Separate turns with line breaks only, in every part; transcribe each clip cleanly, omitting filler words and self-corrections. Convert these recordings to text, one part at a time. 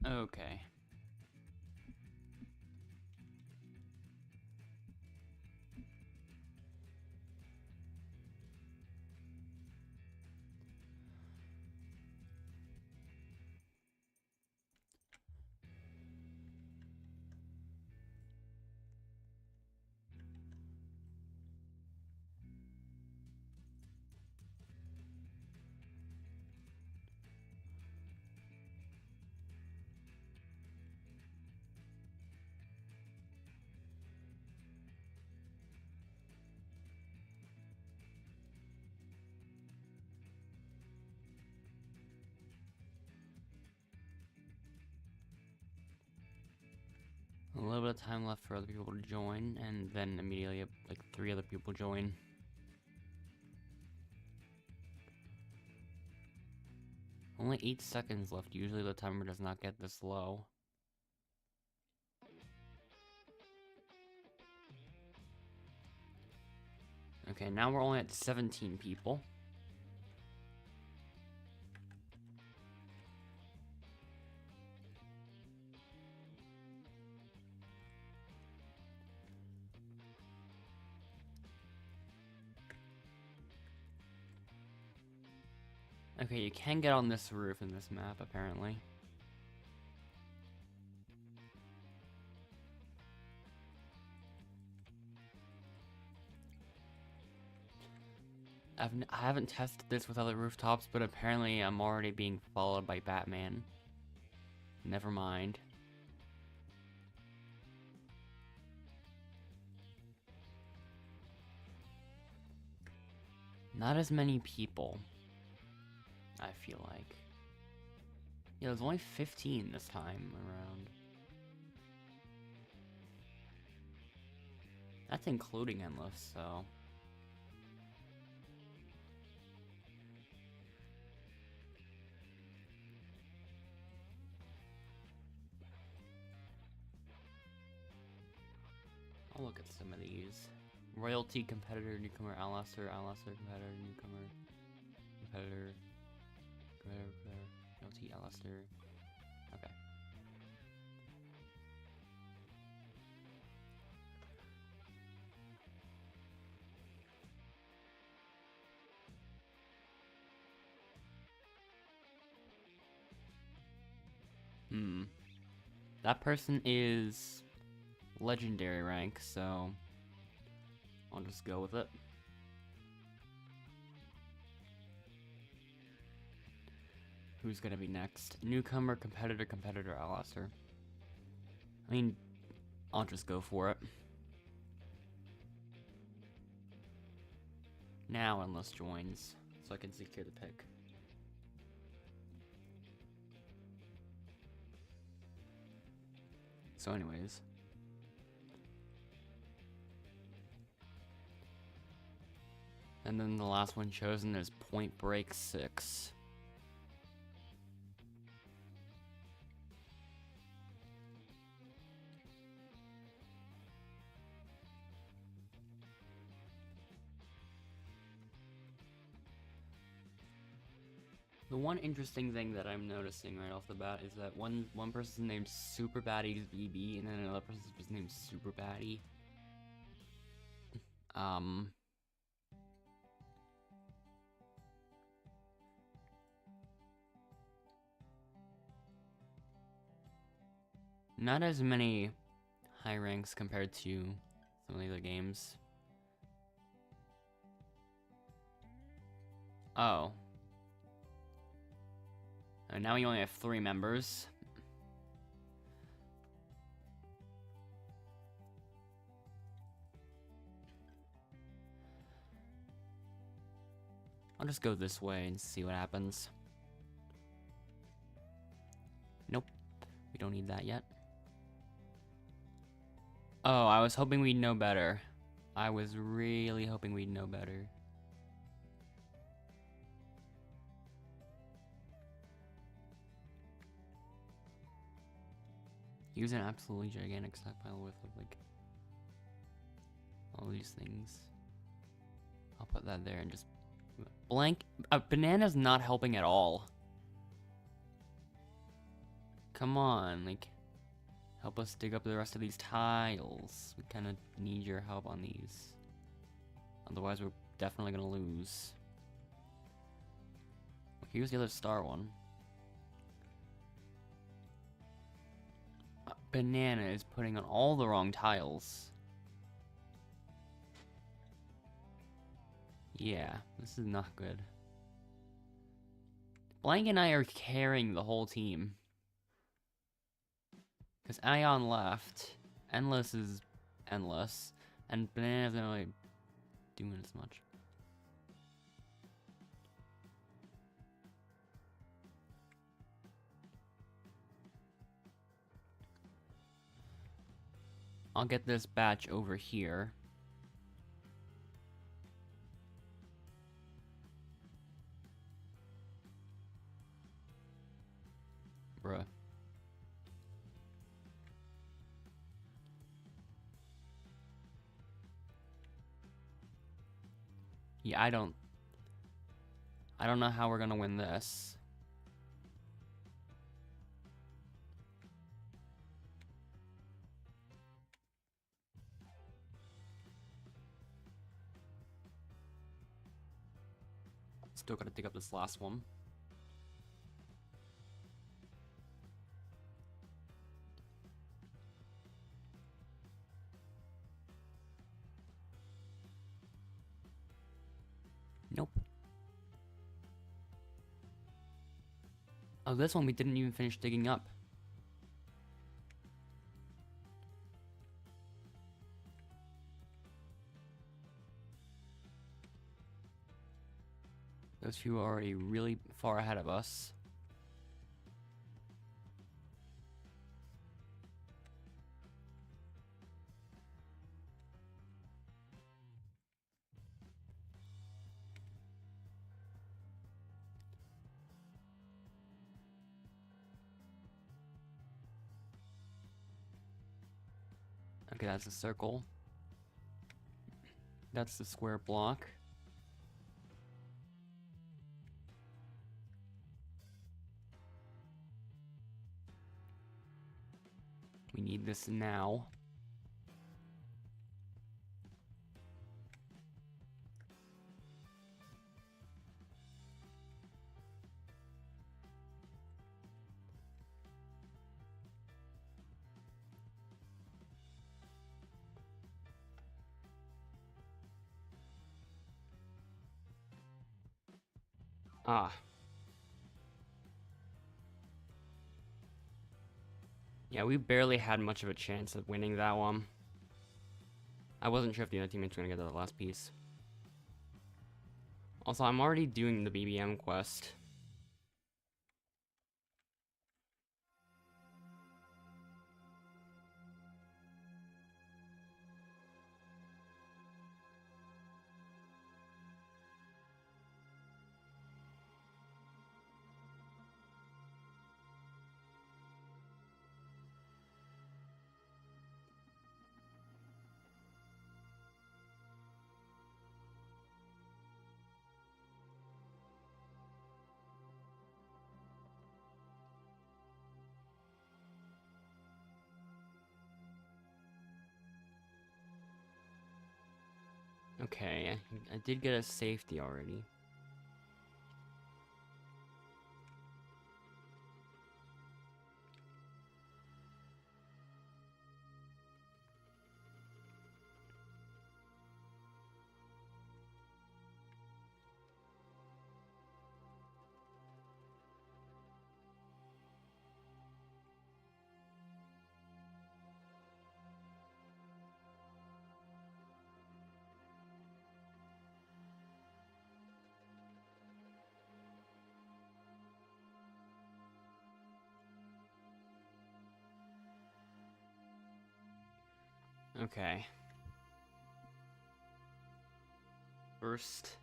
Okay. A little bit of time left for other people to join, and then immediately, like, 3 other people join. Only 8 seconds left. Usually the timer does not get this low. Okay, now we're only at 17 people. Okay, you can get on this roof in this map, apparently. I haven't tested this with other rooftops, but apparently I'm already being followed by Batman. Never mind. Not as many people, I feel like. Yeah, there's only 15 this time around. That's including Endless, so... I'll look at some of these. Royalty, competitor, newcomer, Outlaster, competitor, newcomer, competitor, royalty, Outlaster. Okay. That person is legendary rank, so I'll just go with it. Who's gonna be next? Newcomer, competitor, Outlaster. I mean, I'll just go for it. Now Endless joins, so I can secure the pick. So anyways. And then the last one chosen is Point Break 6. The one interesting thing that I'm noticing right off the bat is that one person's named Super Baddie's BB, and then another person's just named Super Baddie. Not as many high ranks compared to some of the other games. Oh. And now we only have 3 members. I'll just go this way and see what happens. Nope. We don't need that yet. Oh, I was hoping we'd know better. I was really hoping we'd know better. Use an absolutely gigantic stockpile with like all these things. I'll put that there and just blank. Banana's not helping at all. come on, like, help us dig up the rest of these tiles. We kind of need your help on these. Otherwise, we're definitely gonna lose. Here's the other star one. Banana is putting on all the wrong tiles. Yeah, this is not good. Blank and I are carrying the whole team. Because Ion left, Endless is endless, and Banana's not really doing as much. I'll get this batch over here. Bruh. Yeah, I don't know how we're gonna win this. Still gotta dig up this last one. Nope. Oh, this one we didn't even finish digging up. Those two are already really far ahead of us. Okay, that's a circle. That's the square block. We need this now. Ah. Yeah, we barely had much of a chance of winning that one. I wasn't sure if the other teammates were gonna get to the last piece. Also, I'm already doing the BBM quest. Okay, I did get a safety already. Okay. First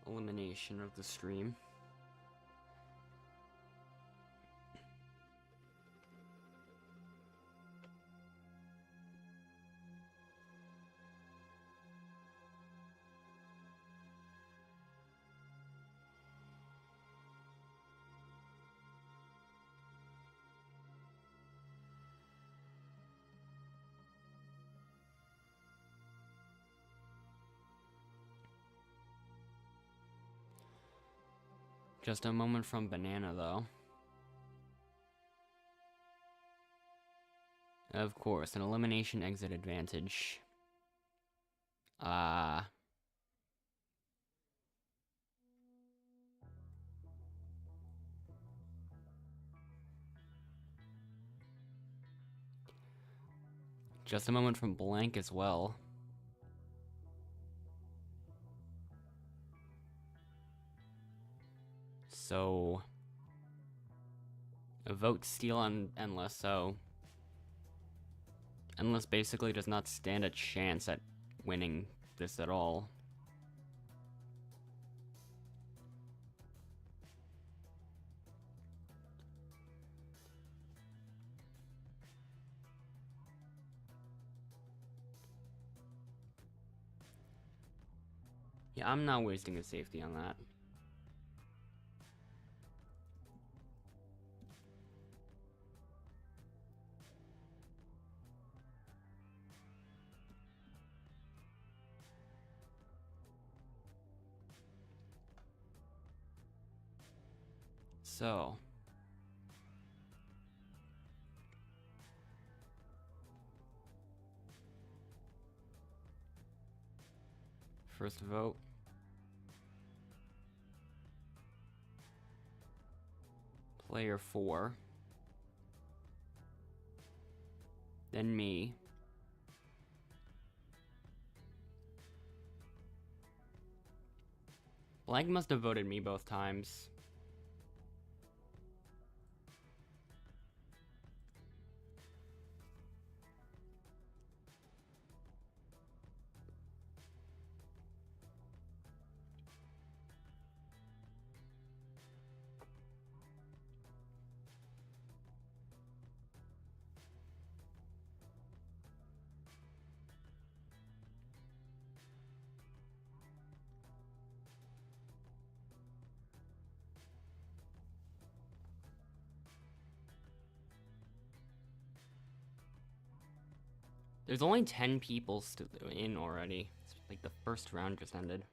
elimination of the stream. Just a moment from banana, though. Of course, an elimination exit advantage. Just a moment from blank as well. So, a vote steal on Endless, so Endless basically does not stand a chance at winning this at all. Yeah, I'm not wasting a safety on that. So, first vote. Player 4. Then me. Blank must have voted me both times. There's only 10 people still in already. It's like the first round just ended.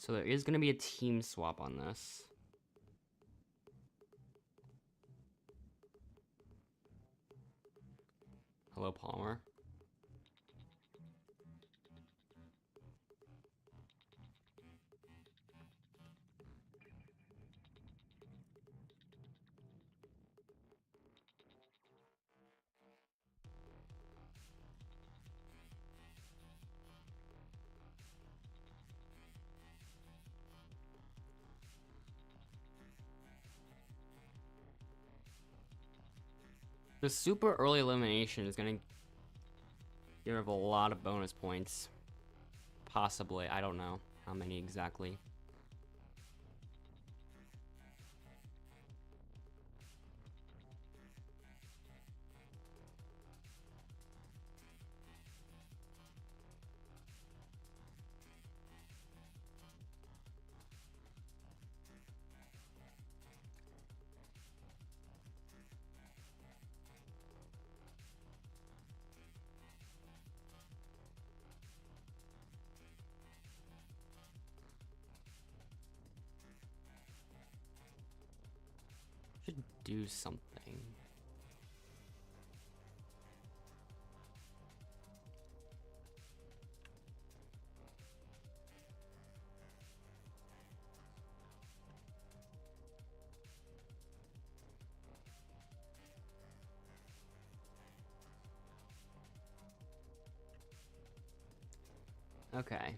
So there is going to be a team swap on this. Hello, Palmer. The super early elimination is going to give a lot of bonus points. Possibly. I don't know how many exactly. Should do something. Okay.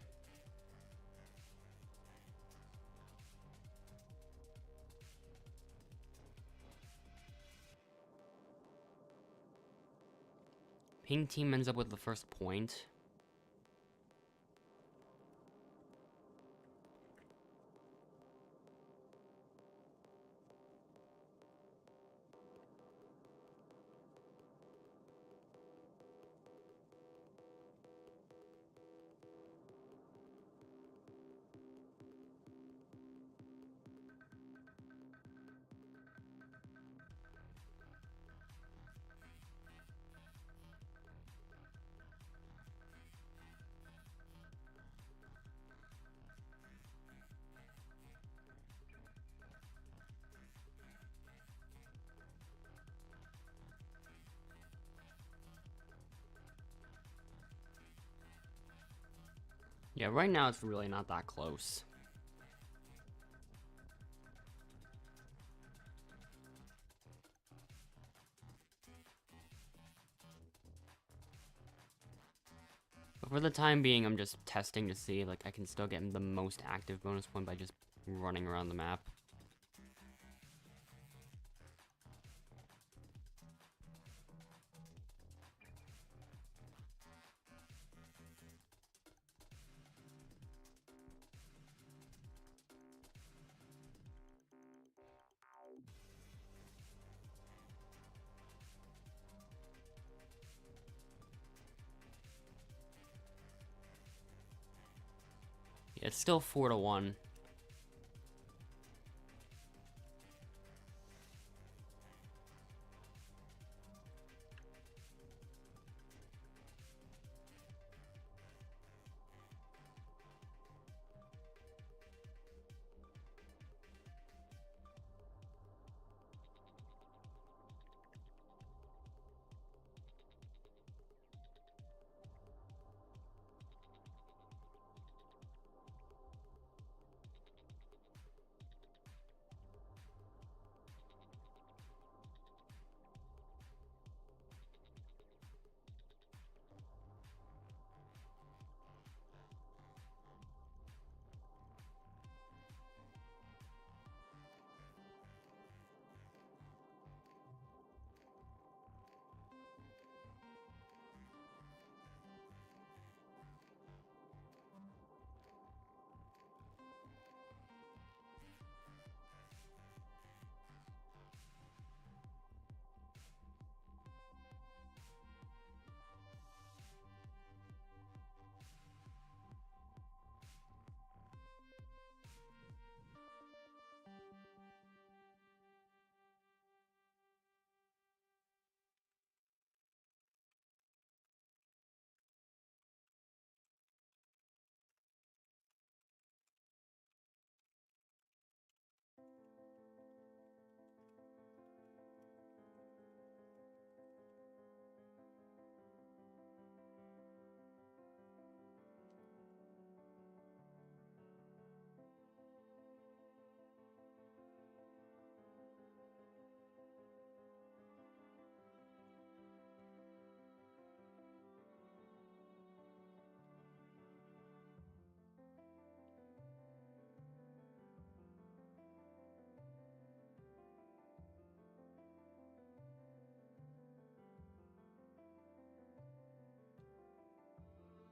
Pink team ends up with the first point. Yeah, right now it's really not that close. But for the time being, I'm just testing to see if like I can still get the most active bonus point by just running around the map. Yeah, it's still 4-1.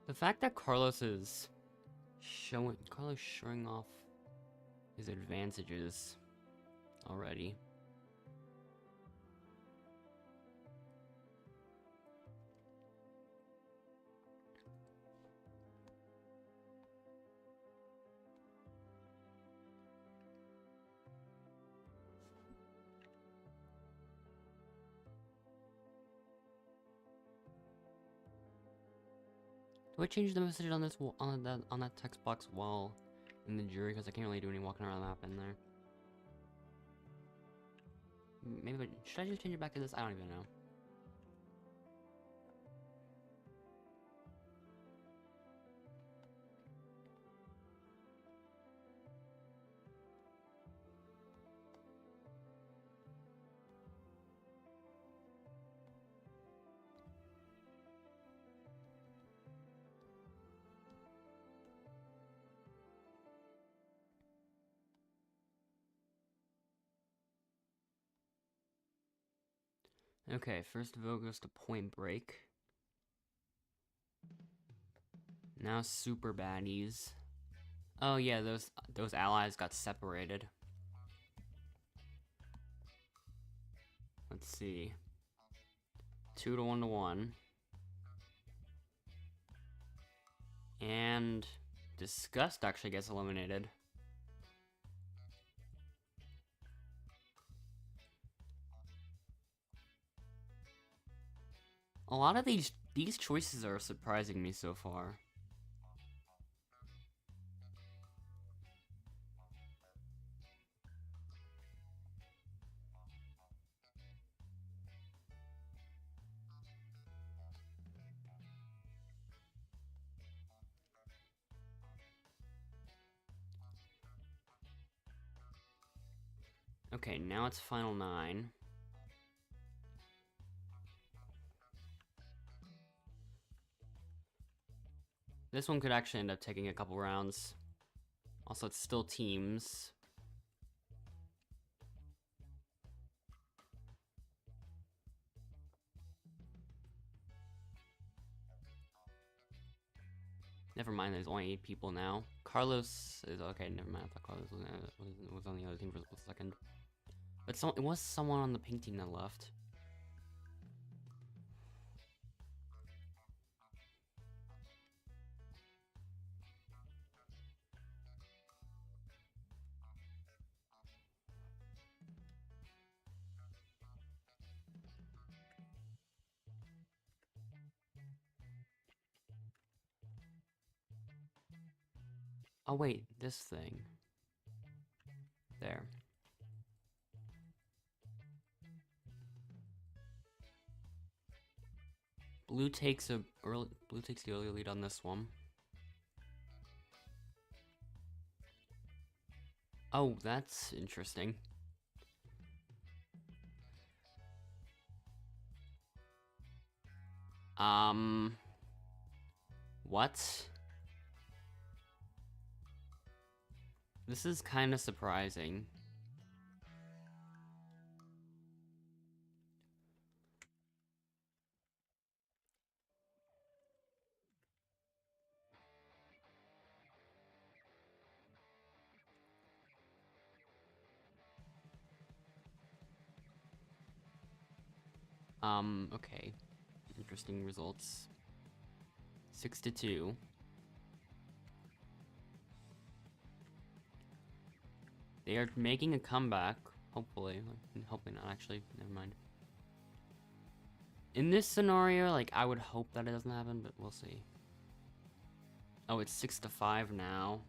The fact that Carlos showing off his advantages already. Do I change the message on this on that text box while in the jury, because I can't really do any walking around the map in there? Maybe should I just change it back to this? I don't even know. Okay, first vote goes to Point Break. Now super baddies. Oh yeah, those allies got separated. Let's see. 2 to 1 to 1. And Disgust actually gets eliminated. A lot of these choices are surprising me so far. Okay, now it's final 9. This one could actually end up taking a couple rounds. Also, it's still teams. Never mind, there's only 8 people now. Carlos is okay. Never mind. I thought Carlos was on the other team for a split second. But it was someone on the pink team that left. Oh wait, this thing. There. Blue takes the early lead on this one. Oh, that's interesting. What? This is kind of surprising. Okay. Interesting results. 6-2. They are making a comeback. Hopefully. Hopefully not, actually. Never mind. In this scenario, like, I would hope that it doesn't happen, but we'll see. Oh, it's 6-5 now.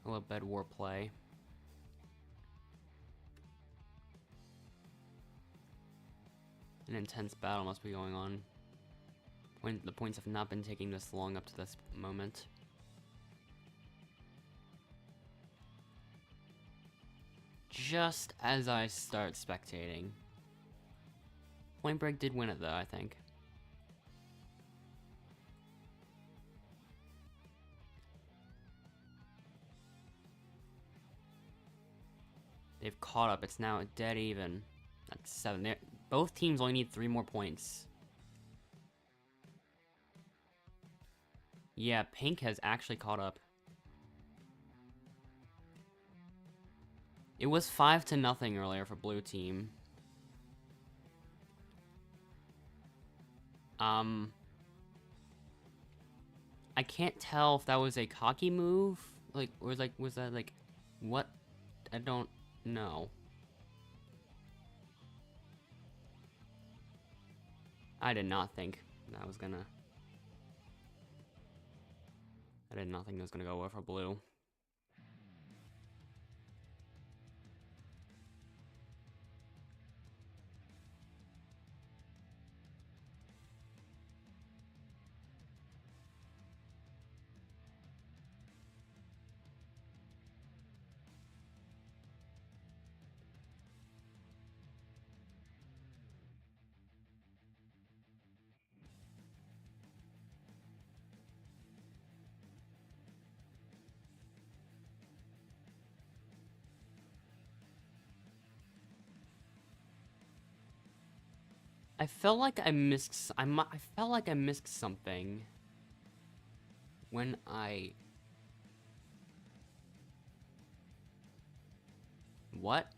I'll let Bed War play. An intense battle must be going on. The points have not been taking this long up to this moment. Just as I start spectating. Point Break did win it though, I think. They've caught up. It's now dead even. That's 7. Both teams only need 3 more points. Yeah, Pink has actually caught up. It was 5-0 earlier for Blue team. I can't tell if that was a cocky move, like, or like, was that like, what? I don't know. I did not think that was gonna. I did not think it was gonna go well for Blue. I felt like I missed. I felt like I missed something when I. What?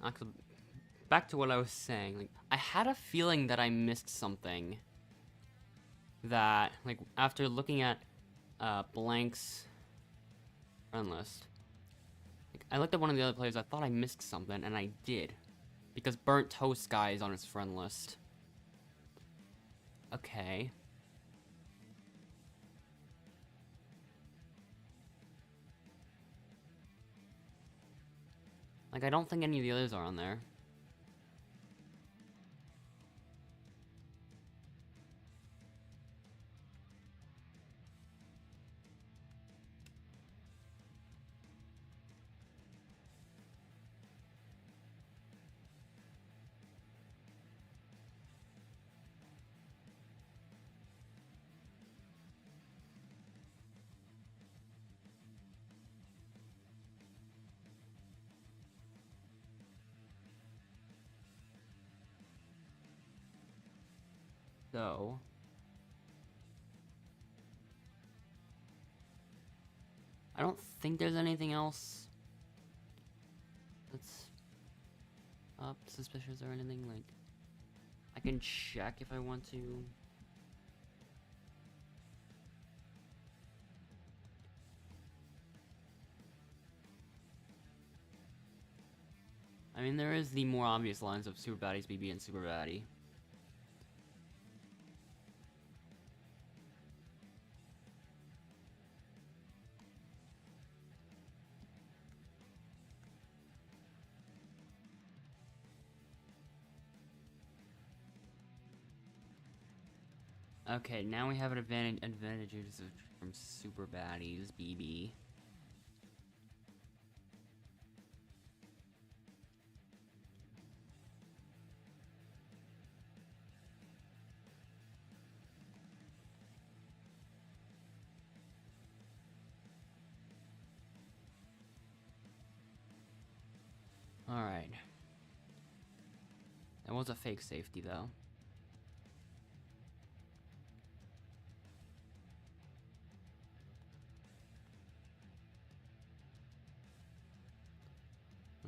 Actually, back to what I was saying. Like, I had a feeling that I missed something. That, like, after looking at Blank's friend list. I looked at one of the other players, I thought I missed something, and I did. Because Burnt Toast Guy is on his friend list. Okay. Like, I don't think any of the others are on there. So I don't think there's anything else that's up suspicious or anything. Like, I can check if I want to. I mean, there is the more obvious lines of Super Baddies BB and Super Baddie. Okay, now we have an advantages from Super Baddies BB. Alright. That was a fake safety, though.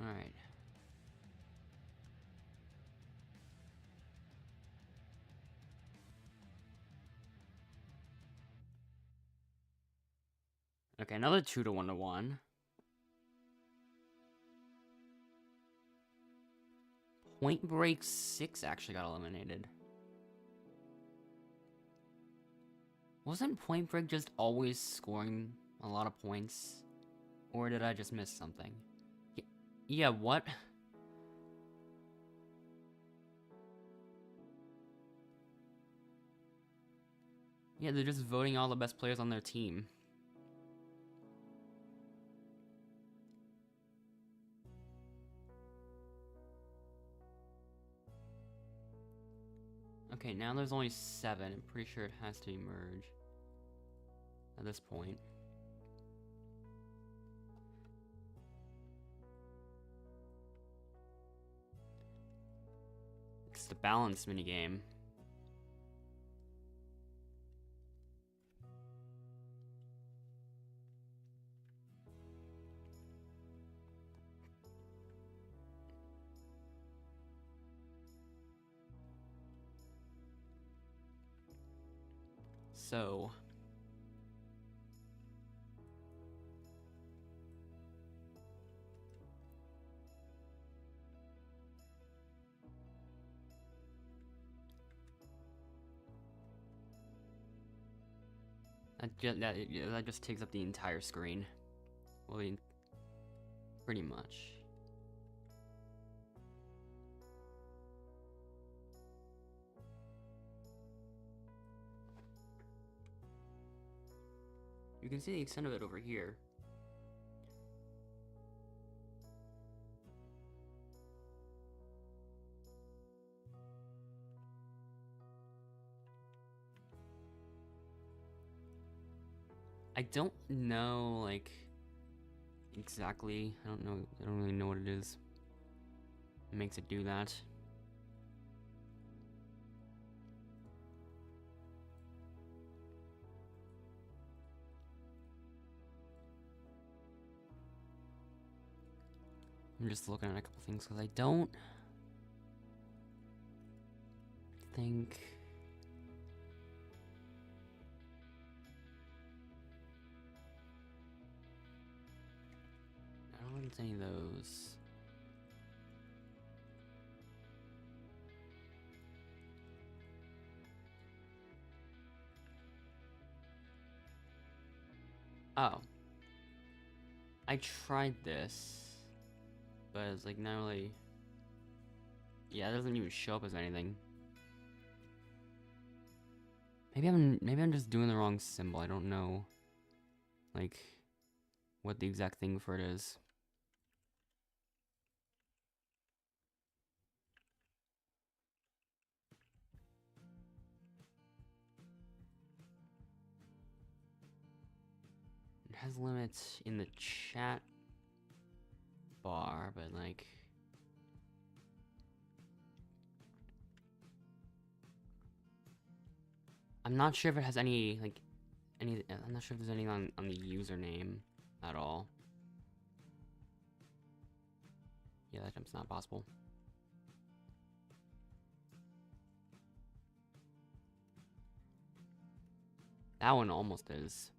Alright. Okay, another 2 to 1 to 1. Point Break 6 actually got eliminated. Wasn't Point Break just always scoring a lot of points? Or did I just miss something? Yeah, what? Yeah, they're just voting all the best players on their team. Okay, now there's only 7. I'm pretty sure it has to emerge at this point. It's the balance minigame. So that just takes up the entire screen. Well, pretty much. You can see the extent of it over here. I don't know, like, exactly. I don't really know what it is. It makes it do that. I'm just looking at a couple things because I don't think. I don't think it's any of those. Oh. I tried this, but it's like not really. Yeah, it doesn't even show up as anything. Maybe I'm just doing the wrong symbol. I don't know, like, what the exact thing for it is. It has limits in the chat bar, but like. I'm not sure if it has any, like, I'm not sure if there's any on the username at all. Yeah, that jump's not possible. That one almost is.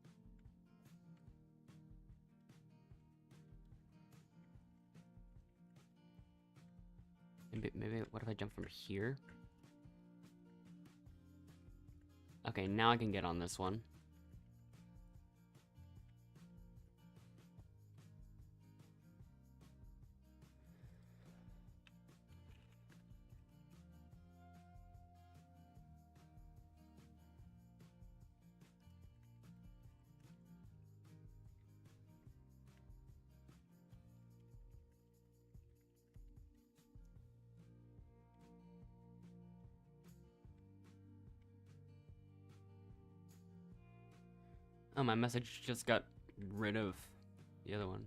Maybe what if I jump from here? Okay, now I can get on this one. Oh, my message just got rid of the other one.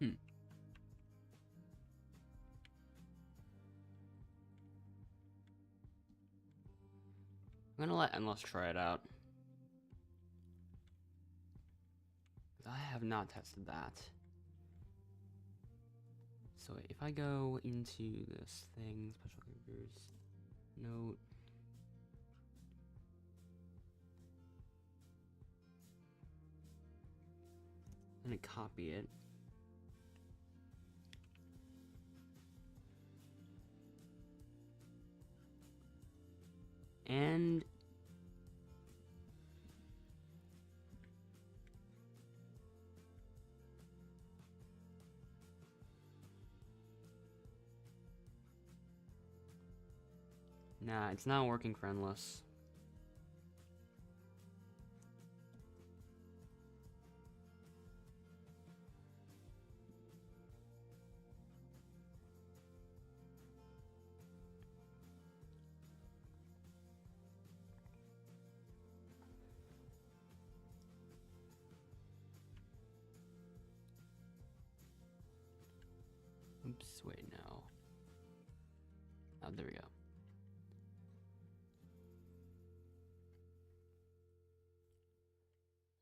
Hmm. I'm gonna let Endless try it out. I have not tested that. So if I go into this thing, special characters, note. I'm gonna copy it. And nah, it's not working for Endless. Oops, wait, no. Oh, there we go.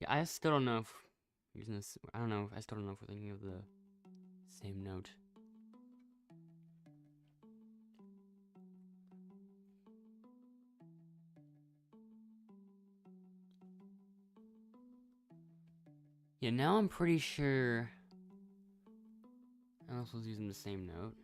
Yeah, I still don't know if using this. I don't know. I still don't know if we're thinking of the same note. Yeah, now I'm pretty sure Alice was using the same note.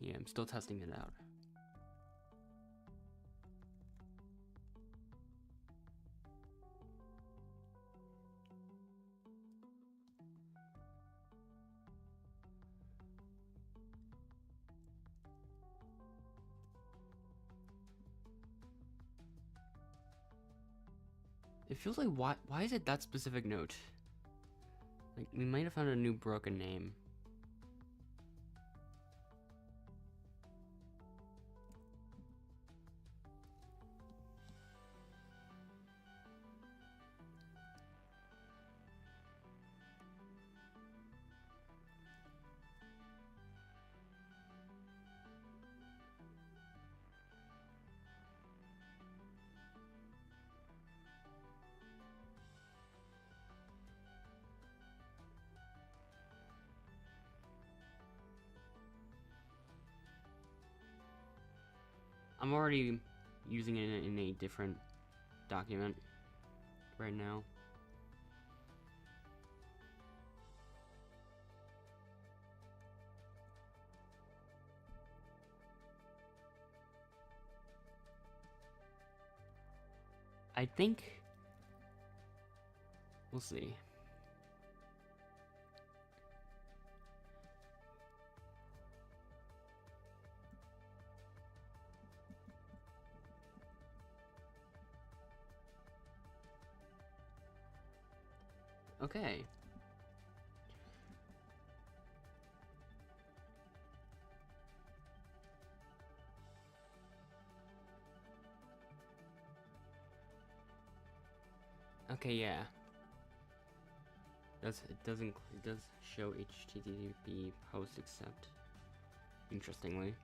Yeah, I'm still testing it out. It feels like why is it that specific note? Like we might have found a new broken name. I'm already using it in a different document right now. I think we'll see. Okay. Okay, yeah. It does show HTTP post accept. Interestingly.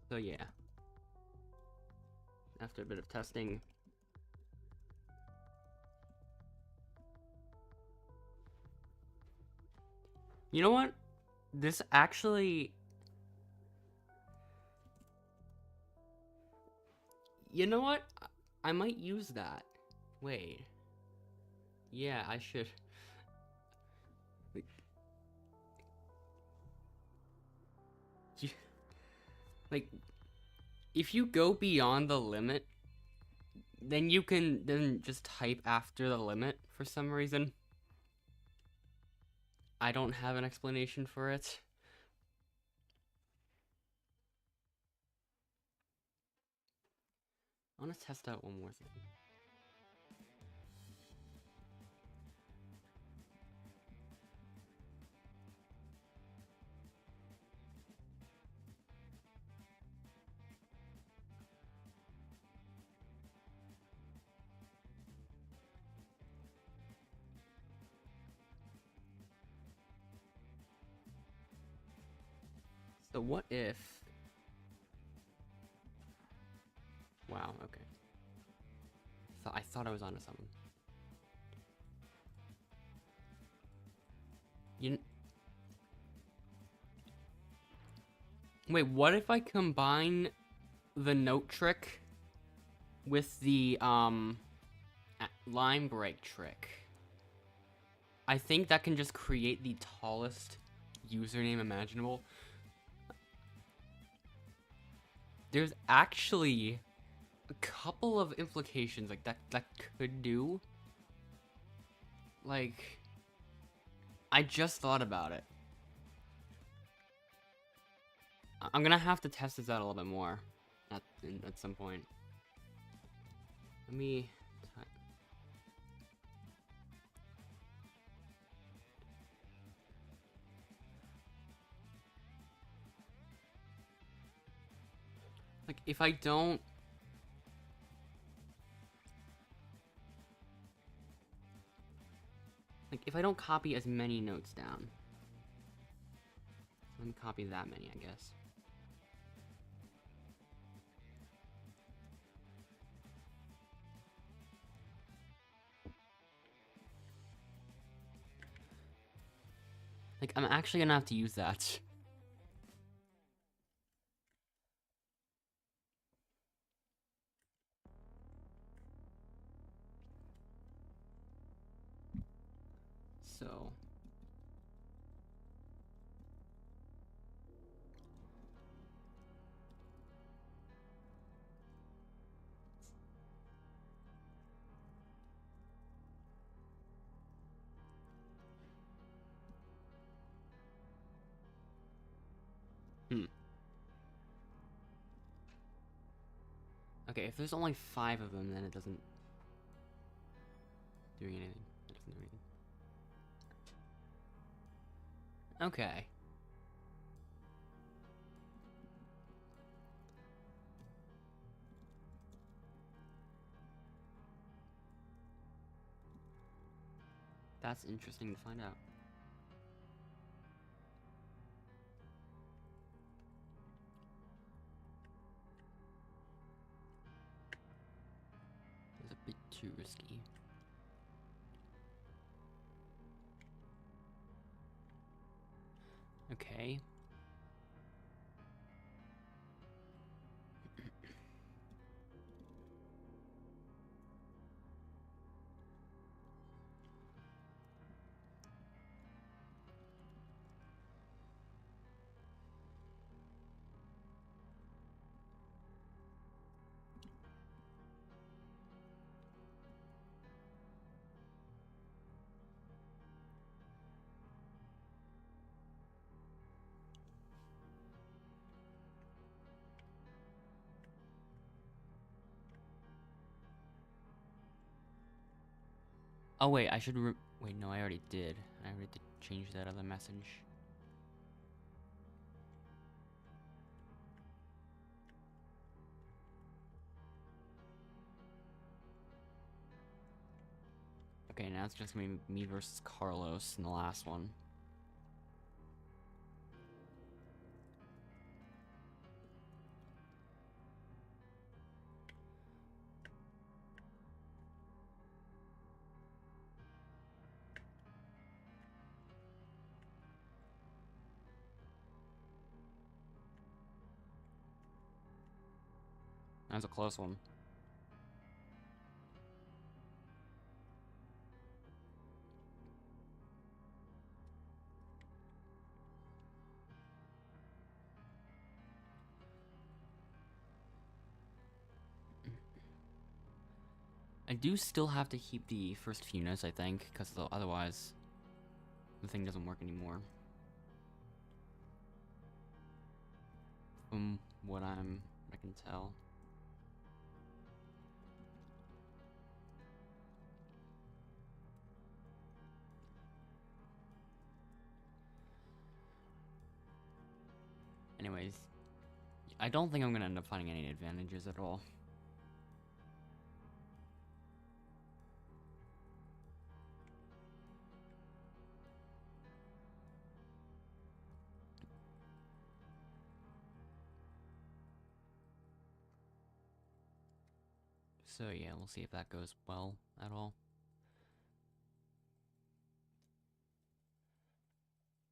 So yeah. After a bit of testing, you know what? This actually, you know what? I might use that. Wait. Yeah, I should. Like, like, if you go beyond the limit, then you can then just type after the limit for some reason. I don't have an explanation for it. I want to test out one more thing. So what if... Wow, okay. I thought I was onto something. Wait, what if I combine the note trick with the line break trick? I think that can just create the tallest username imaginable. There's actually a couple of implications like that could do. Like, I just thought about it. I'm gonna have to test this out a little bit more at some point. Let me... Like, if I don't... Like, if I don't copy as many notes down... Let me copy that many, I guess. Like, I'm actually gonna have to use that. So... Okay, if there's only 5 of them, then it doesn't do anything. It doesn't do anything. Okay. That's interesting to find out. It's a bit too risky. Okay. Oh wait, I should wait, no, I already did. I already did change that other message. Okay, now it's just gonna be me versus Carlos in the last one. That was a close one. I do still have to keep the first few notes, I think, because otherwise the thing doesn't work anymore. From what I can tell. Anyways, I don't think I'm gonna end up finding any advantages at all. So yeah, we'll see if that goes well at all.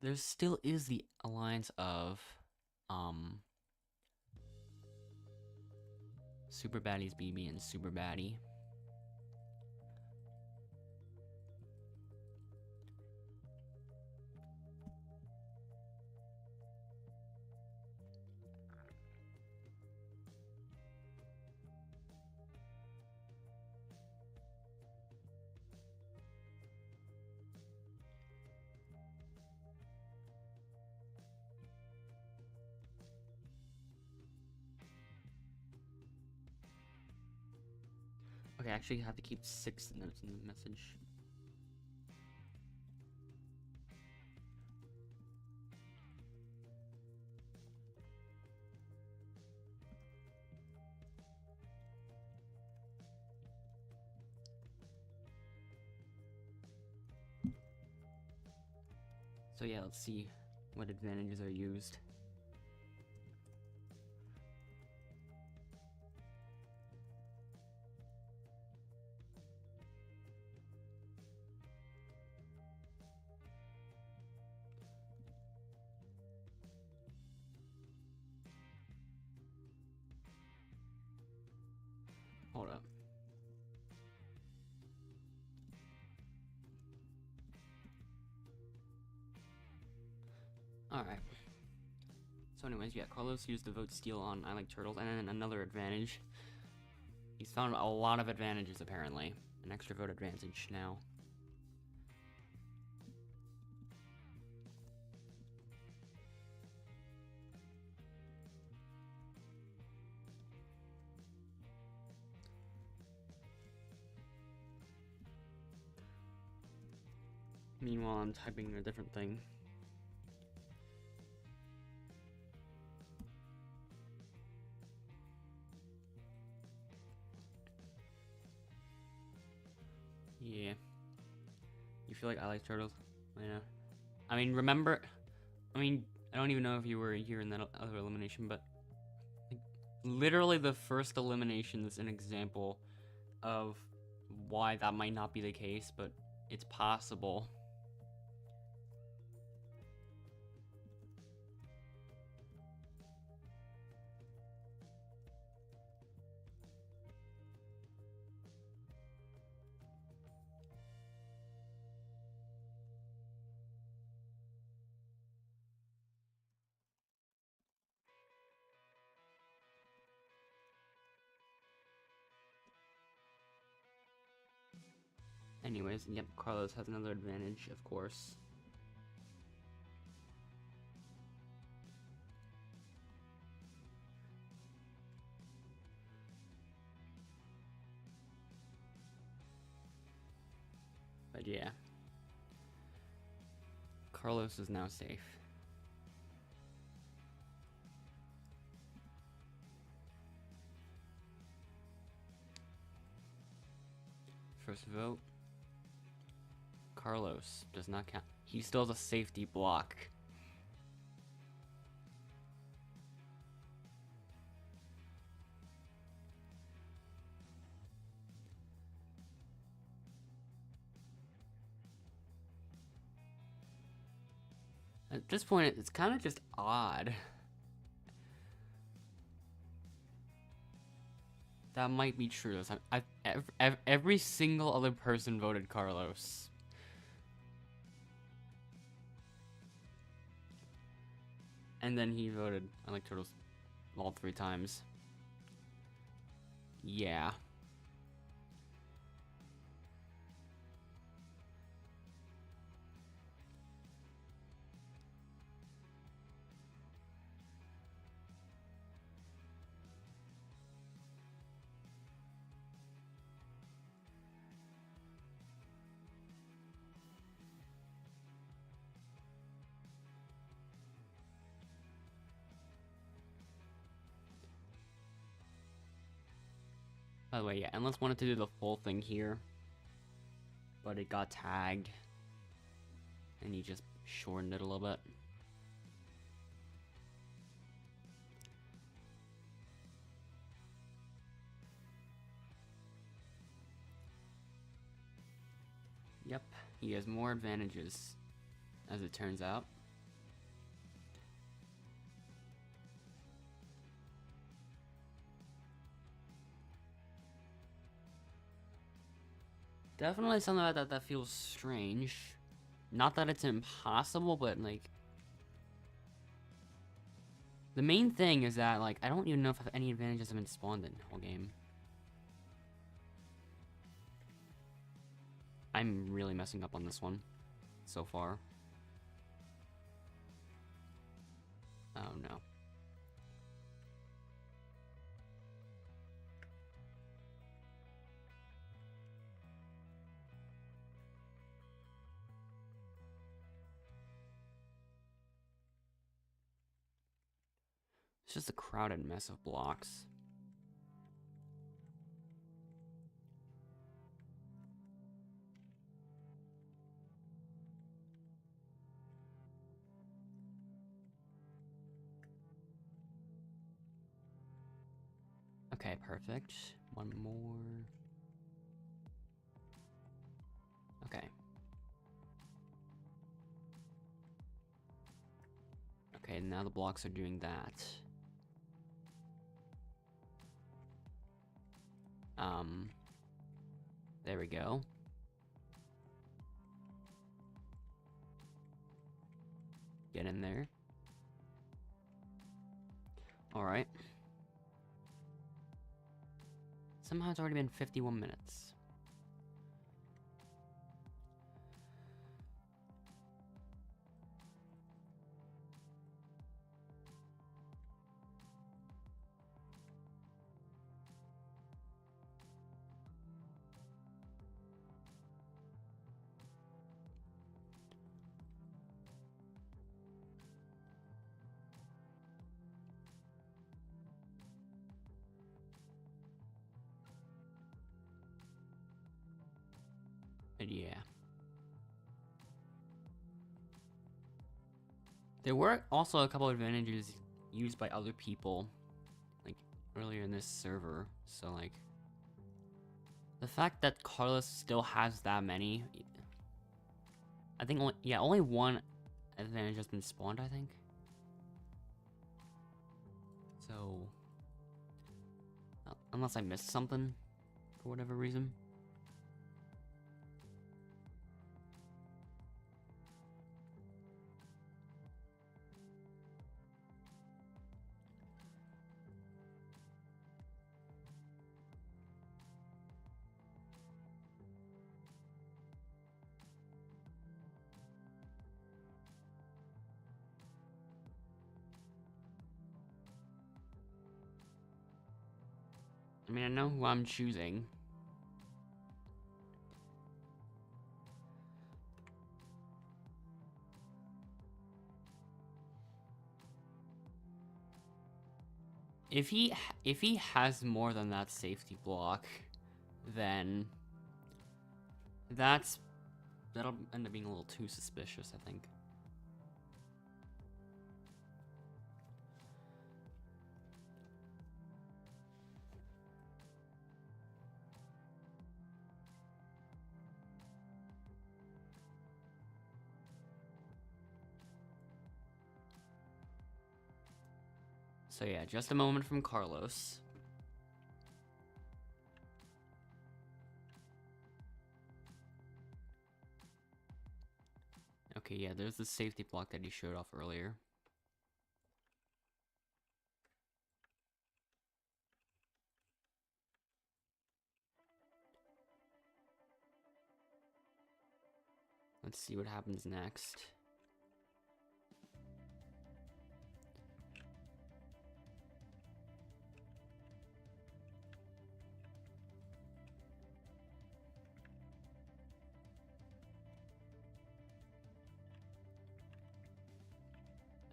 There still is the alliance of, Super Baddies BB and Super Baddie. Okay, I actually have to keep 6 notes in the message. So yeah, let's see what advantages are used. Hold up. Alright. So anyways, yeah, Carlos used the vote steal on I Like Turtles, and then another advantage. He's found a lot of advantages, apparently. An extra vote advantage now. Meanwhile, I'm typing a different thing. Yeah. You feel like I Like Turtles? Yeah. I mean, remember... I mean, I don't even know if you were here in that other elimination, but... Like, literally the first elimination is an example of why that might not be the case, but it's possible. Anyways, yep, Carlos has another advantage, of course. But yeah, Carlos is now safe. First vote. Carlos does not count. He still has a safety block. At this point, it's kind of just odd. That might be true. Every single other person voted Carlos. And then he voted, I like Turtles, all 3 times. Yeah. By the way, yeah, Endless wanted to do the full thing here, but it got tagged, and he just shortened it a little bit. Yep, he has more advantages, as it turns out. Definitely something about that feels strange. Not that it's impossible, but like... The main thing is that, like, I don't even know if any advantages have been spawned in the whole game. I'm really messing up on this one so far. Oh no. It's just a crowded mess of blocks. Okay, perfect. One more. Okay. Okay, now the blocks are doing that. There we go. Get in there. Alright. Somehow it's already been 51 minutes. But yeah. There were also a couple advantages used by other people, like, earlier in this server, so, like... The fact that Carlos still has that many... I think only one advantage has been spawned, I think. So... Unless I missed something, for whatever reason. I mean, I know who I'm choosing. If he has more than that safety block, then that'll end up being a little too suspicious, I think. So yeah, just a moment from Carlos. Okay, yeah, there's the safety block that he showed off earlier. Let's see what happens next.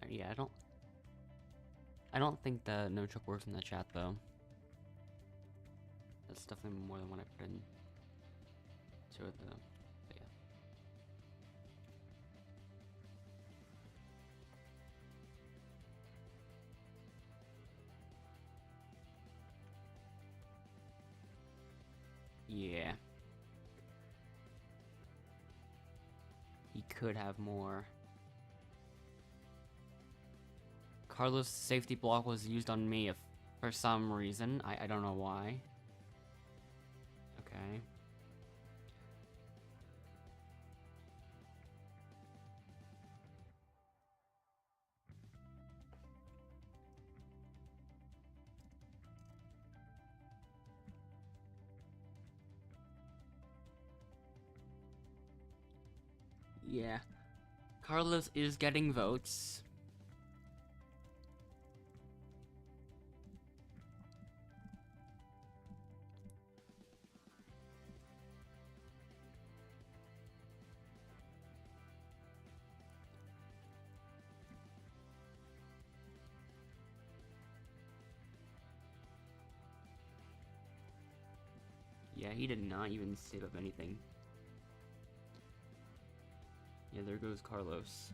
Yeah, I don't think the no choke works in the chat though. That's definitely more than what I put in to it though. But yeah. Yeah. He could have more. Carlos' safety block was used on me for some reason. I don't know why. Okay. Yeah. Carlos is getting votes. Yeah, he did not even save up anything. Yeah, there goes Carlos.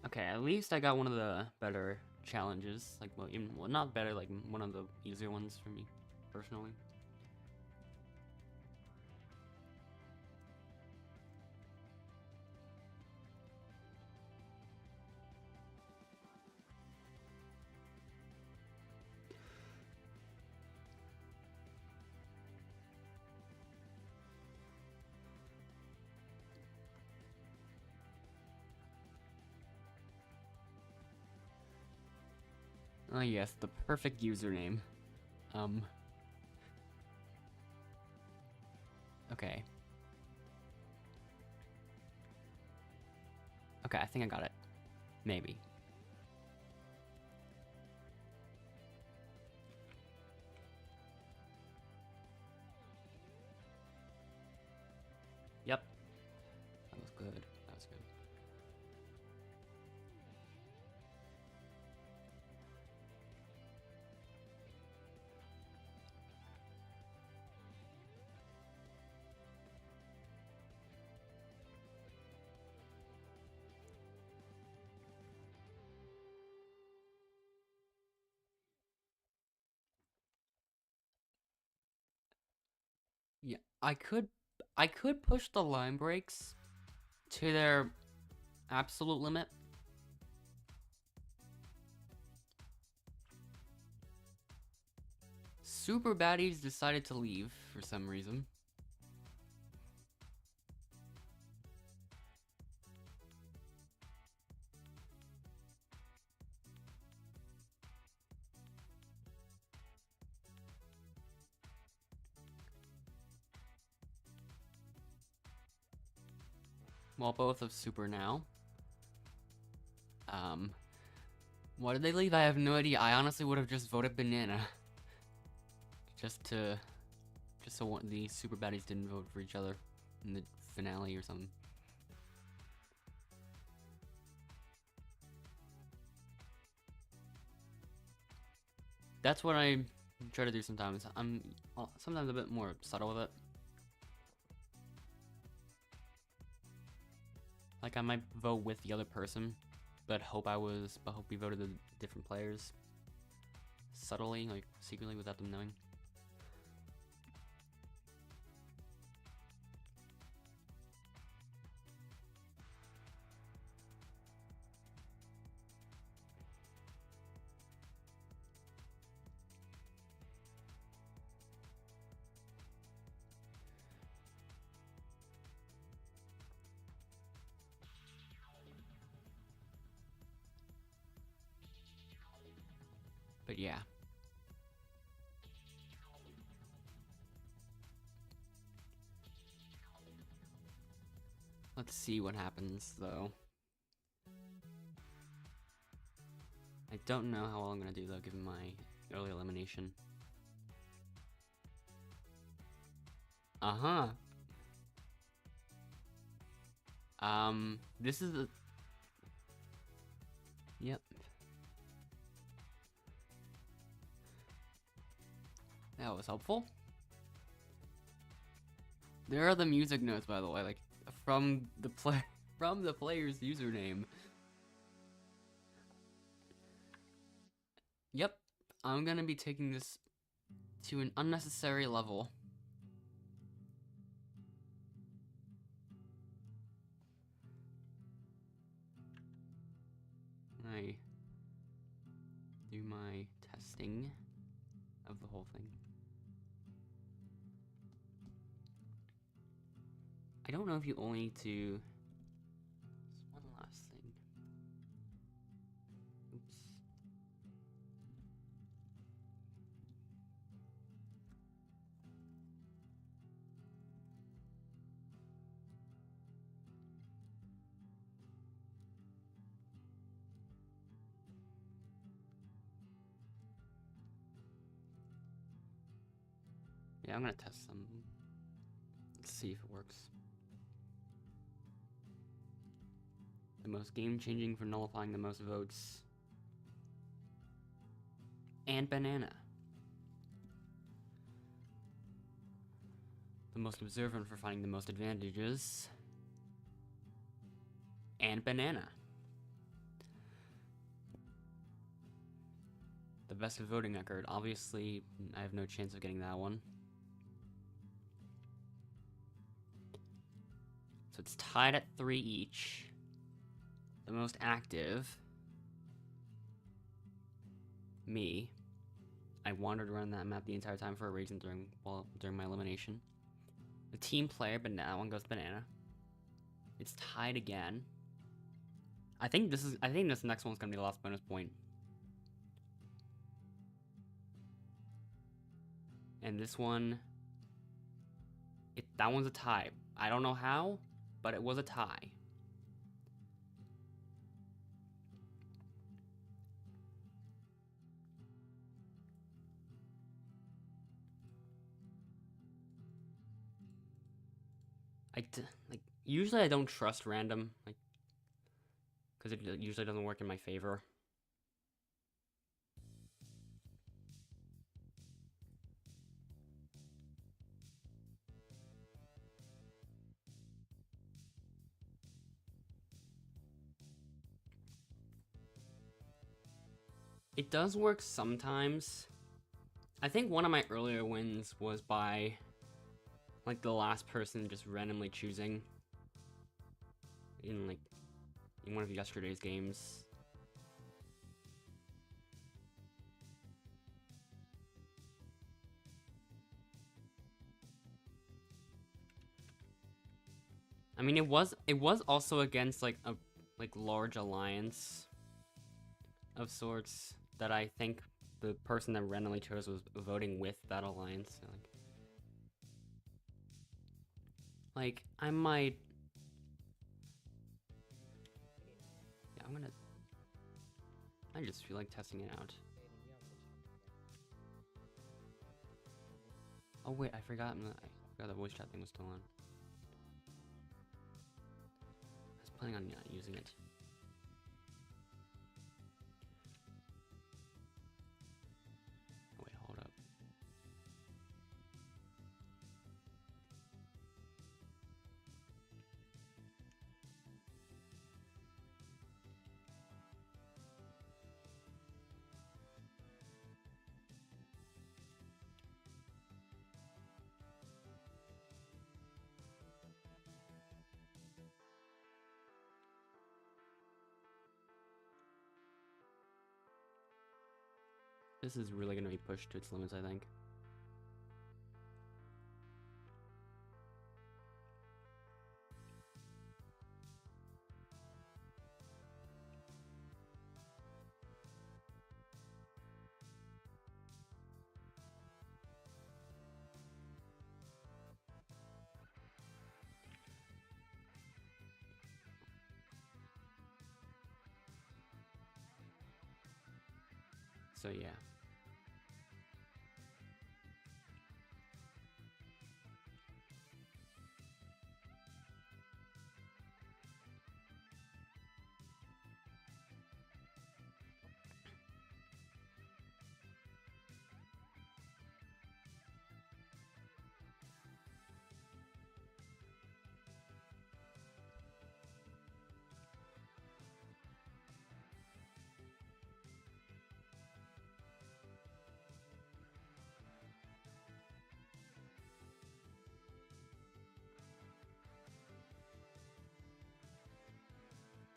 Okay, at least I got one of the better challenges. Like, well, not better, like one of the easier ones for me, personally. Oh yes, the perfect username. Okay. Okay, I think I got it. Maybe. Yep. That was good. That was good. Yeah, I could push the line breaks to their absolute limit. Super baddies decided to leave for some reason. Well, both of Super now. Why did they leave? I have no idea. I honestly would have just voted Banana. Just so the Super Baddies didn't vote for each other in the finale or something. That's what I try to do sometimes. I'm sometimes a bit more subtle with it. Like I might vote with the other person, but hope we voted the different players subtly, like secretly, without them knowing. But yeah. Let's see what happens, though. I don't know how well I'm gonna do, though, given my early elimination. Uh-huh. This is the... Yep. That was helpful. There are the music notes, by the way, like, from the player's username. Yep, I'm gonna be taking this to an unnecessary level. I do my testing of the whole thing. I don't know if you only need to... One last thing. Oops. Yeah, I'm gonna test some. Let's see if it works. The most game-changing for nullifying the most votes. And Banana. The most observant for finding the most advantages. And Banana. The best voting record. Obviously, I have no chance of getting that one. So it's tied at 3 each. The most active, me. I wandered around that map the entire time for a reason during my elimination. The team player, but that one goes Banana. It's tied again. I think this next one's gonna be the last bonus point. And this one, that one's a tie. I don't know how, but it was a tie. Usually I don't trust random, because it usually doesn't work in my favor. It does work sometimes. I think one of my earlier wins was by, the last person just randomly choosing in one of yesterday's games. I mean, it was also against a large alliance of sorts that I think the person that randomly chose was voting with that alliance. So, I might I just feel like testing it out. Oh wait, I forgot the voice chat thing was still on. I was planning on using it. Oh wait, hold up. This is really gonna be pushed to its limits, I think. So yeah.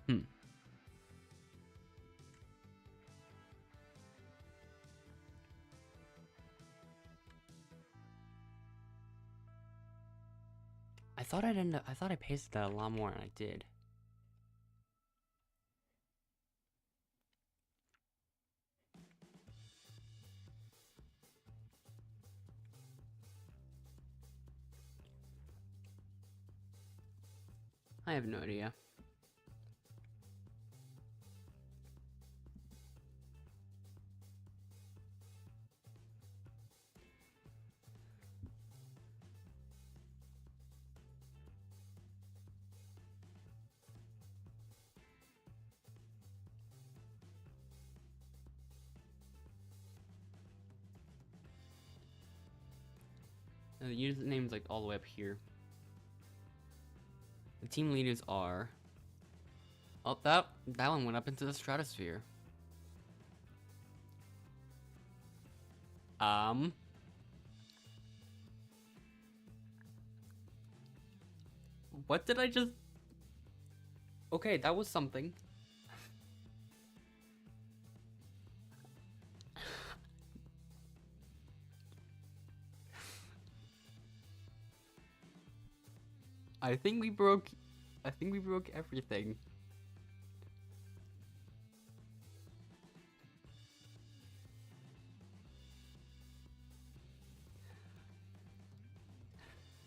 Hmm. I thought I pasted that a lot more than I did. I have no idea. The username's like all the way up here. The team leaders are... Oh, that one went up into the stratosphere. What did I just... Okay, that was something. I think we broke everything.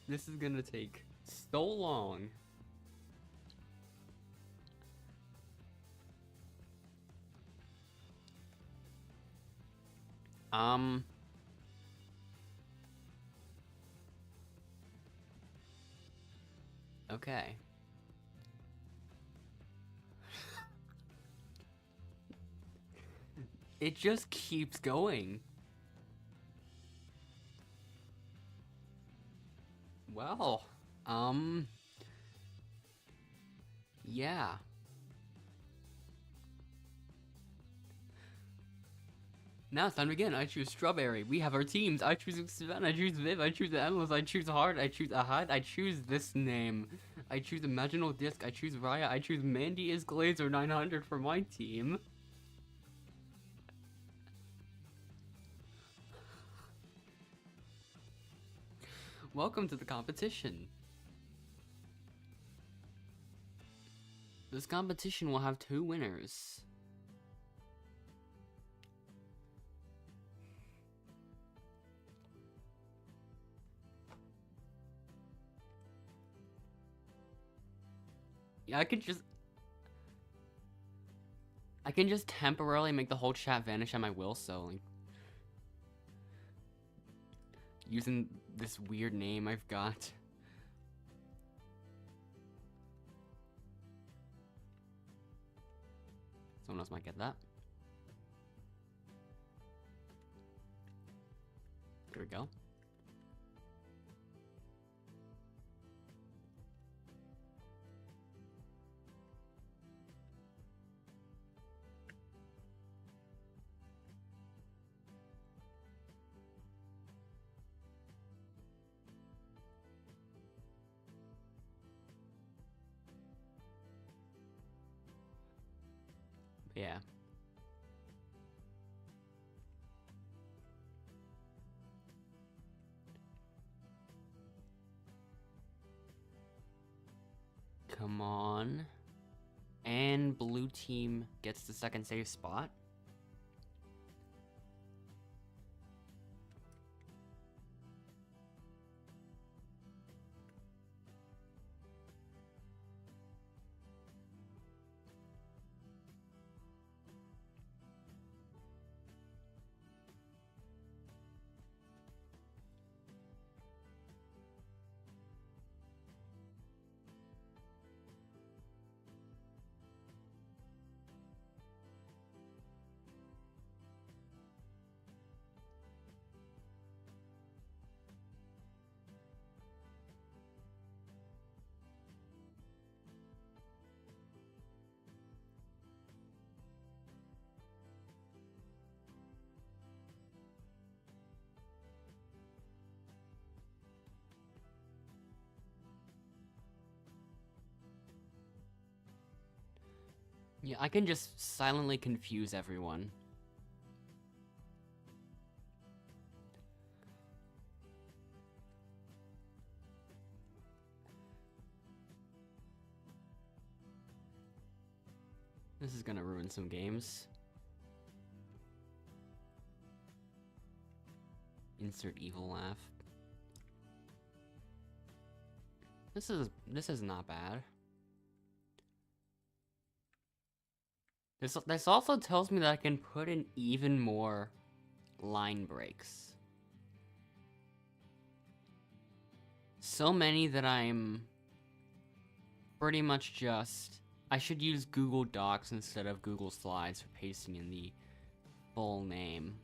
This is gonna take so long. Okay. It just keeps going. Well, yeah. Now it's time to begin. I choose Strawberry. We have our teams. I choose Savannah. I choose Viv. I choose Endless. I choose Hard. I choose Ahad. I choose this name. I choose Imaginal Disc. I choose Raya. I choose Mandy is Glazer 900 for my team. Welcome to the competition. This competition will have 2 winners. Yeah, I could just... I can just temporarily make the whole chat vanish at my will, so like using this weird name I've got. Someone else might get that. There we go. Yeah. Come on. And blue team gets the second save spot. Yeah, I can just silently confuse everyone. This is gonna ruin some games. Insert evil laugh. This is not bad. This also tells me that I can put in even more line breaks. So many that I'm pretty much just... I should use Google Docs instead of Google Slides for pasting in the full name.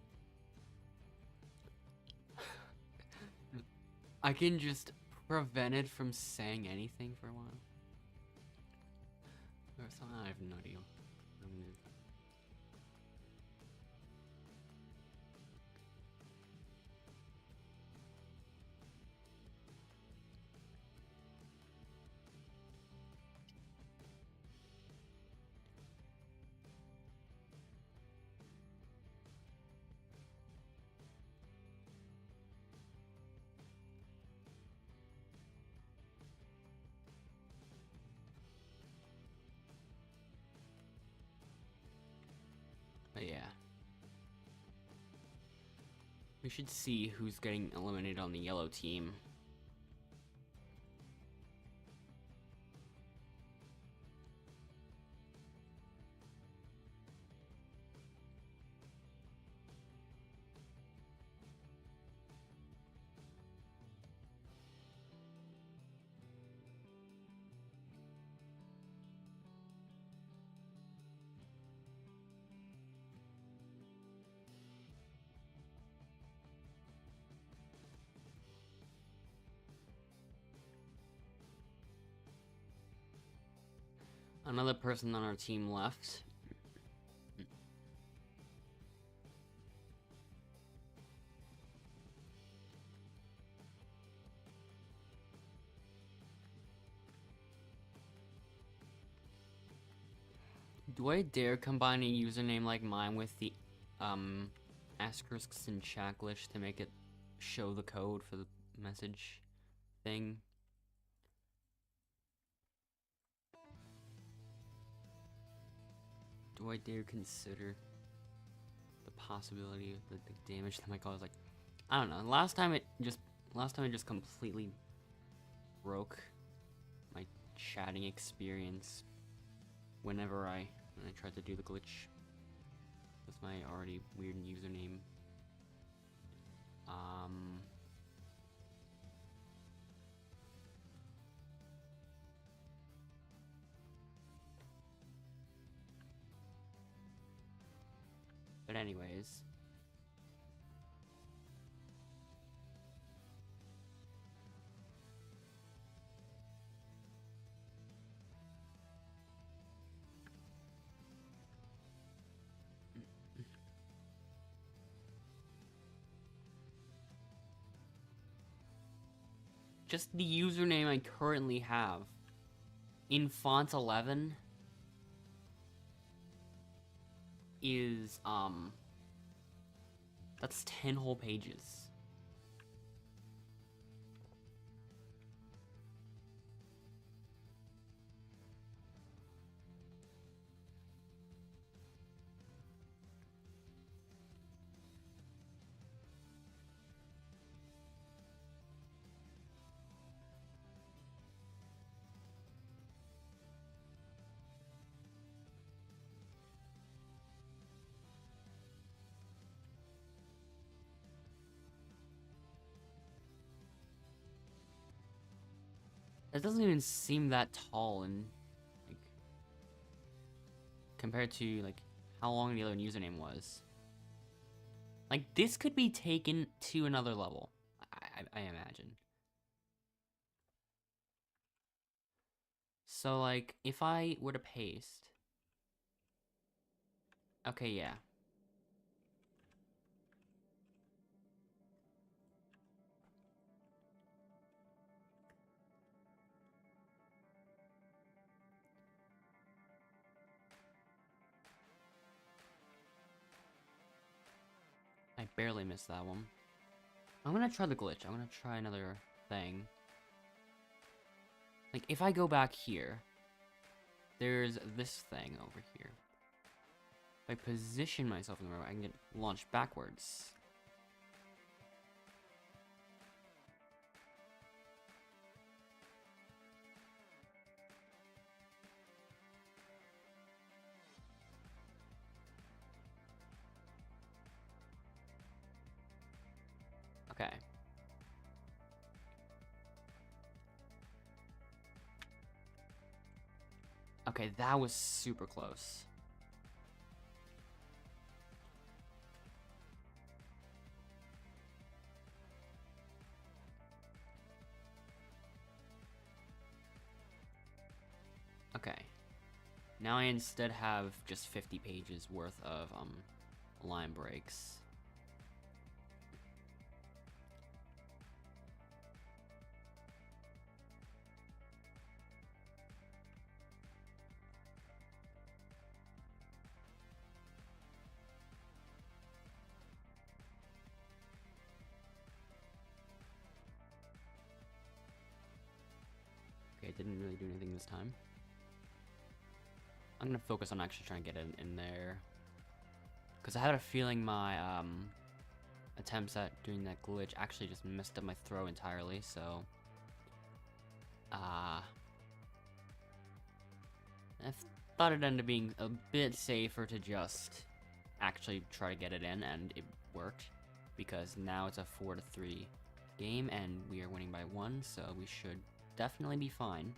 I can just prevent it from saying anything for a while. Or something, I have no idea. But yeah. We should see who's getting eliminated on the yellow team. Another person on our team left. Do I dare combine a username like mine with the asterisks and checklist to make it show the code for the message thing? Do I dare consider the possibility of the damage that might cause? Like, I don't know. Last time it just completely broke my chatting experience whenever I And I tried to do the glitch with my already weird username. But anyways. Just the username I currently have in font 11 is, that's 10 whole pages. It doesn't even seem that tall and like compared to like how long the other username was. Like this could be taken to another level, I imagine. So like if I were to paste, okay, yeah. I barely missed that one. I'm gonna try the glitch. I'm gonna try another thing. Like, if I go back here, there's this thing over here. If I position myself in the right, I can get launched backwards. Okay. Okay, that was super close. Okay. Now I instead have just 50 pages worth of line breaks. Okay, didn't really do anything this time. I'm gonna focus on actually trying to get it in there. Because I had a feeling my attempts at doing that glitch actually just messed up my throw entirely, so... I thought it ended up being a bit safer to just actually try to get it in, and it worked. Because now it's a 4-3 game, and we are winning by 1, so we should definitely be fine.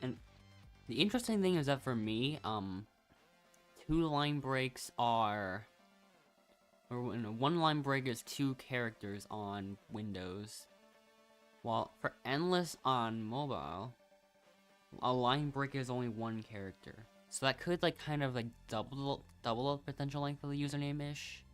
And the interesting thing is that for me, 2 line breaks are... Or one line break is 2 characters on Windows. While for Endless on mobile, a line break is only 1 character. So that could like kind of like double the potential length of the username-ish.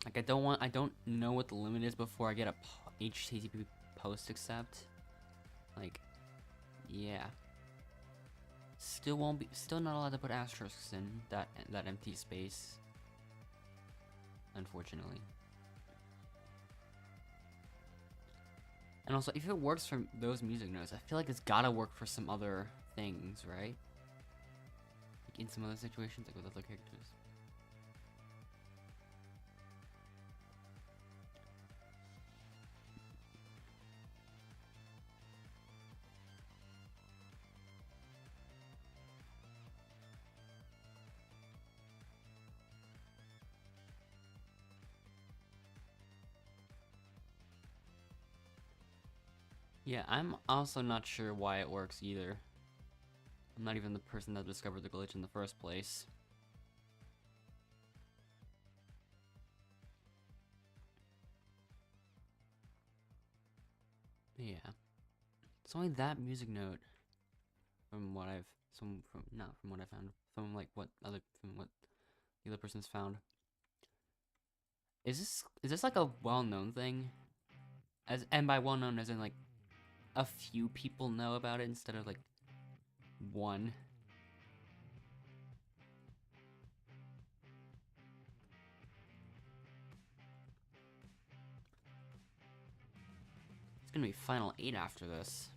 Like Like, I don't know what the limit is before I get a HTTP post accept. Like, yeah. Still not allowed to put asterisks in that empty space. Unfortunately. And also, if it works for those music notes, I feel like it's gotta work for some other things, right? Like in some other situations, like with other characters. Yeah, I'm also not sure why it works either. I'm not even the person that discovered the glitch in the first place. Yeah. It's only that music note from what I've from what I found. From what the other person's found. Is this like a well-known thing? And by well-known as in like a few people know about it instead of like one. It's gonna be Final 8 after this.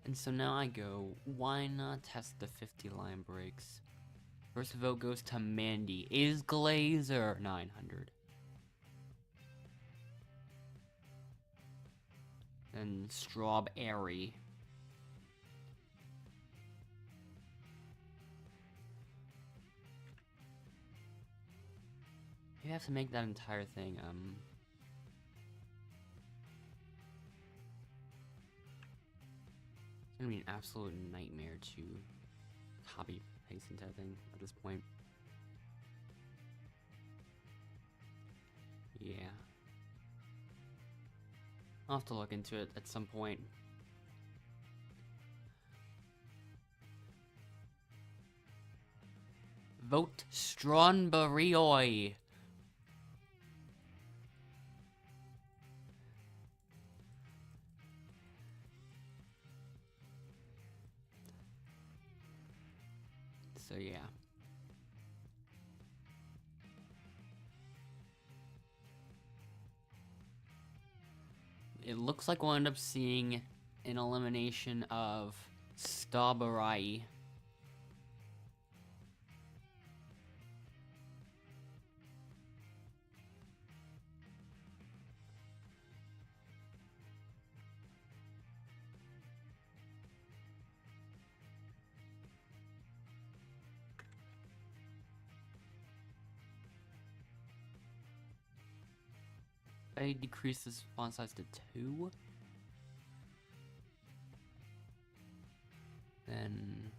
And so now I go, why not test the 50 line breaks? First vote goes to Mandy. Is Glazer 900? Then Strawberry. You have to make that entire thing, it's gonna be an absolute nightmare to copy paste into that thing at this point. Yeah. I'll have to look into it at some point. Vote Strawberry. So yeah. It looks like we'll end up seeing an elimination of Strawberry. I decrease this font size to 2. Then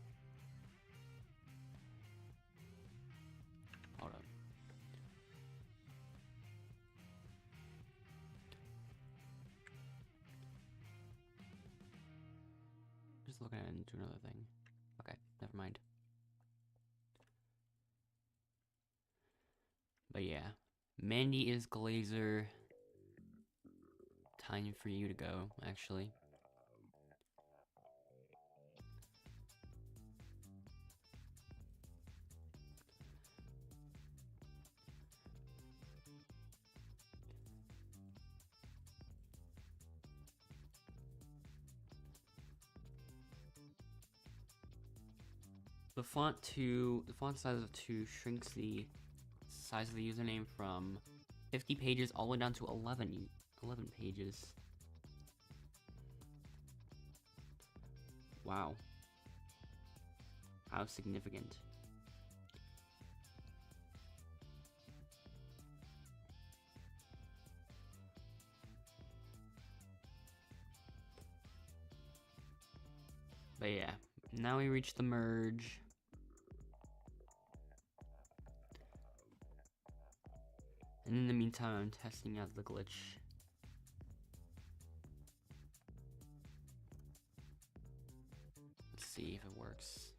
hold on. Just looking into another thing. Okay, never mind. But yeah, Mandy is Glazer. Time for you to go, actually. The font size of 2 shrinks the size of the username from 50 pages all the way down to 11 pages. Wow. How significant. But yeah, now we reach the merge. And in the meantime, I'm testing out the glitch. Let's see if it works.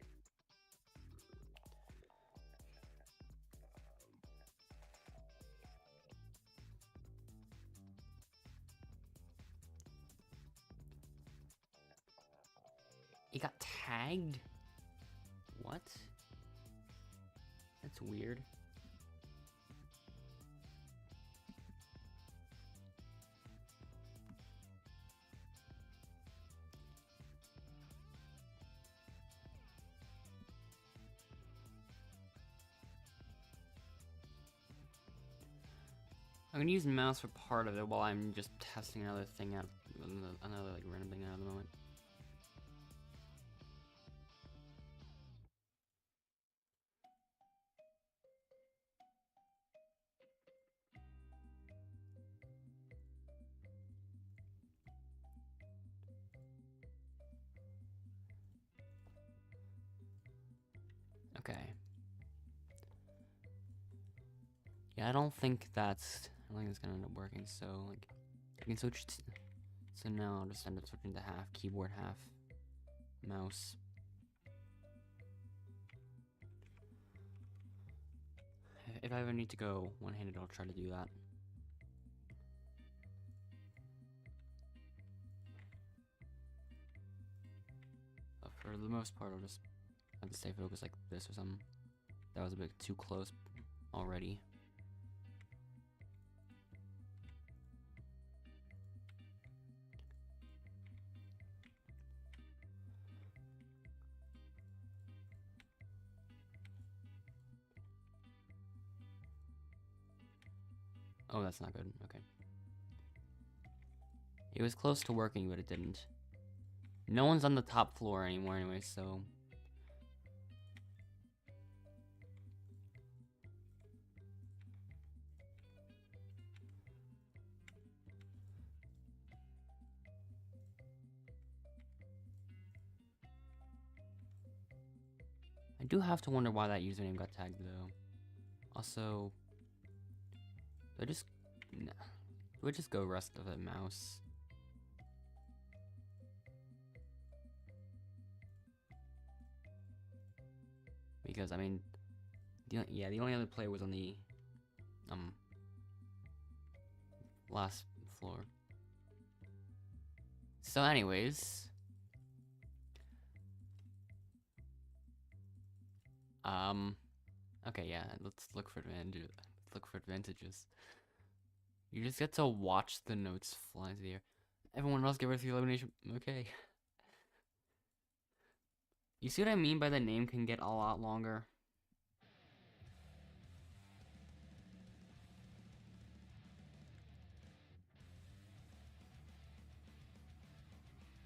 It got tagged? What? That's weird. I'm gonna use mouse for part of it while I'm just testing another thing out, another like random thing out at the moment. Okay. Yeah, I don't think it's gonna end up working. So like, I can switch. So now I'll just end up switching to half keyboard, half mouse. If I ever need to go one-handed, I'll try to do that. But for the most part, I'll just have to stay focused like this or something. That was a bit too close already. Oh, that's not good. Okay. It was close to working, but it didn't. No one's on the top floor anymore anyway, so... I do have to wonder why that username got tagged, though. Also... Do I just go rest of the mouse? Because, I mean... the only other player was on the... last floor. So anyways... Okay, yeah, let's look for advantages. You just get to watch the notes fly into the air. Everyone else get rid of the elimination. Okay. You see what I mean by the name can get a lot longer?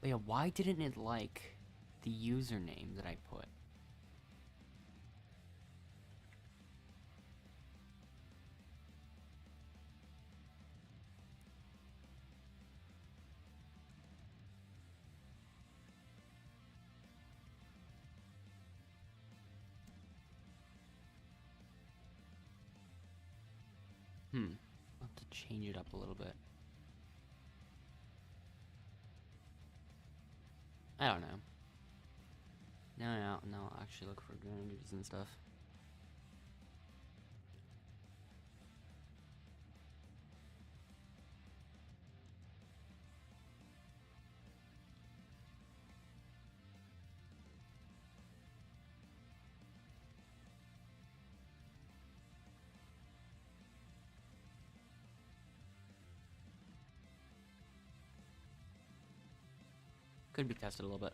But yeah, why didn't it like the username that I put? I'll have to change it up a little bit. I don't know. No, I'll actually look for advantages and stuff. Could be tested a little bit.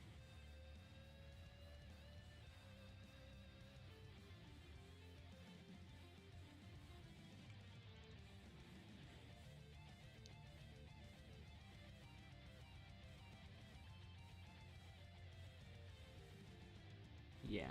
Yeah.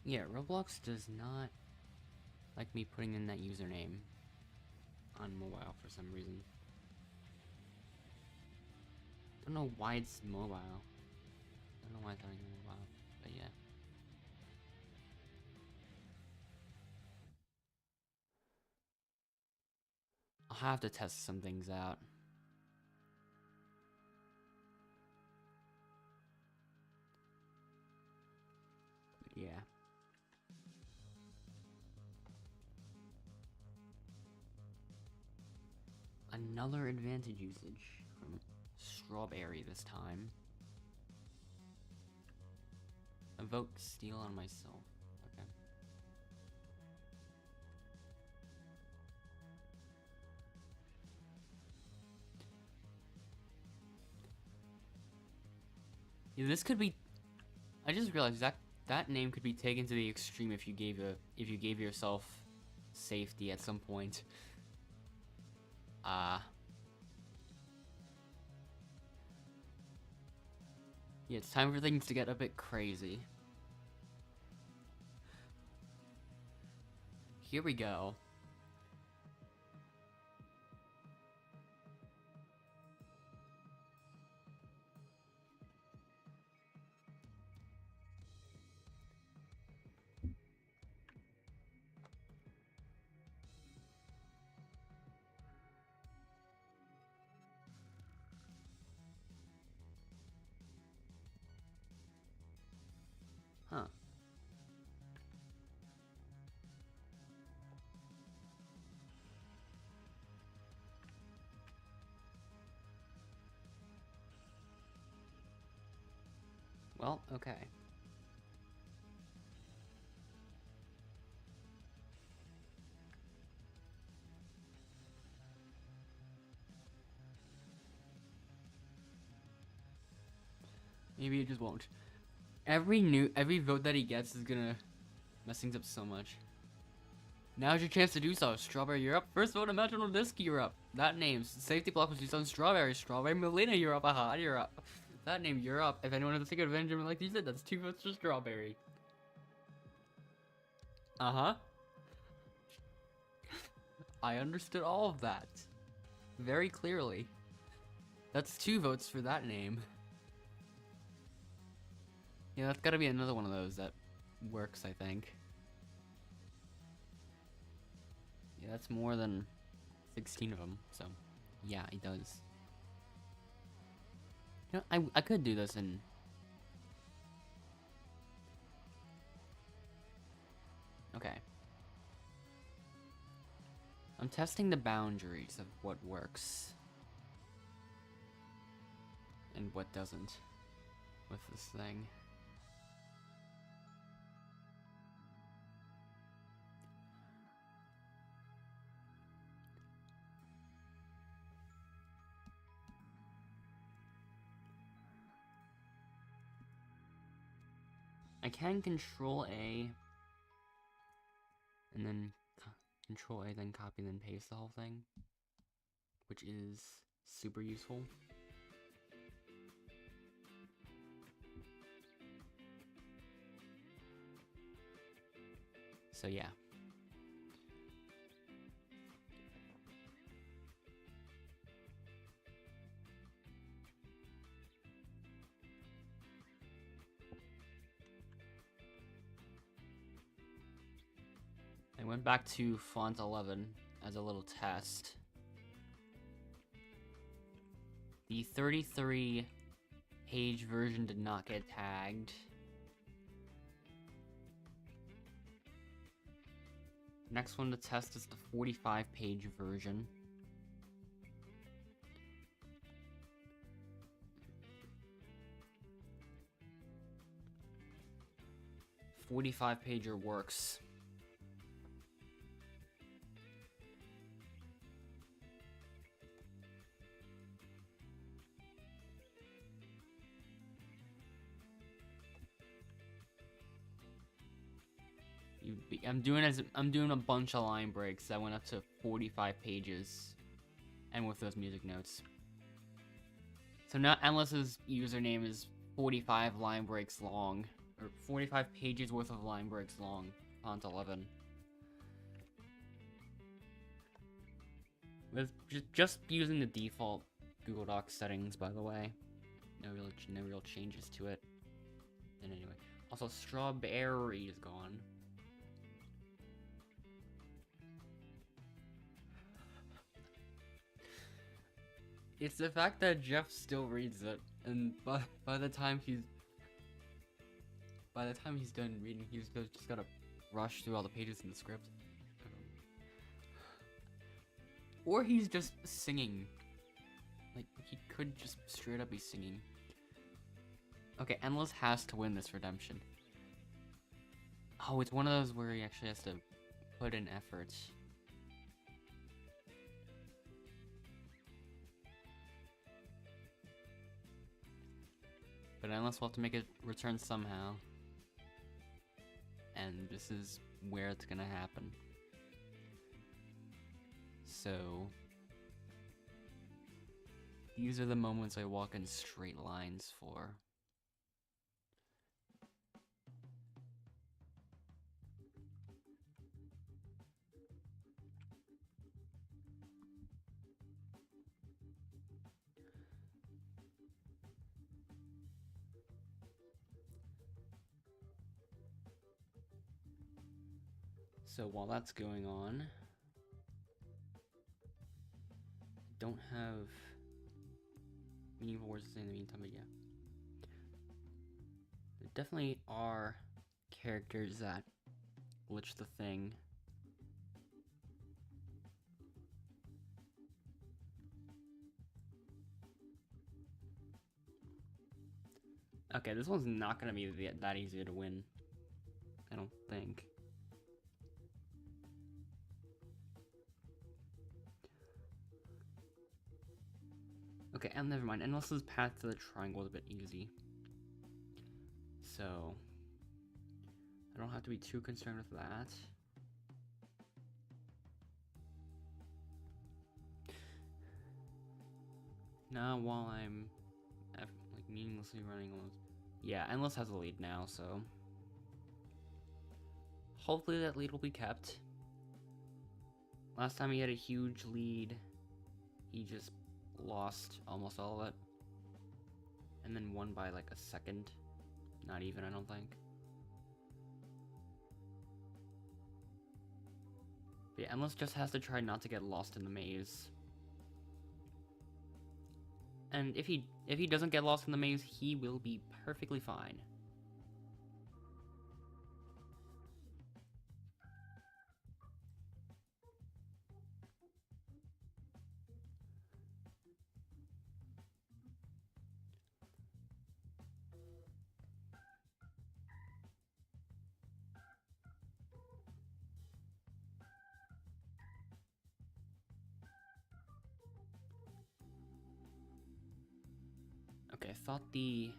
Yeah, Roblox does not like me putting in that username on mobile for some reason. Don't know why it's mobile. Don't know why it's on mobile, but yeah. I'll have to test some things out. But yeah. Another advantage usage from Strawberry this time. Evoke Steel on myself. Okay. Yeah, this could be. I just realized that name could be taken to the extreme if you gave yourself safety at some point. Yeah, it's time for things to get a bit crazy. Here we go. Huh. Well, okay. Maybe it just won't. Every vote that he gets is gonna mess things up so much. Now's your chance to do so. Strawberry, you're up. First vote, Imaginal Disc, you're up. That name, safety block was used on Strawberry. Strawberry Melina, you're up. Aha, you're up. That name, you're up. If anyone has to take advantage of it like you said, that's 2 votes for Strawberry. Uh-huh. I understood all of that. Very clearly. That's 2 votes for that name. Yeah, that's gotta be another one of those that works, I think. Yeah, that's more than 16 of them, so yeah, it does. You know, I could do this in... Okay. I'm testing the boundaries of what works. And what doesn't with this thing. I can Control A, and then Control A, then copy, then paste the whole thing, which is super useful. So yeah. I went back to font 11 as a little test. The 33 page version did not get tagged. Next one to test is the 45 page version. "45-pager works. I'm doing a bunch of line breaks that went up to 45 pages, and with those music notes. So now Endless's username is 45 line breaks long, or 45 pages worth of line breaks long, font 11. With just using the default Google Docs settings, by the way. No real changes to it. And anyway, also strawberry is gone. It's the fact that Jeff still reads it, and by the time he's done reading, he's just gotta rush through all the pages in the script. Or he's just singing. Like, he could just straight up be singing. Okay, Endless has to win this redemption. Oh, it's one of those where he actually has to put in effort. But Endless will have to make a return somehow. And this is where it's gonna happen. So these are the moments I walk in straight lines for. So while that's going on, don't have meaningful words to say in the meantime, but yeah. There definitely are characters that glitch the thing. Okay, this one's not gonna be that easy to win. I don't think. Okay, and never mind. Endless's path to the triangle is a bit easy. So I don't have to be too concerned with that. Now while I'm like meaninglessly running almost. Yeah, Endless has a lead now, so hopefully that lead will be kept. Last time he had a huge lead, he just lost almost all of it. And then won by like a second. Not even, I don't think. But yeah, Endless just has to try not to get lost in the maze. And if he doesn't get lost in the maze, he will be perfectly fine. Okay, I thought the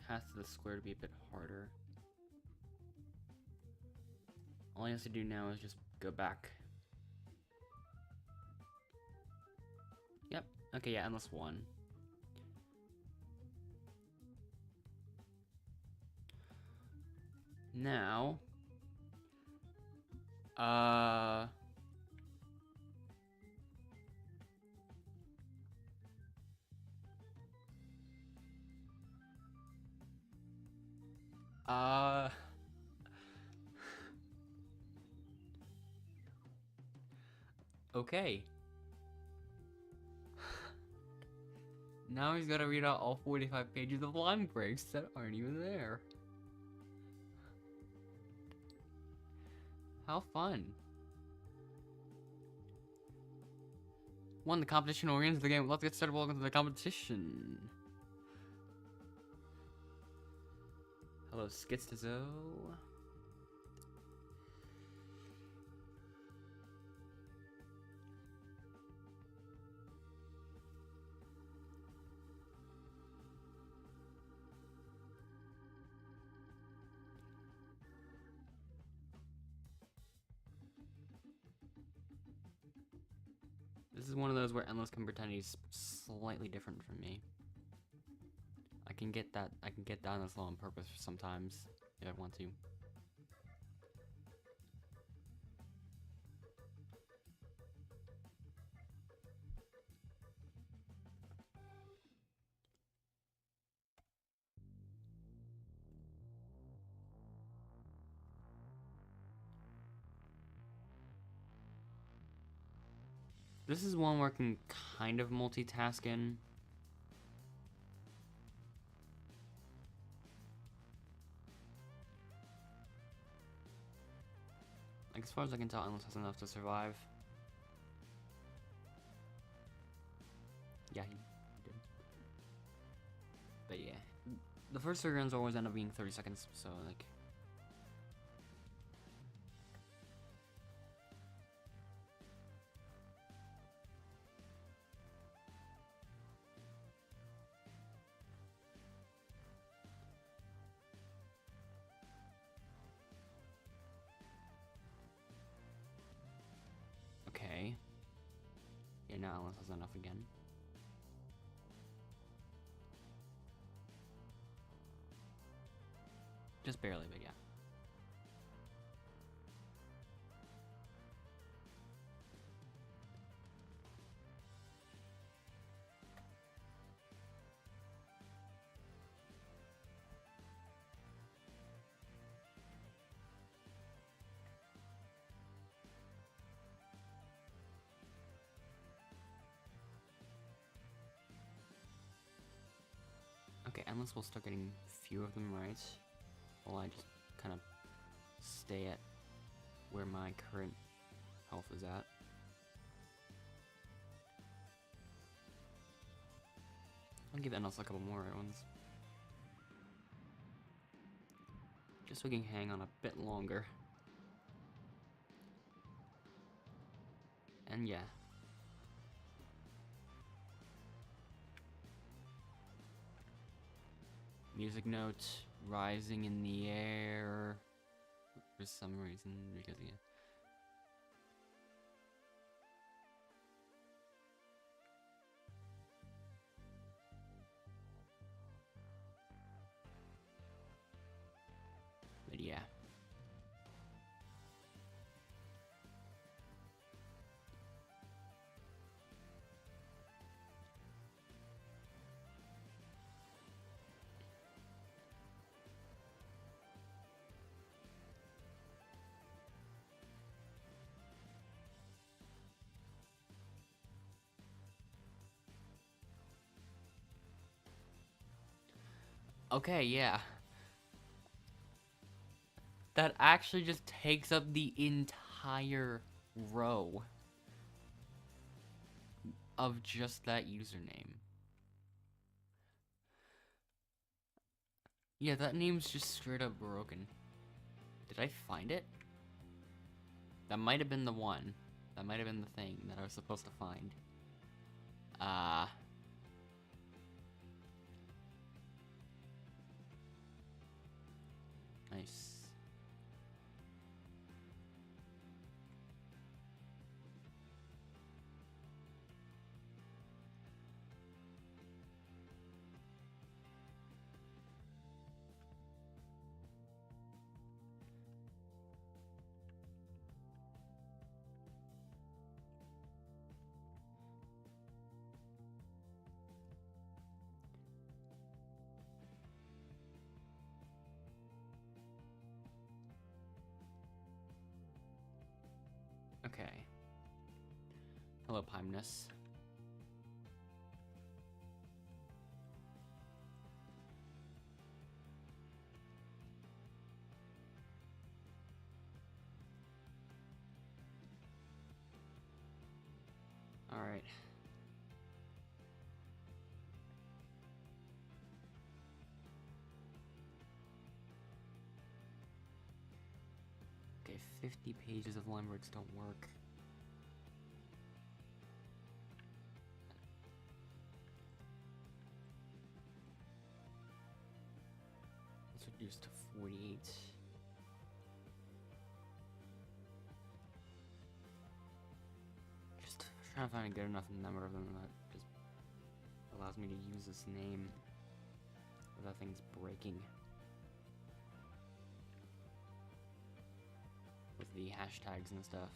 path to the square would be a bit harder. All he has to do now is just go back. Yep. Okay, yeah, Endless won. Now, okay. Now he's gotta read out all 45 pages of line breaks that aren't even there. How fun. Won the competition orients the game. Let's get started. Welcome to the competition. Hello, Skitstizo. This is one of those where Endless can pretend he's slightly different from me. I can get down this low on purpose sometimes if I want to. This is one where I can kind of multitask in. Like, as far as I can tell, Endless has enough to survive. Yeah, he did. But yeah, the first 3 runs always end up being 30 seconds, so like... Okay. Yeah, now Endless has enough again. Just barely, but yeah. Okay, Endless will start getting few of them right, while I just kind of stay at where my current health is at. I'll give Endless a couple more ones. Just so we can hang on a bit longer. And yeah. Music note rising in the air for some reason, because yeah. But yeah. Okay, yeah. That actually just takes up the entire row of just that username. Yeah, that name's just straight up broken. Did I find it? That might have been the one. That might have been the thing that I was supposed to find. Nice. Okay. Hello, Pimeness. Alright. Okay, 50 pages of line words don't work. Let's reduce to 48. Just trying to find a good enough number of them that just allows me to use this name without things breaking. With the hashtags and stuff.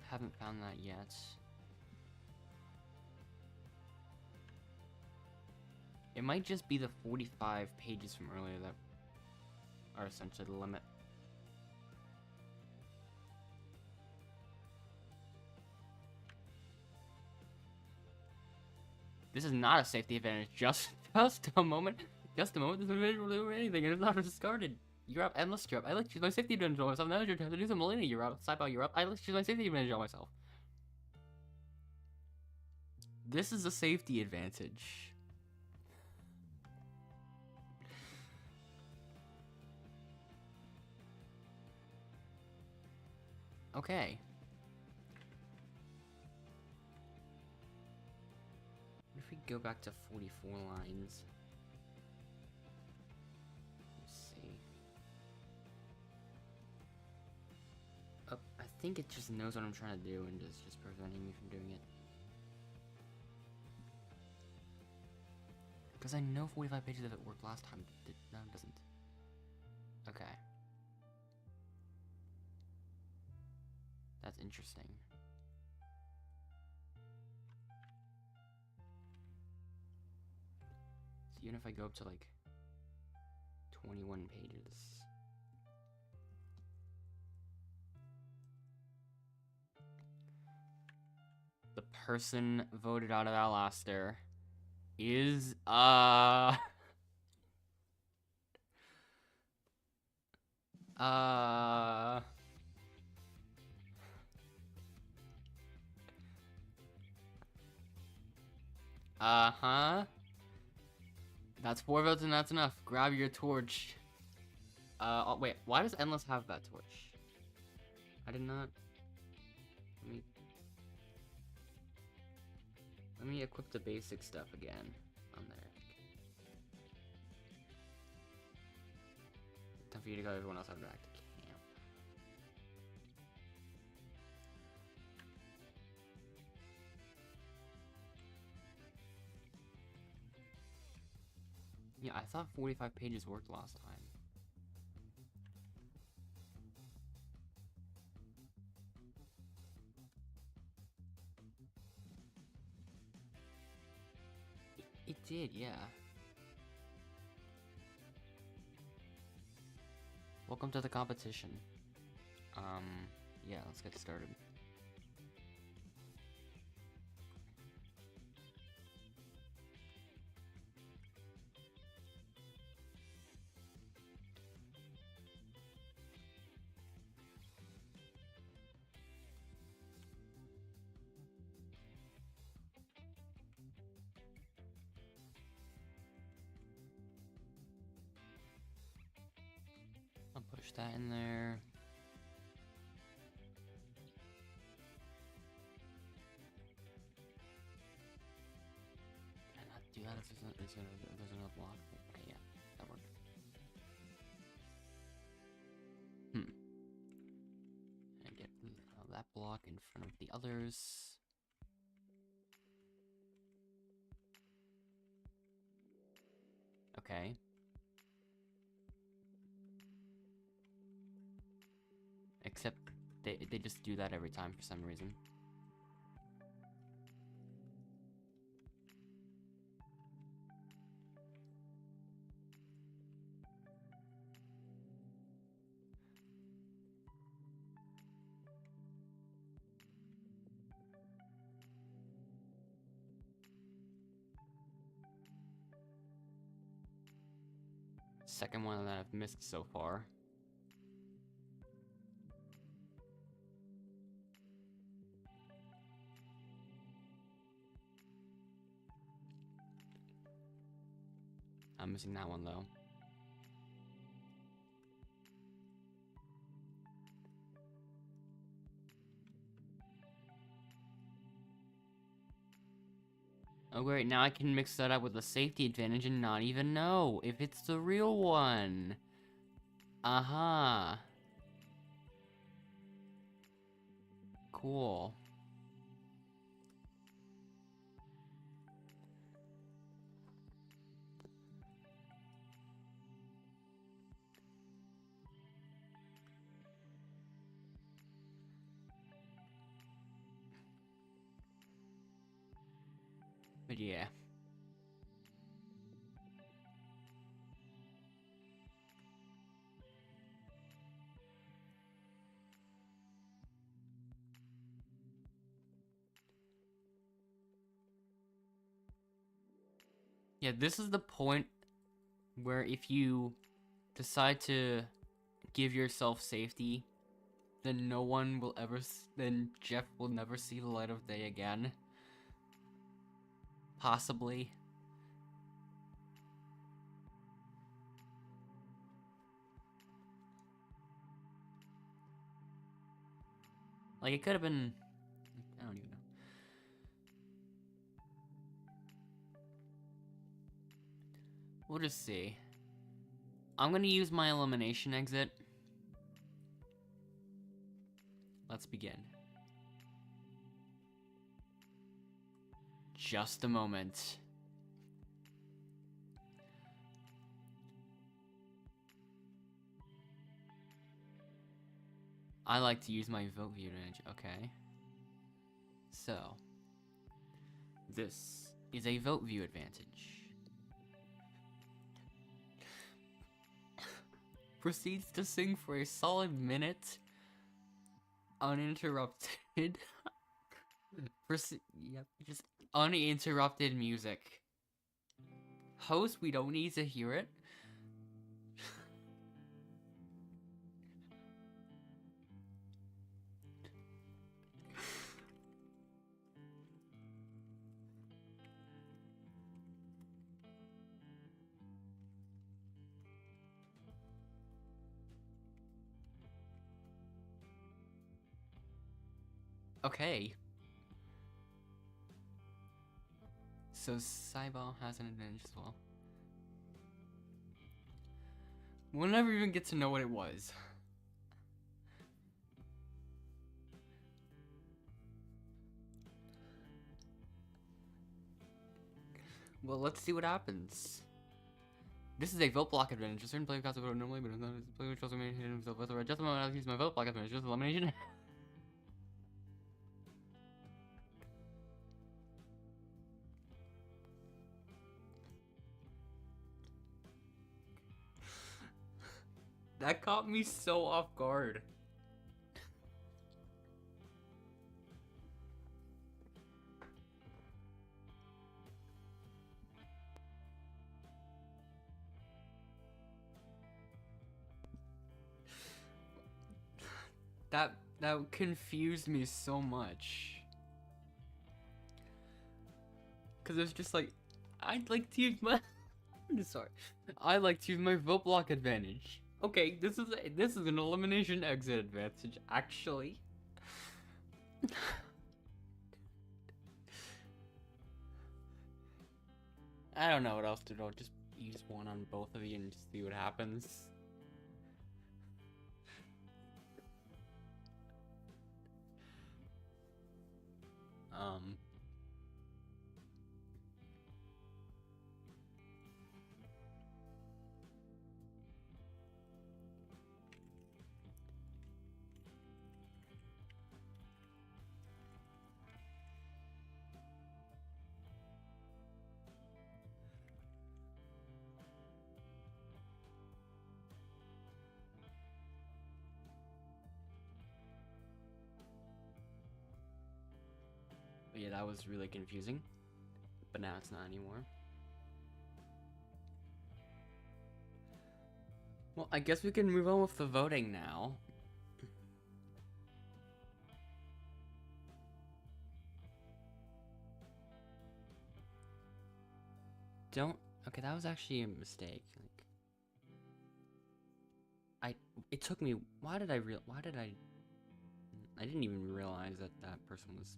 Haven't found that yet. It might just be the 45 pages from earlier that are essentially the limit. This is not a safety advantage. Just a moment. Just a moment. This advantage will do anything. It is not discarded. You're up. Endless. You're up. I like to choose my safety advantage on myself. Now it's your turn to do some Melina. You're up. Sidebow. You're up. I like to choose my safety advantage on myself. This is a safety advantage. Okay. What if we go back to 44 lines? Let's see. Oh, I think it just knows what I'm trying to do and is just preventing me from doing it. Because I know 45 pages of it worked last time. No, it doesn't. Okay. That's interesting. So even if I go up to like 21 pages. The person voted out of Outlaster is uh-huh. That's 4 votes and that's enough. Grab your torch. Oh, wait, why does Endless have that torch? I did not. Let me equip the basic stuff again on there. Time for you to go, everyone else have back to camp. Yeah, I thought 45 pages worked last time. It did, yeah. Welcome to the competition. Yeah, let's get started. I'll push that in there. Can I not do that if there's another block? Okay, yeah, that worked. And get that block in front of the others. Okay. Except they just do that every time for some reason. Second one that I've missed so far. I'm missing that one though. Oh great, now I can mix that up with a safety advantage and not even know if it's the real one. Uh-huh. Cool. But yeah. Yeah, this is the point where if you decide to give yourself safety, then no one will ever, then Jeff will never see the light of day again. Possibly. Like, it could have been, I don't even know. We'll just see. I'm gonna use my elimination exit. Let's begin. Just a moment. I like to use my vote view advantage. Okay. So, this is a vote view advantage. Proceeds to sing for a solid minute uninterrupted. Yep, just uninterrupted music. Host, we don't need to hear it. Okay. So Cyball has an advantage as well. We'll never even get to know what it was. Well, let's see what happens. This is a vote block advantage. A certain player casts a vote normally, but not a player which also maintains himself with a just a moment I'll use my vote block advantage. Just elimination. That caught me so off guard. That confused me so much. Cause it's just like, I'd like to use my sorry. I like to use my vote block advantage. Okay, this is an elimination exit advantage, actually. I don't know what else to do. I'll just use one on both of you and just see what happens. But yeah, that was really confusing. But now it's not anymore. Well, I guess we can move on with the voting now. Okay, that was actually a mistake. Like, it took me, I didn't even realize that that person was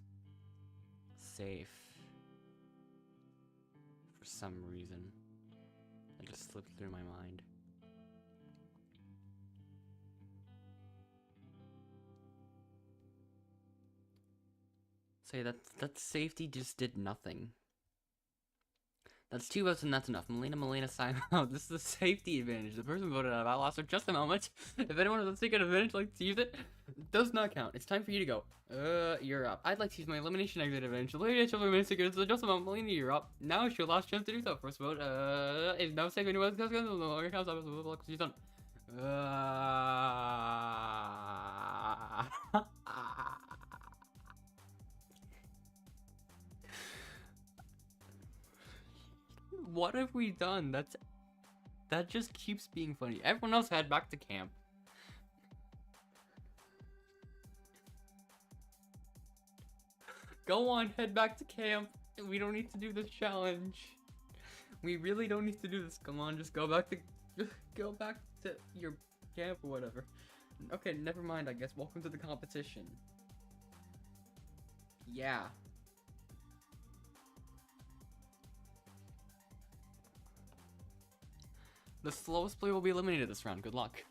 safe. For some reason. It just slipped through my mind. So yeah, that safety just did nothing. That's 2 votes and that's enough. Melina, sign out. This is a safety advantage. The person voted out of Outlaster just a moment. If anyone has a secret advantage like to use it, does not count. It's time for you to go. You're up. I'd like to use my elimination exit advantage. The lady chose my secret, so just a moment. Melina, you're up. Now it's your last chance to do so. First vote, is now safe anyone else goes. No longer counts. I was she's done. What have we done? That just keeps being funny. Everyone else head back to camp. Go on, head back to camp. We don't need to do this challenge. We really don't need to do this. Come on, just go back to your camp or whatever. Okay, never mind, I guess. Welcome to the competition. Yeah. The slowest player will be eliminated this round. Good luck.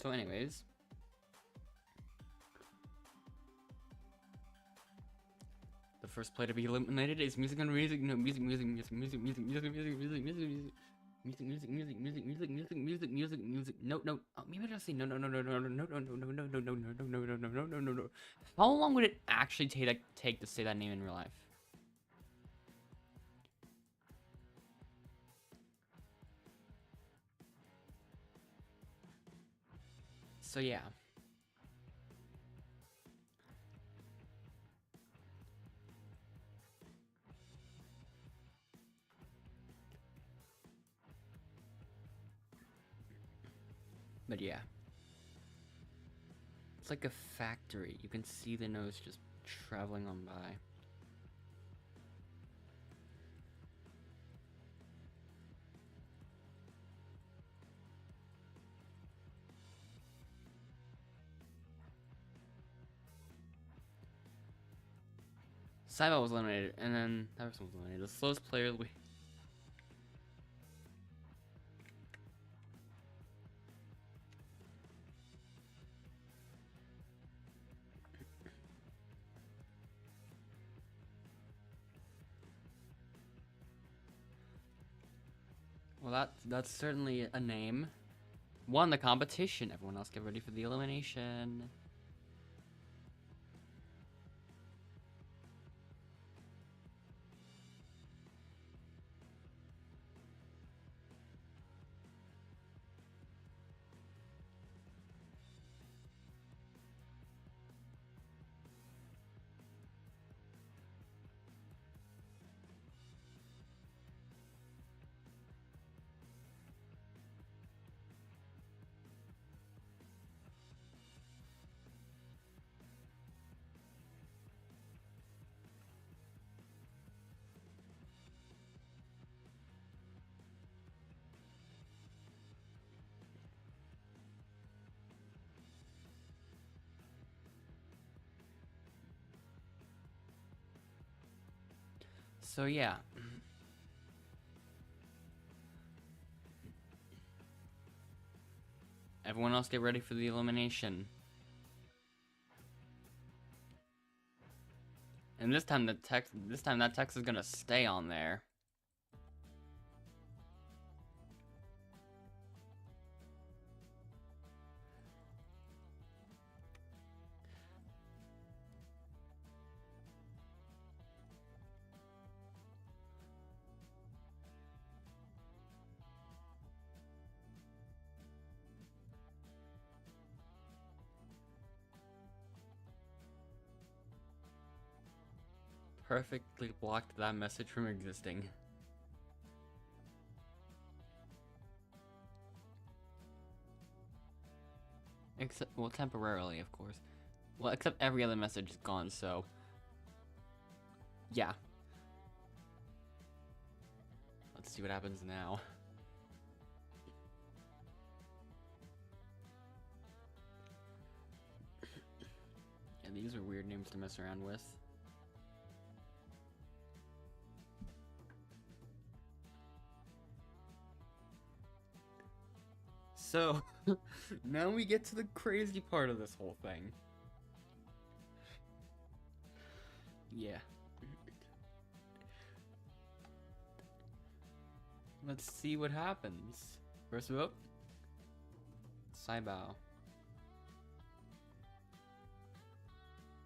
So anyways, the first player to be eliminated is music. No, music. No. Oh, maybe I just say no. How long would it actually take to say that name in real life? So yeah. But yeah. It's like a factory. You can see the nose just traveling on by. Saiba was eliminated, and then that person was eliminated. The slowest player we. Well, that's certainly a name. Won the competition. Everyone else get ready for the elimination. So yeah. Everyone else get ready for the elimination. And this time that text is gonna stay on there. Perfectly blocked that message from existing. Except, well, temporarily, of course. Well, except every other message is gone, so... yeah. Let's see what happens now. Yeah, these are weird names to mess around with. So, now we get to the crazy part of this whole thing. Yeah. Let's see what happens. First vote. Saibao.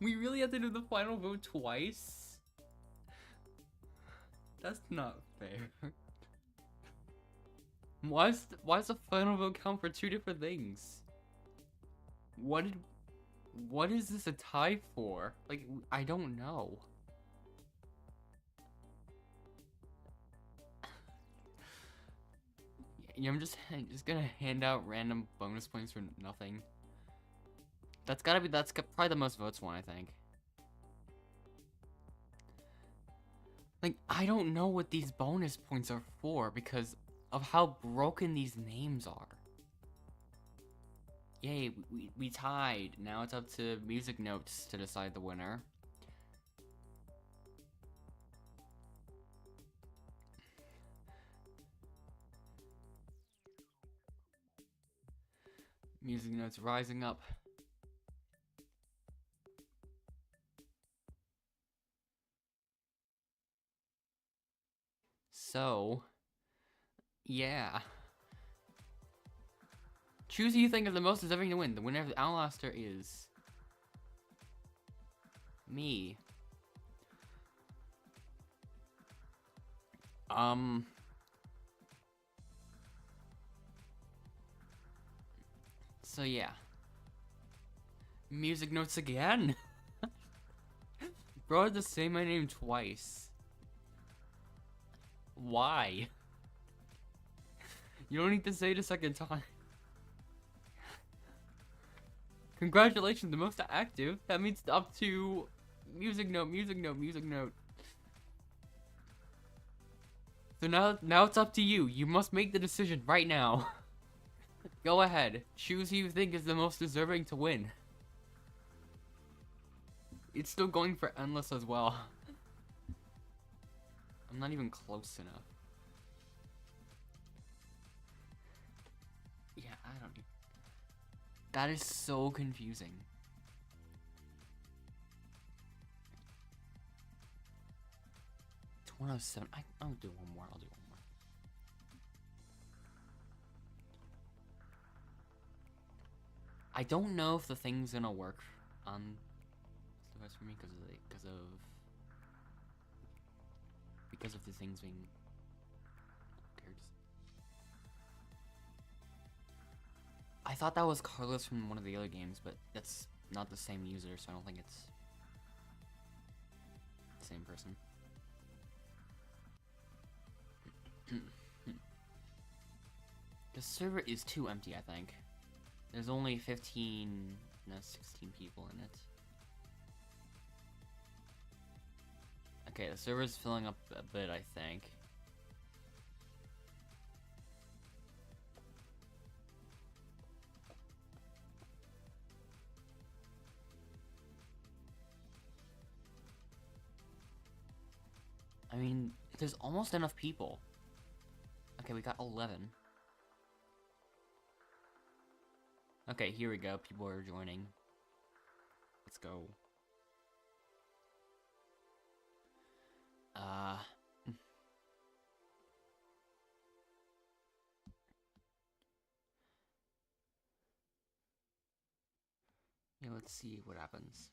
We really have to do the final vote twice? That's not fair. Why does the final vote count for two different things? What is this a tie for? Like, I don't know. Yeah, I'm just gonna hand out random bonus points for nothing. That's probably the most votes one, I think. Like, I don't know what these bonus points are for because of how broken these names are. Yay, we tied. Now it's up to Music Notes to decide the winner. Music Notes rising up. So, yeah. Choose who you think is the most deserving to win. The winner of the Outlaster is me. So yeah. Music Notes again? Bro, I had to say my name twice. Why? You don't need to say it a second time. Congratulations, the most active. That means up to Music Note, Music Note, Music Note. So now it's up to you. You must make the decision right now. Go ahead. Choose who you think is the most deserving to win. It's still going for endless as well. I'm not even close enough. Yeah, I don't need... That is so confusing. It's 107. I'll do one more. I'll do one more. I don't know if the thing's gonna work on the rest for me because of the things being weird. I thought that was Carlos from one of the other games, but that's not the same user, so I don't think it's the same person. The server is too empty, I think. There's only 16 people in it. Okay, the server's filling up a bit, I think. I mean, there's almost enough people. Okay, we got 11. Okay, here we go. People are joining. Let's go. Yeah, let's see what happens.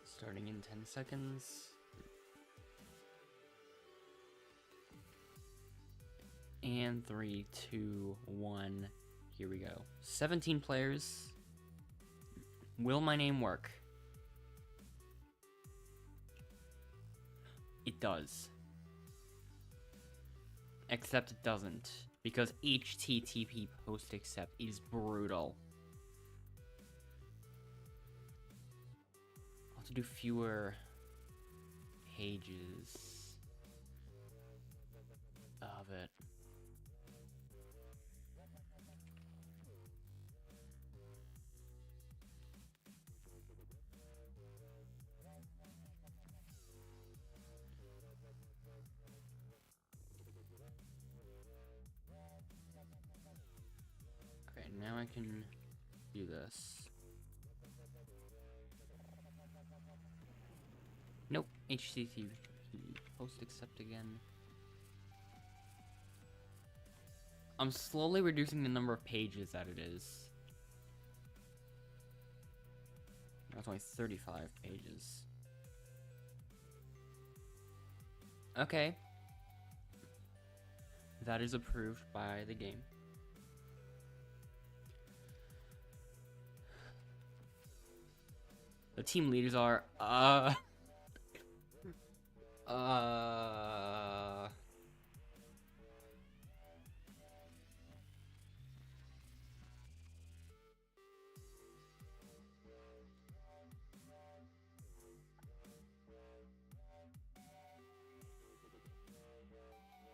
Starting in 10 seconds. And 3, 2, 1. Here we go. 17 players. Will my name work? It does. Except it doesn't. Because HTTP post accept is brutal. I'll have to do fewer pages of it. I can do this. Nope. HTTP post accept again. I'm slowly reducing the number of pages that it is. That's only 35 pages. Okay. That is approved by the game. The team leaders are,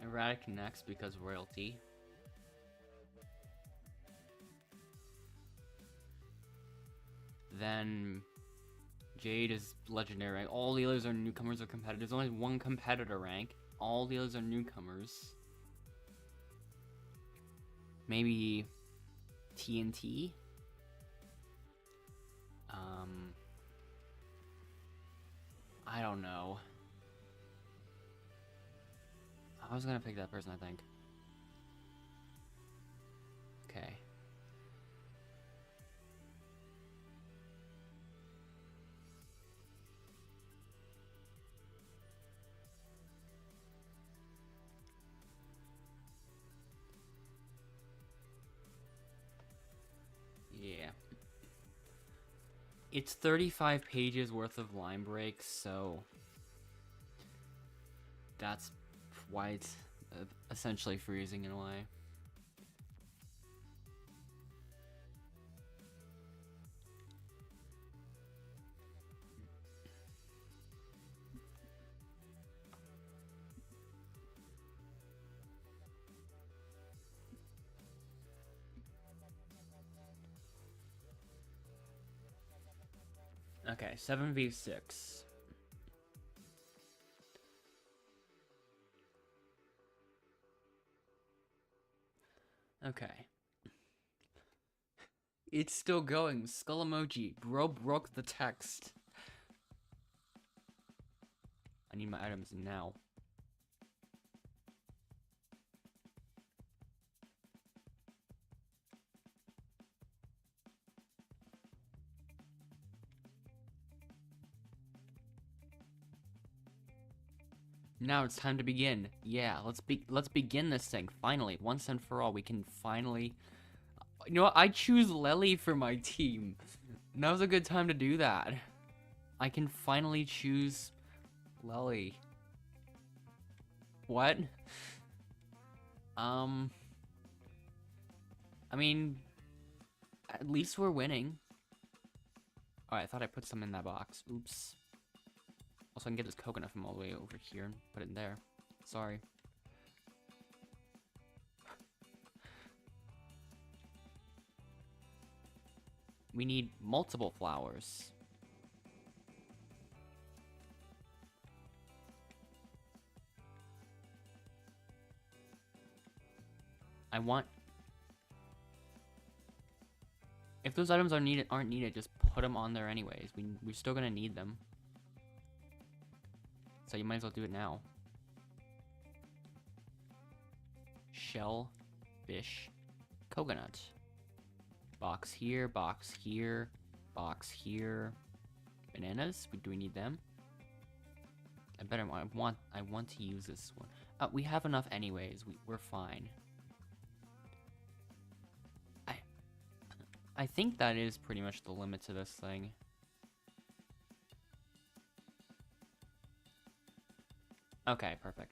Erratic next because royalty. Then Jade is legendary rank. All the others are newcomers or competitors. There's only one competitor rank. All the others are newcomers. Maybe TNT? I don't know. I was gonna pick that person, I think. Okay. Yeah. It's 35 pages worth of line breaks, so that's why it's essentially freezing in a way. Okay, 7v6. Okay. It's still going. Skull emoji. Bro broke the text. I need my items now. Now it's time to begin. Yeah, let's begin this thing. Finally, once and for all, we can finally. You know what? I choose Lely for my team. Now's a good time to do that. I can finally choose Lely. What? I mean, at least we're winning. Alright, I thought I put some in that box. Oops. Also, I can get this coconut from all the way over here and put it in there. Sorry. We need multiple flowers. I want... If those items aren't needed, just put them on there anyways. We're still gonna need them. So you might as well do it now. Shell, fish, coconut. Box here, box here, box here. Bananas? Do we need them? I want to use this one. We have enough anyways. We're fine. I think that is pretty much the limit to this thing. Okay, perfect.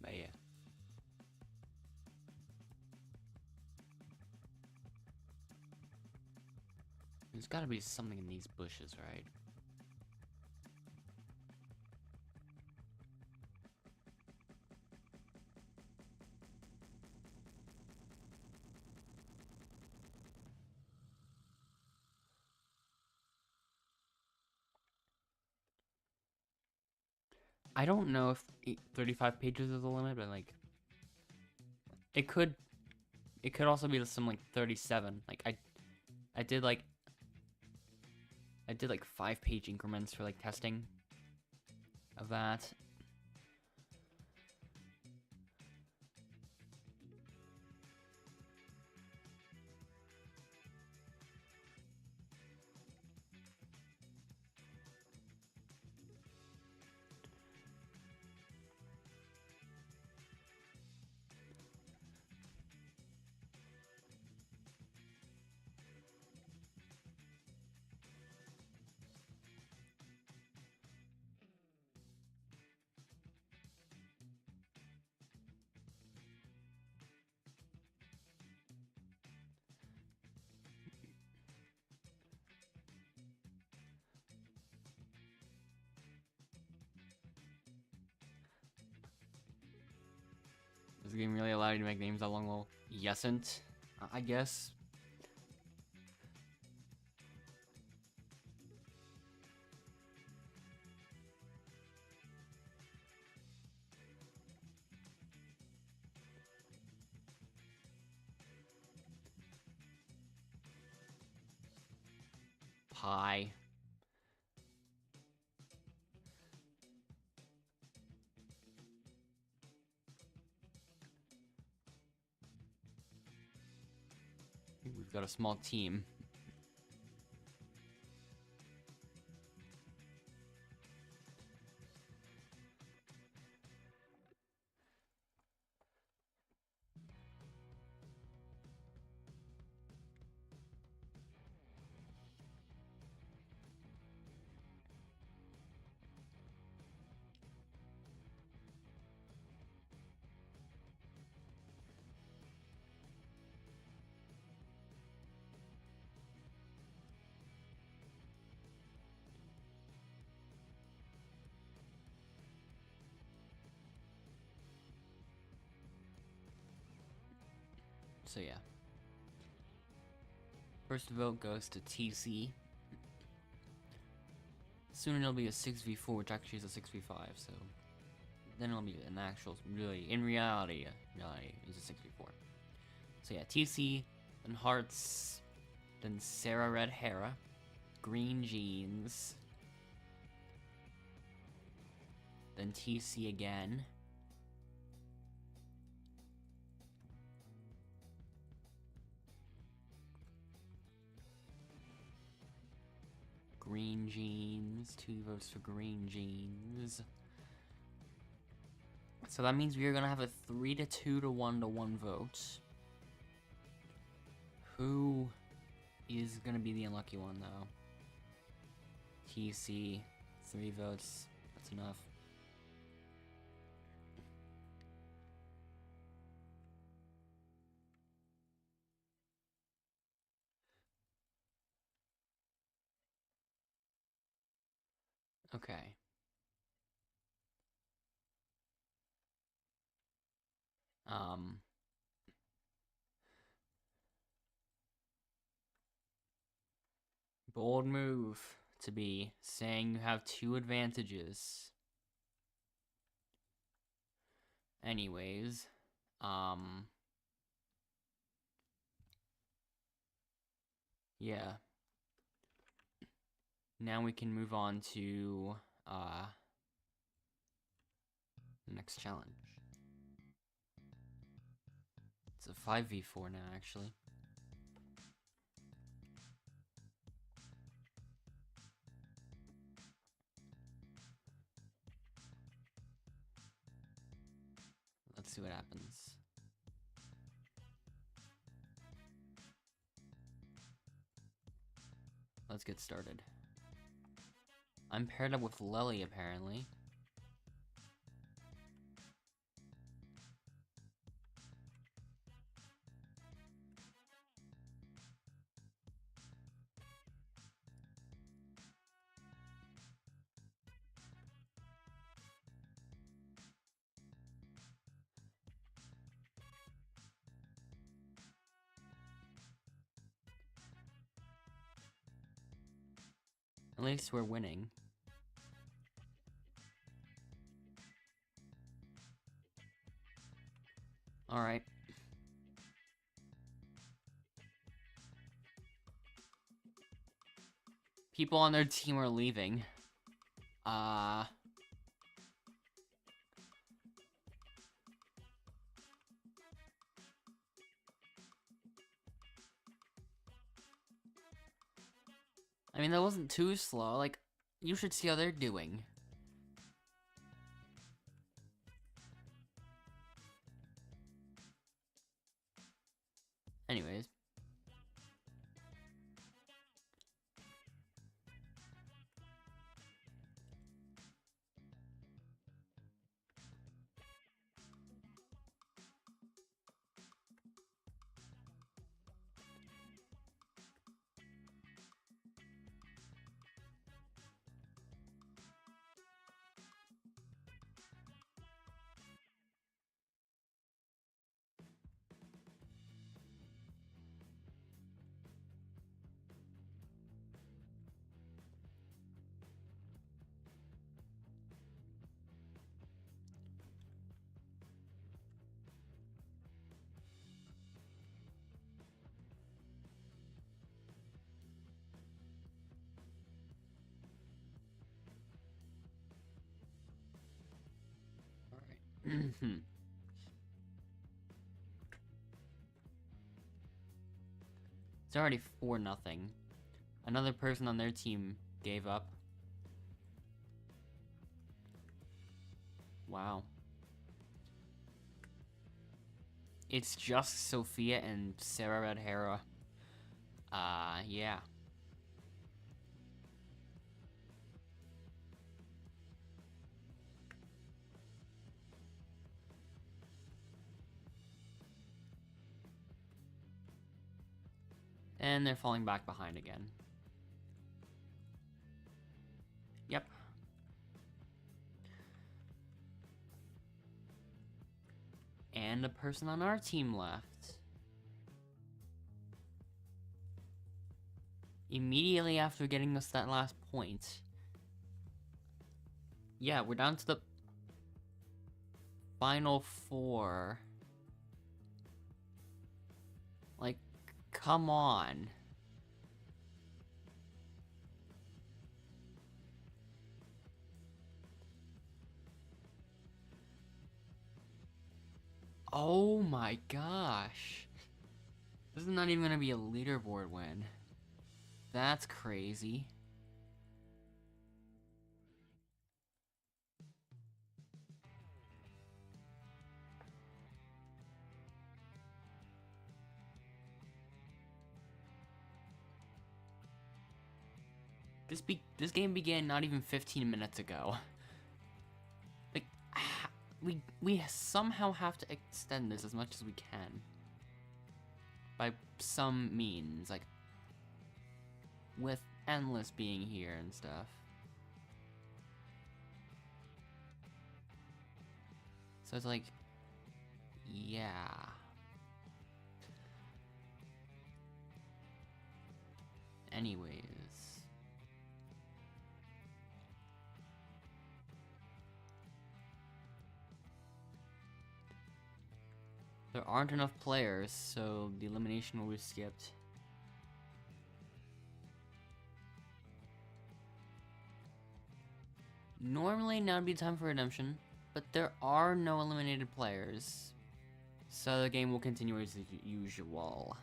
But yeah. There's gotta be something in these bushes, right? I don't know if 35 pages is the limit, but like it could also be some like 37. Like I did like 5-page increments for like testing of that. Is the game really allow you to make names that long? Well, yesn't, I guess. Pie. We've got a small team. So yeah. First vote goes to TC. Soon it'll be a 6v4, which actually is a 6v5, so then it'll be an actual, really, in reality is a 6v4. So yeah, TC, then Hearts, then Sarah Red Hera, Green Jeans, then TC again, Green Jeans, 2 votes for Green Jeans. So that means we are gonna have a 3 to 2 to 1 to 1 vote. Who is gonna be the unlucky one though? TC, 3 votes, that's enough. Okay. Bold move to be saying you have 2 advantages. Anyways, yeah. Now we can move on to, next challenge. It's a 5v4 now, actually. Let's see what happens. Let's get started. I'm paired up with Lely, apparently. At least we're winning. Alright. People on their team are leaving. I mean, that wasn't too slow. Like, you should see how they're doing. Anyways. Alright. It's already 4-0. Another person on their team gave up. Wow. It's just Sophia and Sarah Red Hera. Yeah. And they're falling back behind again. Yep. And a person on our team left. Immediately after getting us that last point. Yeah, we're down to the final 4. Like, come on. Oh my gosh. This is not even gonna be a leaderboard win. That's crazy. This game began not even 15 minutes ago. Like, we somehow have to extend this as much as we can. By some means, like, with Endless being here and stuff. So it's like, yeah. Anyways. There aren't enough players, so the elimination will be skipped. Normally now would be time for redemption, but there are no eliminated players, so the game will continue as usual.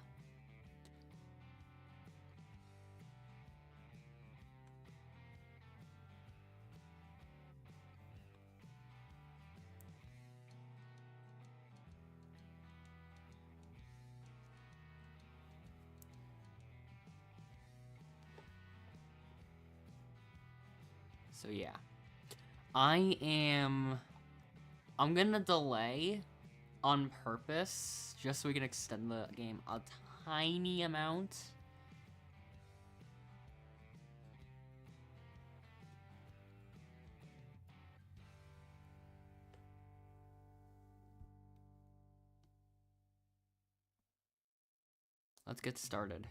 So yeah. I'm gonna delay on purpose, just so we can extend the game a tiny amount. Let's get started.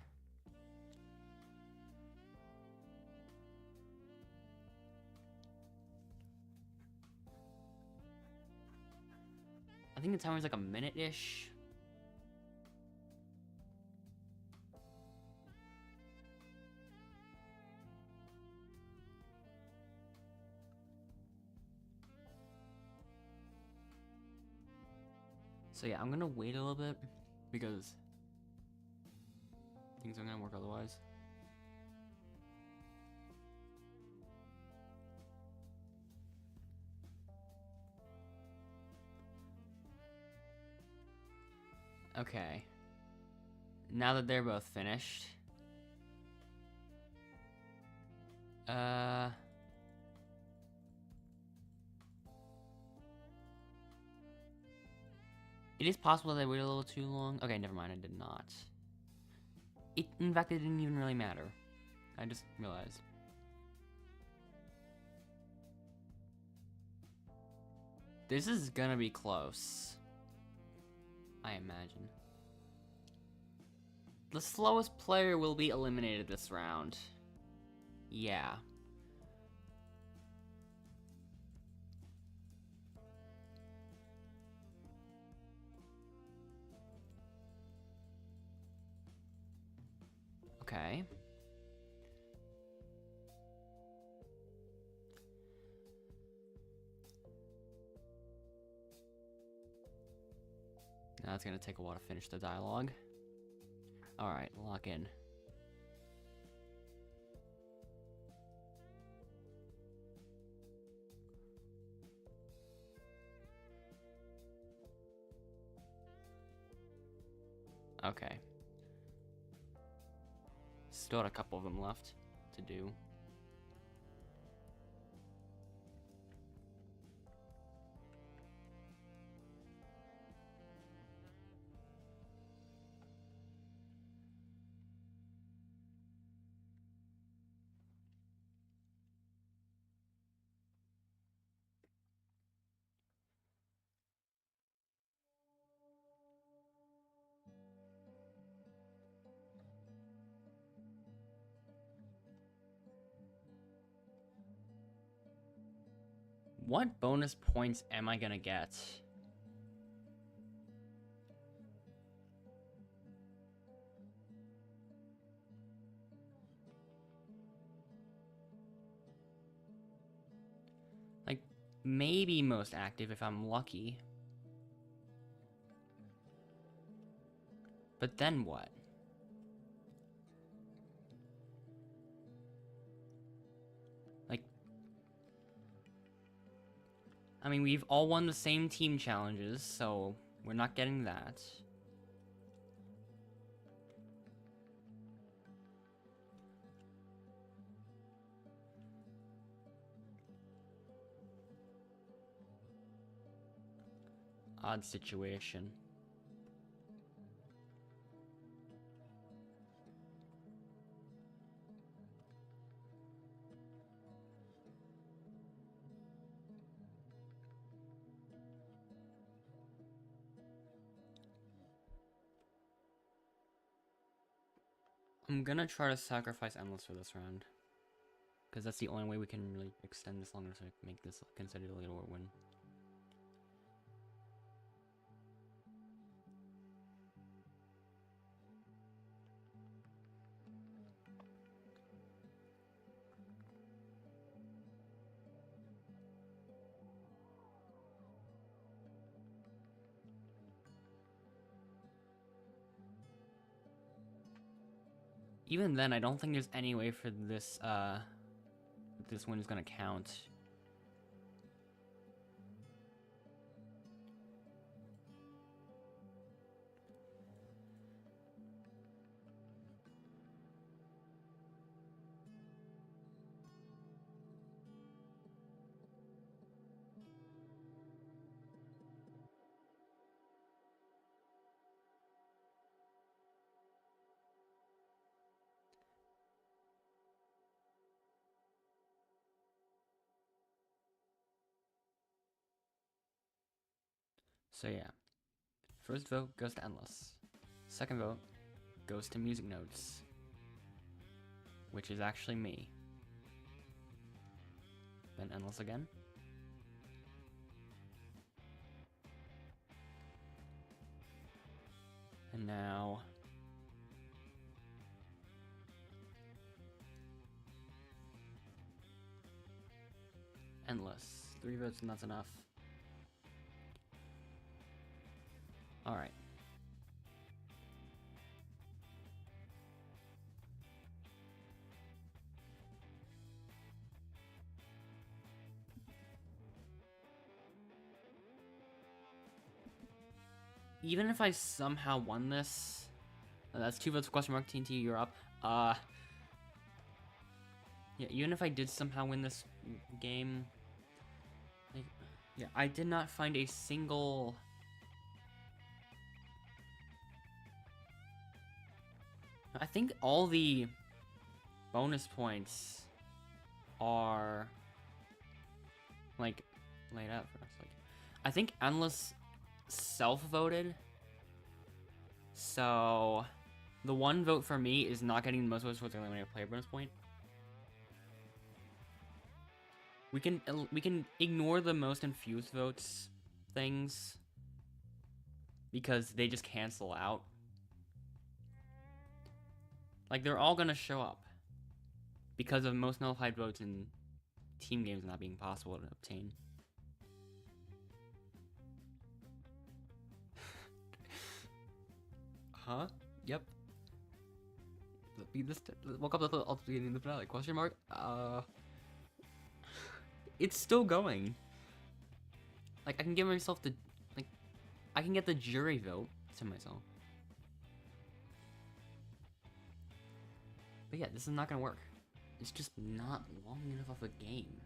I I think the timer's like a minute-ish. So yeah, I'm gonna wait a little bit because things aren't gonna work otherwise. Okay. Now that they're both finished. It is possible that I waited a little too long. Okay, never mind, I did not. In fact, it didn't even really matter. I just realized. This is gonna be close, I imagine. The slowest player will be eliminated this round. Yeah. Okay. Now it's gonna take a while to finish the dialogue. Alright, lock in. Okay. Still had a couple of them left to do. What bonus points am I gonna get? Like, maybe most active if I'm lucky. But then what? Like, I mean, we've all won the same team challenges, so we're not getting that. Odd situation. I'm gonna try to sacrifice Endless for this round. Because that's the only way we can really extend this longer to make this considered a leaderboard win. Even then, I don't think there's any way for this, this win is gonna count. So yeah, first vote goes to Endless. Second vote goes to Music Notes, which is actually me. Then Endless again. now. Endless. 3 votes and that's enough. Alright. Even if I somehow won this, that's 2 votes for question mark. TNT, you're up. Yeah, even if I did somehow win this game, like, yeah, I did not find a single. I think all the bonus points are like laid out for us. Like, I think Endless self-voted, so the 1 vote for me is not getting the most votes for the eliminated player bonus point. We can ignore the most infused votes things because they just cancel out. Like, they're all gonna show up because of most nullified votes in team games not being possible to obtain. Huh? Yep. Woke up at the beginning of the finale? Question mark? It's still going. Like, I can give myself the, like, I can get the jury vote to myself. But yeah, this is not gonna work. It's just not long enough of a game.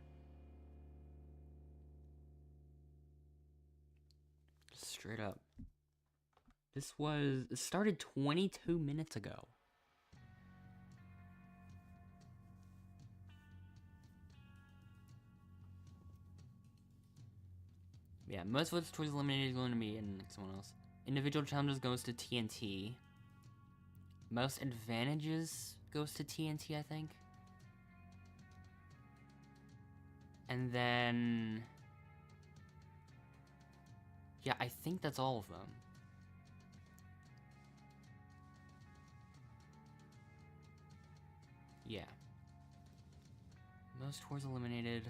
Just straight up. It started 22 minutes ago. Yeah, most votes towards eliminated is going to me and someone else. Individual challenges goes to TNT. Most advantages goes to TNT, I think. And then... yeah, I think that's all of them. Yeah. Most towards eliminated...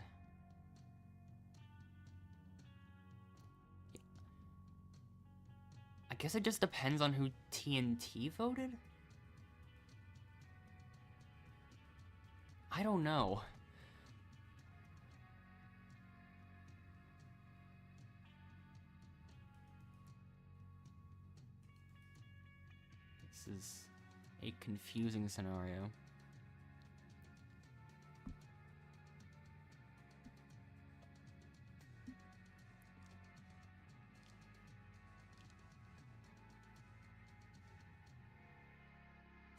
I guess it just depends on who TNT voted? I don't know. This is a confusing scenario.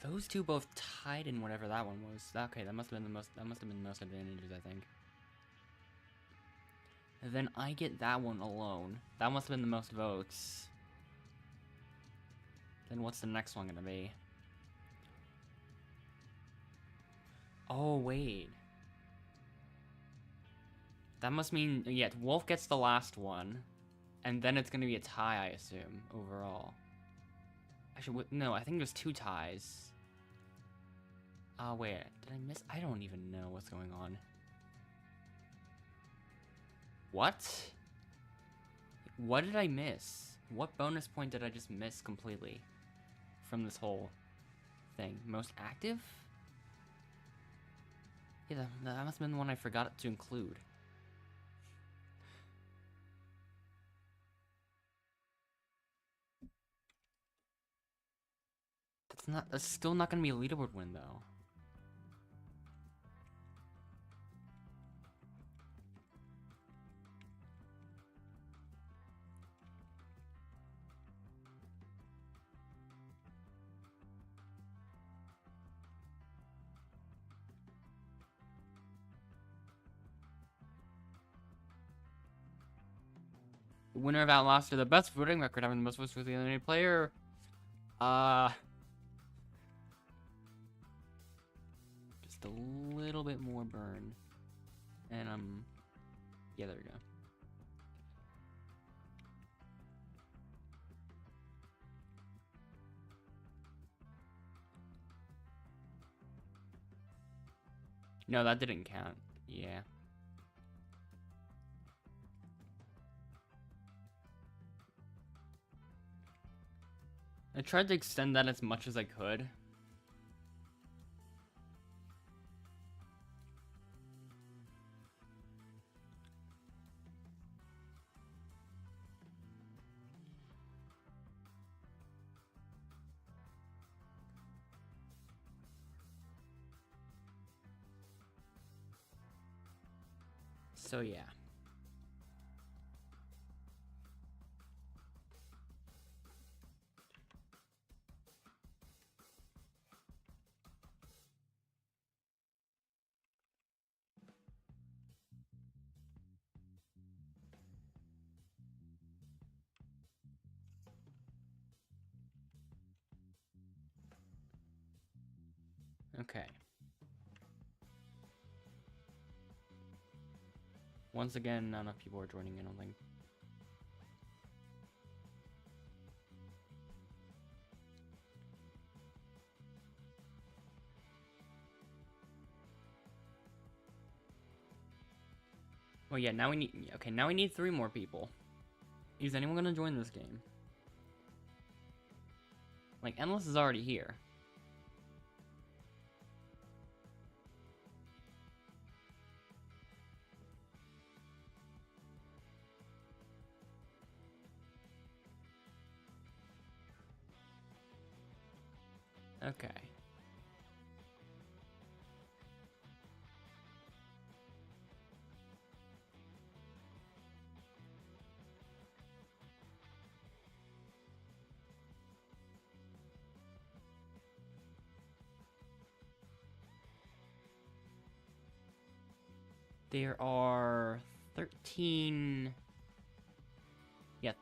Those two both tied in whatever that one was. Okay, that must have been the most advantages, I think. And then I get that one alone. That must have been the most votes. Then what's the next one gonna be? Oh, wait. That must mean, yeah, Wolf gets the last one. And then it's gonna be a tie, I assume, overall. Actually, no, I think there's 2 ties. Wait, did I miss? I don't even know what's going on. What? What did I miss? What bonus point did I just miss completely from this whole thing? Most active? Yeah, that must have been the one I forgot to include. That's still not gonna be a leaderboard win, though. The winner of Outlaster, the best voting record, having the most votes for the eliminated player. Just a little bit more burn. And, yeah, there we go. No, that didn't count. Yeah. I tried to extend that as much as I could. So yeah. Okay. Once again, not enough people are joining in, I don't think. Well, yeah, now we need... Okay, now we need 3 more people. Is anyone gonna join this game? Like, Endless is already here. Okay. There are 13... Yeah,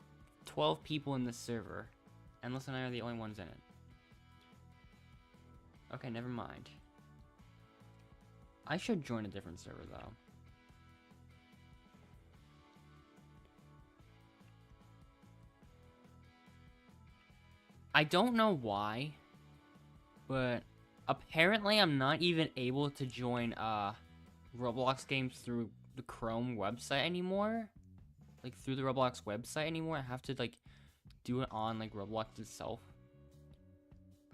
12 people in this server. Endless and I are the only ones in it. Okay, never mind. I should join a different server, though. I don't know why, but apparently I'm not even able to join Roblox games through the Chrome website anymore. Like, through the Roblox website anymore. I have to, like, do it on, like, Roblox itself.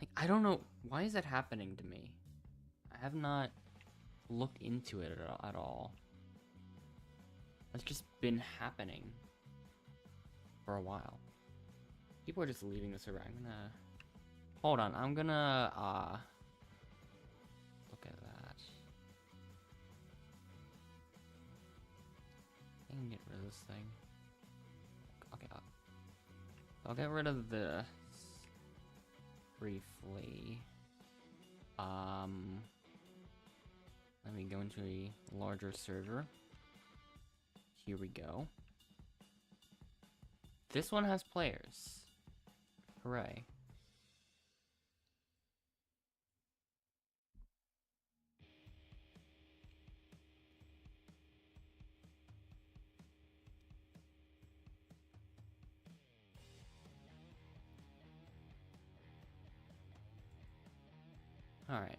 Like, I don't know. Why is that happening to me? I have not looked into it at all. That's just been happening for a while. People are just leaving the server. I'm gonna... Hold on. I'm gonna, look at that. I can get rid of this thing. Okay, I'll get rid of this briefly. Let me go into a larger server. Here we go. This one has players. Hooray. Alright.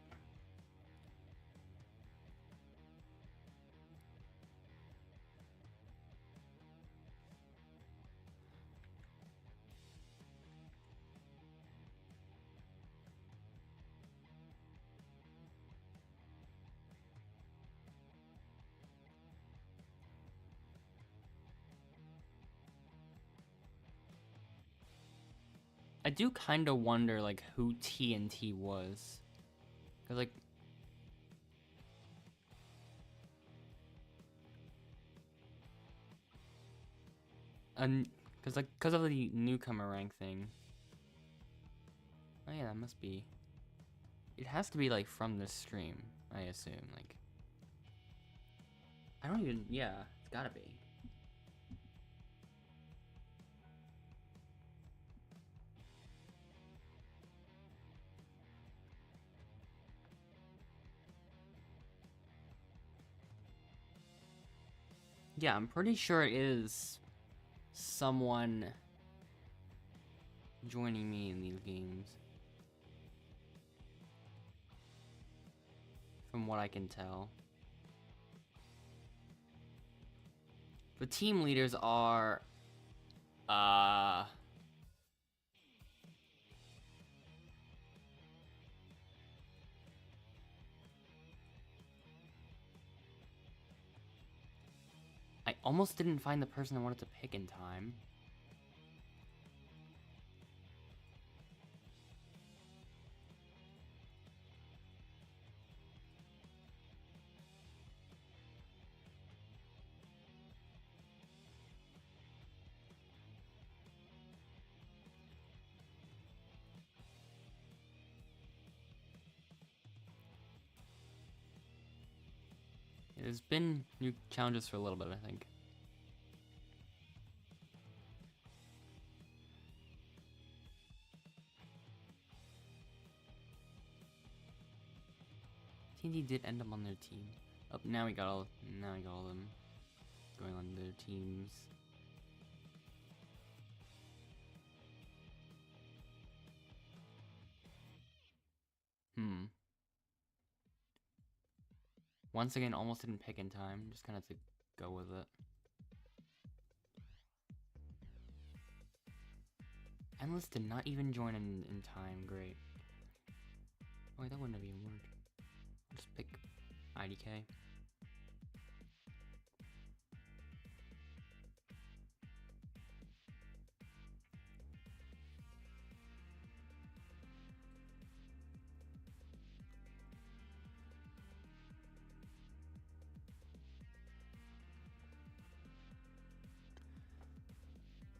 I do kind of wonder, like, who TNT was. Because, like... Because of the newcomer rank thing. Oh yeah, that must be... It has to be, like, from this stream, I assume. Like... I don't even... Yeah, it's gotta be. Yeah, I'm pretty sure it is someone joining me in these games. From what I can tell. The team leaders are... I almost didn't find the person I wanted to pick in time. There's been new challenges for a little bit, I think. TNT did end up on their team. Oh, now we got all them going on their teams. Once again, almost didn't pick in time. Just kind of to go with it. Endless did not even join in time. Great. Oh, wait, that wouldn't have even worked. I'll just pick IDK.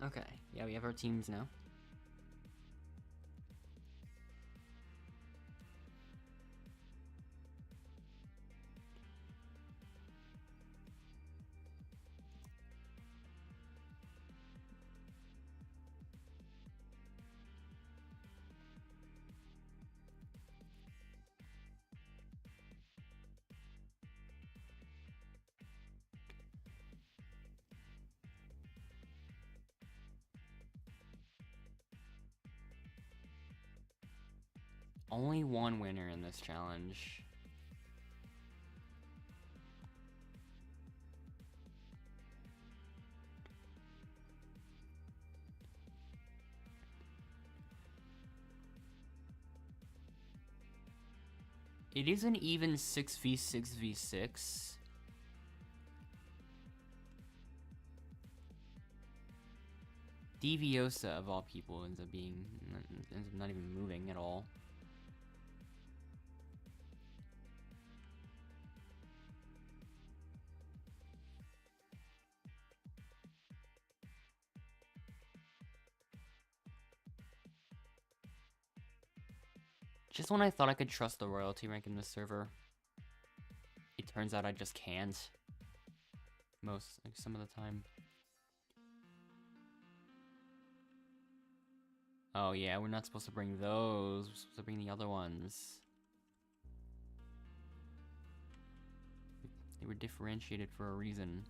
Okay, yeah, we have our teams now. Only one winner in this challenge. It is an even 6v6v6. Deviosa, of all people, ends up not even moving at all. Just when I thought I could trust the royalty rank in this server, it turns out I just can't. Some of the time. Oh yeah, we're not supposed to bring those. We're supposed to bring the other ones. They were differentiated for a reason.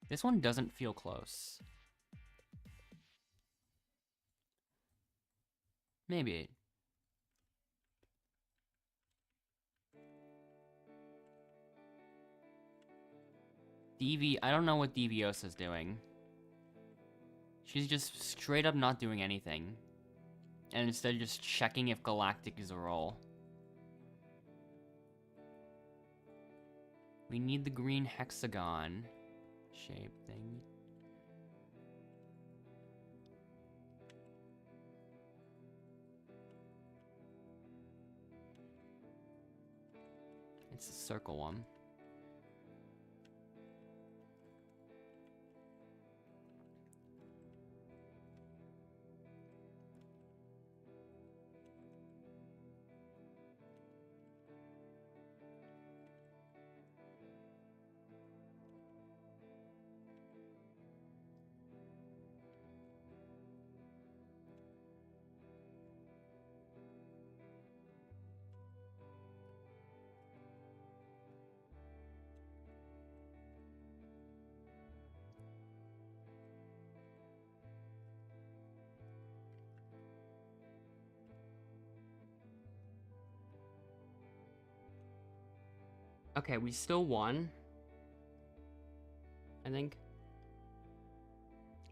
This one doesn't feel close. Maybe. I don't know what Deviosa's doing. She's just straight up not doing anything. And instead just checking if Galactic is a roll. We need the green hexagon shape thing. It's a circle one. Okay, we still won, I think.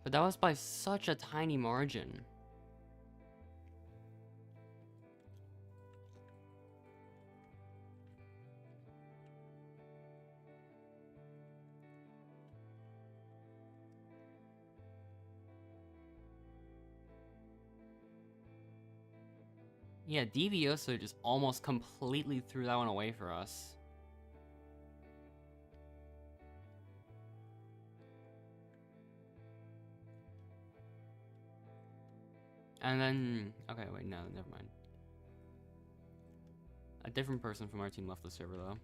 But that was by such a tiny margin. Yeah, Devioso just almost completely threw that one away for us. And then, okay, wait, no, never mind. A different person from our team left the server, though.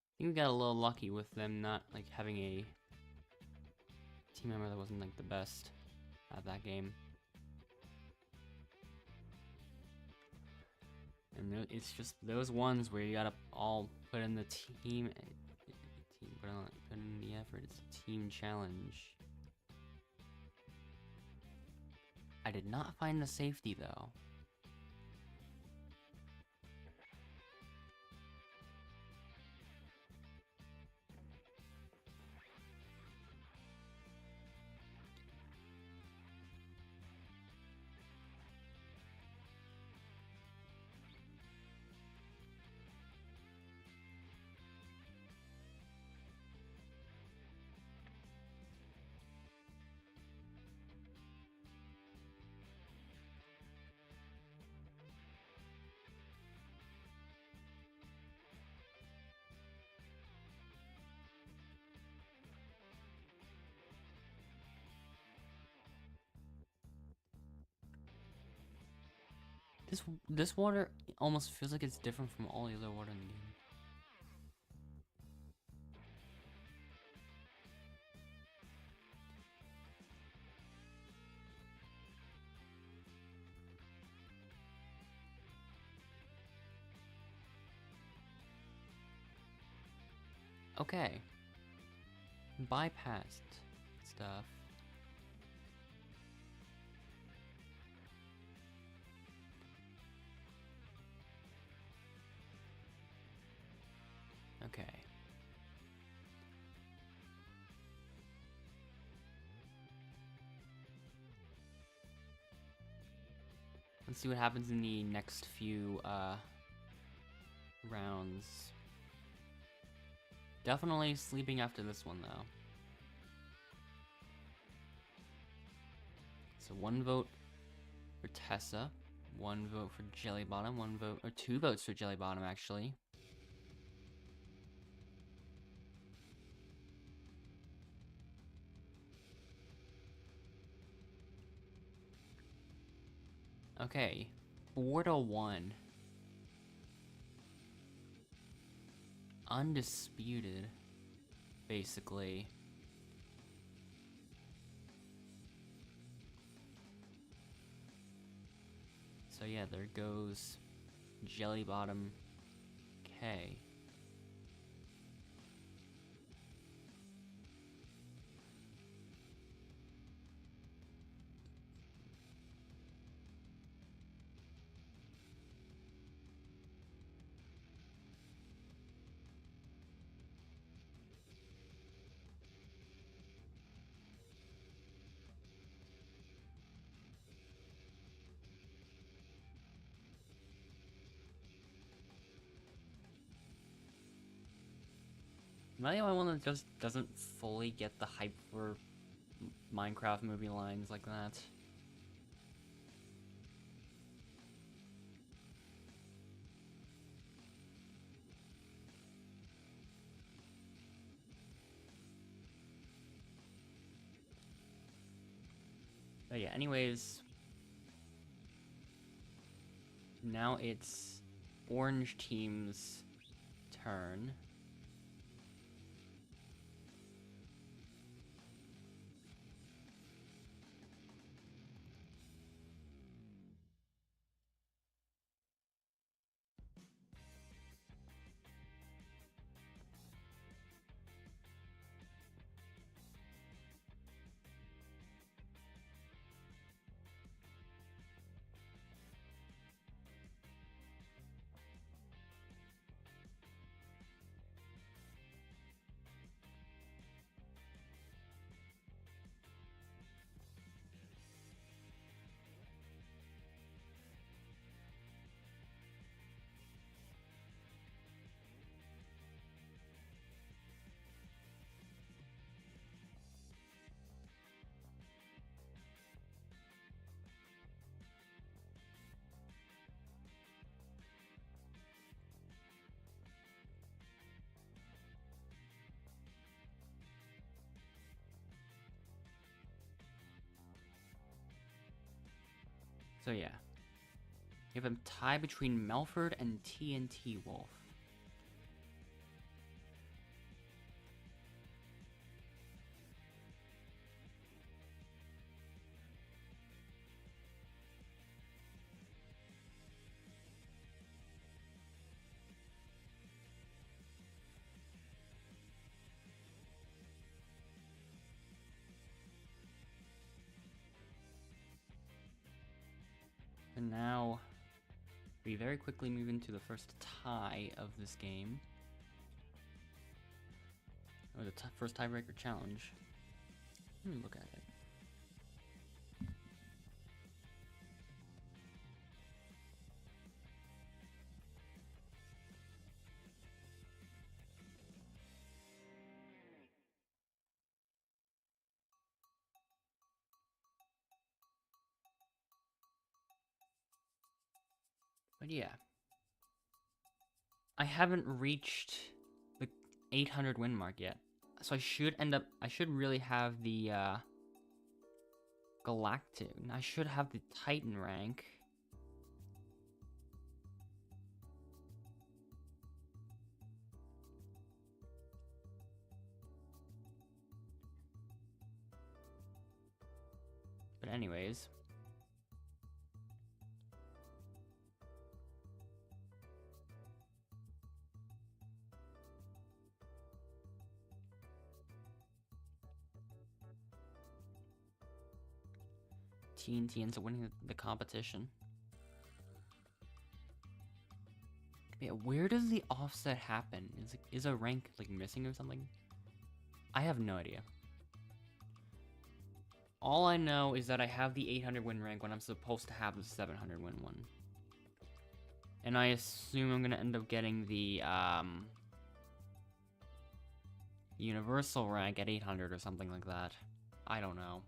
I think we got a little lucky with them not, like, having a team member that wasn't, like, the best at that game. And it's just those ones where you gotta all put in the put in the effort. It's a team challenge. I did not find the safety, though. This water almost feels like it's different from all the other water in the game. Okay. Bypassed stuff. Okay. Let's see what happens in the next few rounds. Definitely sleeping after this one, though. So 1 vote for Tessa, 1 vote for Jellybottom, 1 vote, or 2 votes for Jellybottom, actually. Okay, 4-1. Undisputed, basically. So yeah, there goes Jellybottom K. Am I the only one that just doesn't fully get the hype for Minecraft movie lines like that? But yeah, anyways. Now it's Orange Team's turn. So yeah. You have a tie between Melford and TNT Wolf. And now, we very quickly move into the first tie of this game. Or the first tiebreaker challenge. Let me look at it. But yeah. I haven't reached the 800 win mark yet. So I should really have the Galactic. I should have the Titan rank. But anyways. TNT ends up winning the competition. Yeah, where does the offset happen? Is a rank like missing or something? I have no idea. All I know is that I have the 800 win rank when I'm supposed to have the 700 win one. And I assume I'm gonna end up getting the universal rank at 800 or something like that. I don't know.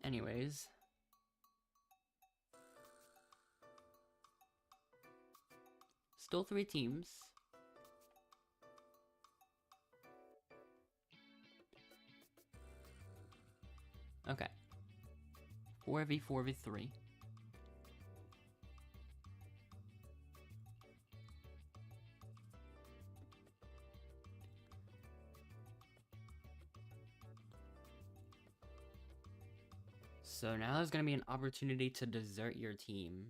Anyways. Still 3 teams. Okay. 4v4v3. So now there's gonna be an opportunity to desert your team.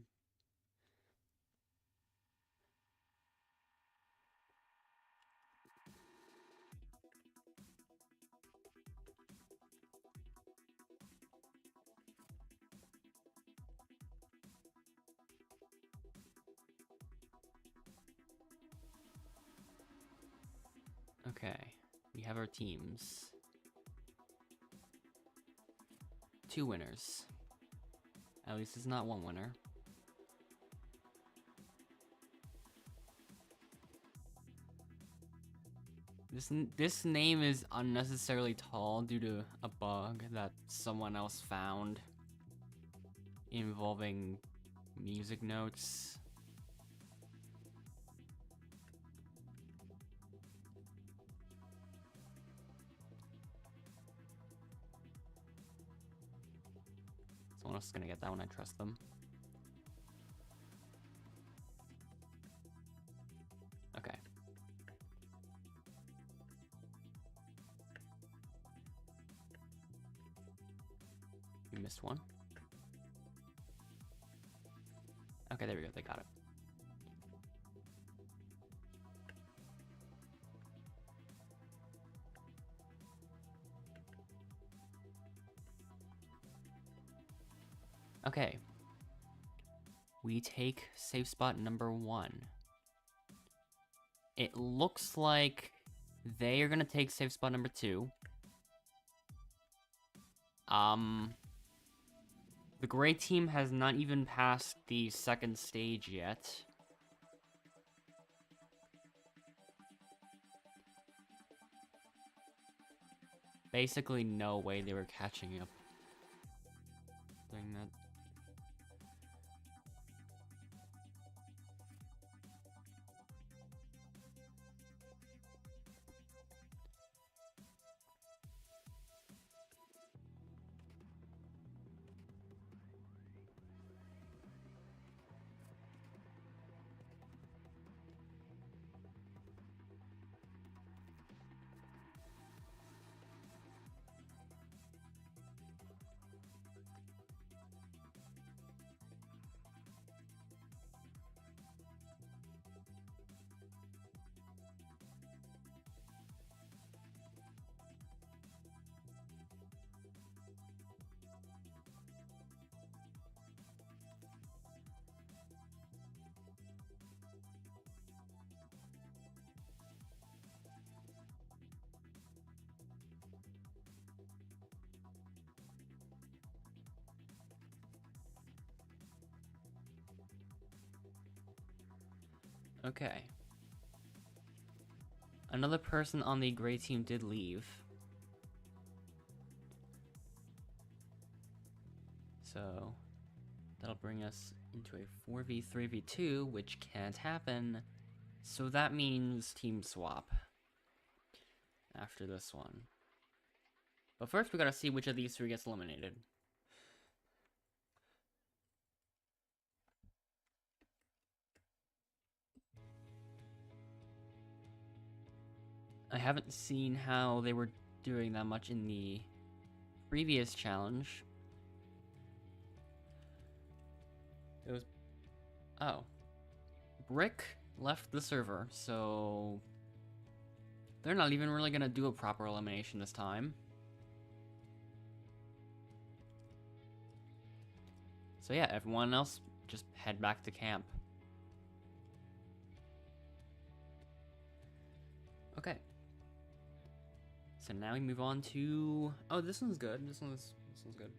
Okay, we have our teams. 2 winners. At least it's not 1 winner. This name is unnecessarily tall due to a bug that someone else found involving music notes. Someone else is gonna get that one, I trust them. Okay. We missed one. Okay, there we go, they got it. Okay. We take safe spot number 1. It looks like they are gonna take safe spot number 2. The gray team has not even passed the second stage yet. basically no way they were catching up doing that. Okay. Another person on the gray team did leave. So that'll bring us into a 4v3v2, which can't happen. So that means team swap after this one. But first we gotta see which of these three gets eliminated. I haven't seen how they were doing that much in the previous challenge. It was... Oh. Brick left the server, so... they're not even really gonna do a proper elimination this time. So yeah, everyone else just head back to camp. Okay. So now we move on to... oh, this one's good. This one's good.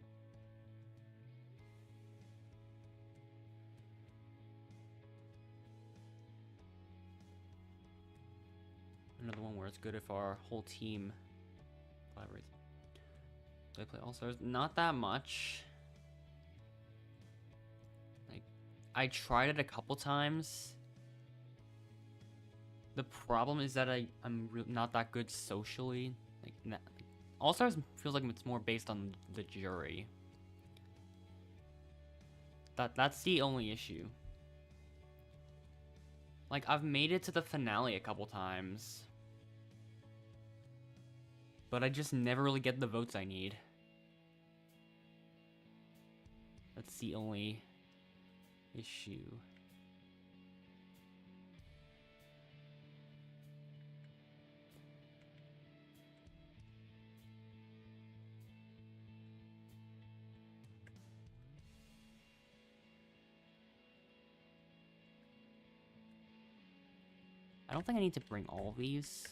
Another one where it's good if our whole team collaborates. Do I play All-Stars? Not that much. Like, I tried it a couple times. The problem is that I'm not that good socially. Like, All-Stars feels like it's more based on the jury. That's the only issue. Like, I've made it to the finale a couple times, but I just never really get the votes I need. That's the only issue. I don't think I need to bring all these.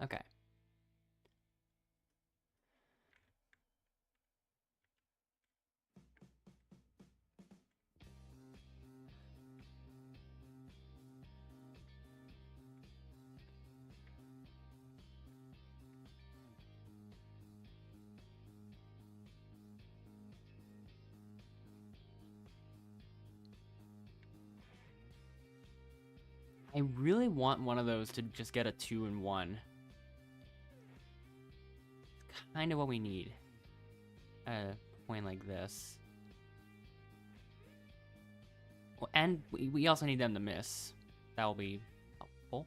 Okay. I really want one of those to just get a 2-in-1. It's kind of what we need. A point like this. Well, and we also need them to miss. That will be helpful.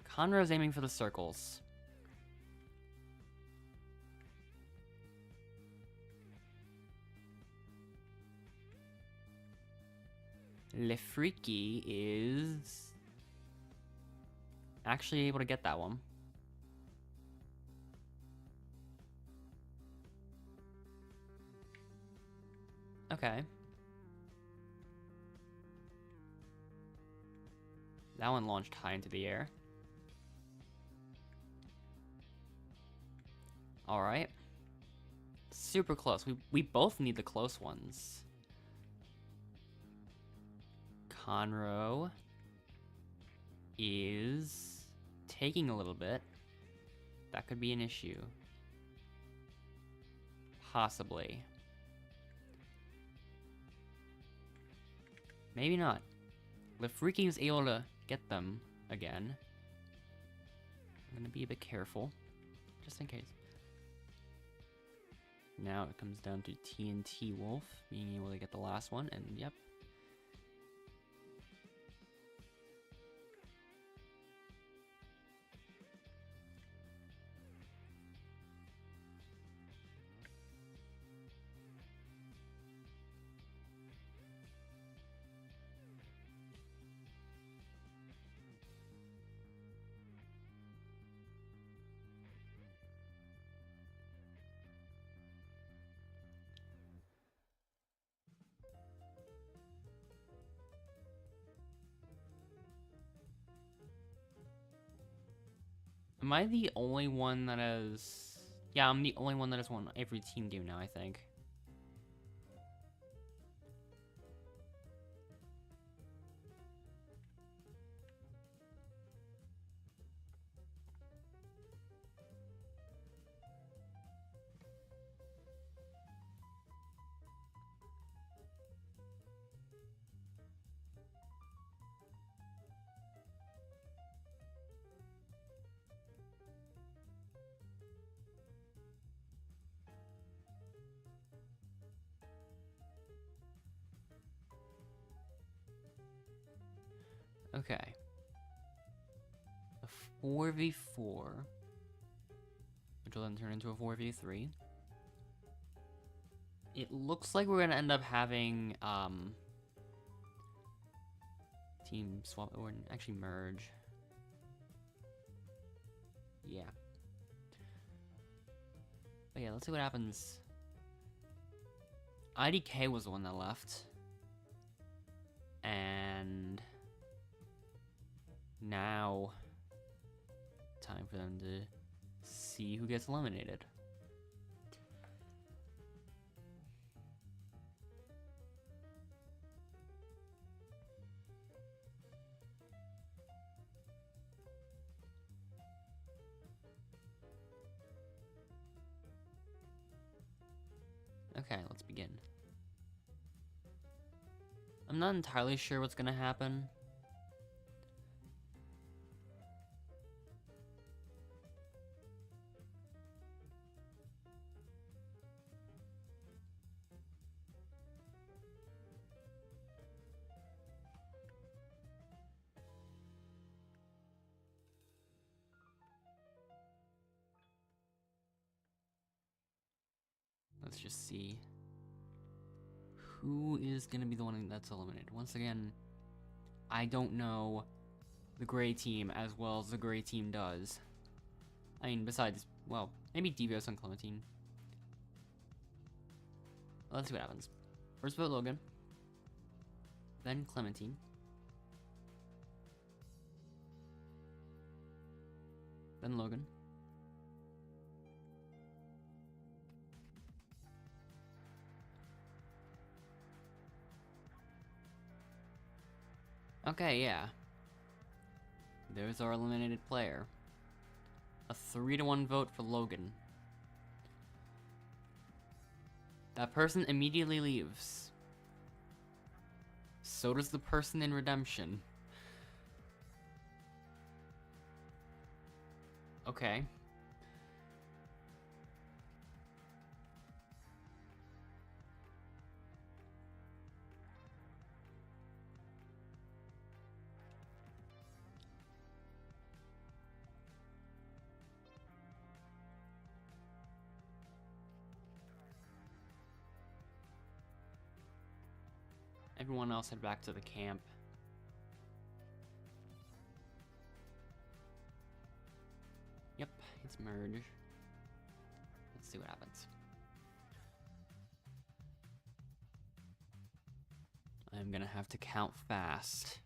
Conrad's aiming for the circles. Le Freaky is actually able to get that one. Okay. That one launched high into the air. Alright. Super close. We both need the close ones. Conroe is taking a little bit. That could be an issue. Possibly. Maybe not. If Freaking is able to get them again, I'm gonna be a bit careful, just in case. Now it comes down to TNT Wolf being able to get the last one, and yep. Am I the only one that has... Yeah, I'm the only one that has won every team game now, I think. Okay. A 4v4, which will then turn into a 4v3. It looks like we're gonna end up having team swap or actually merge. Yeah. But yeah, let's see what happens. IDK was the one that left. And now time for them to see who gets eliminated. Okay, let's begin. I'm not entirely sure what's gonna happen. Let's just see who is gonna be the one that's eliminated. Once again, I don't know the gray team as well as the gray team does. I mean, besides, well, maybe Devios and Clementine. Let's see what happens. First vote Logan, then Clementine, then Logan, okay, yeah. There's our eliminated player. A 3-1 vote for Logan. That person immediately leaves. So does the person in Redemption. Okay. Everyone else head back to the camp. Yep, it's merge. Let's see what happens. I'm gonna have to count fast.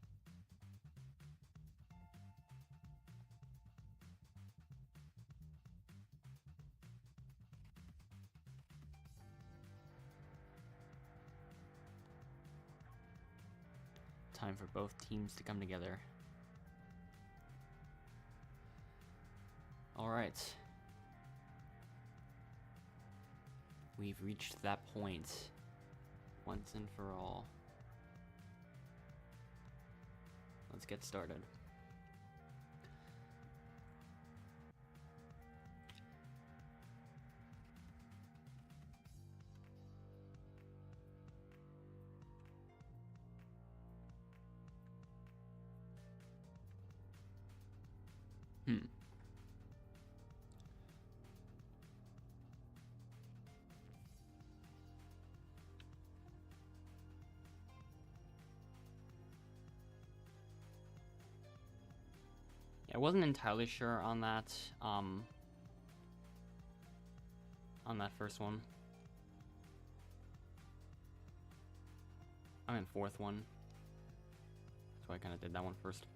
time for both teams to come together. Alright. We've reached that point once and for all. Let's get started. I wasn't entirely sure on that first one. I mean, fourth one. So I kind of did that one first.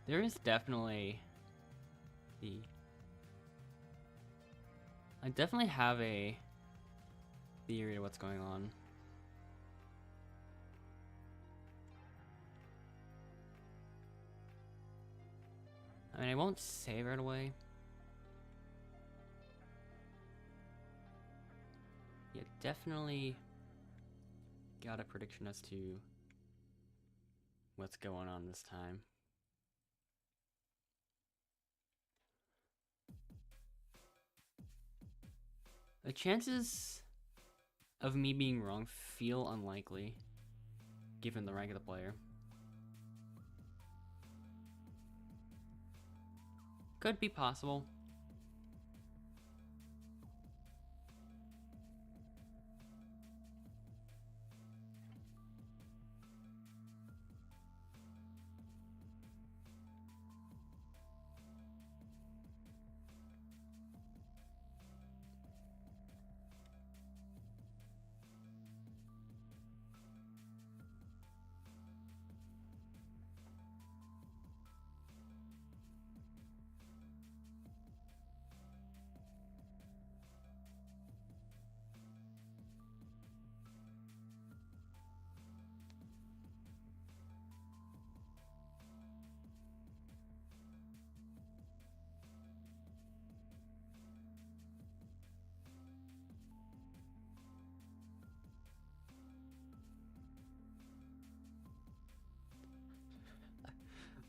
There is definitely I definitely have a theory of what's going on. I mean, I won't say right away. Yeah, definitely got a prediction as to what's going on this time. The chances of me being wrong feel unlikely, given the rank of the player. Could be possible.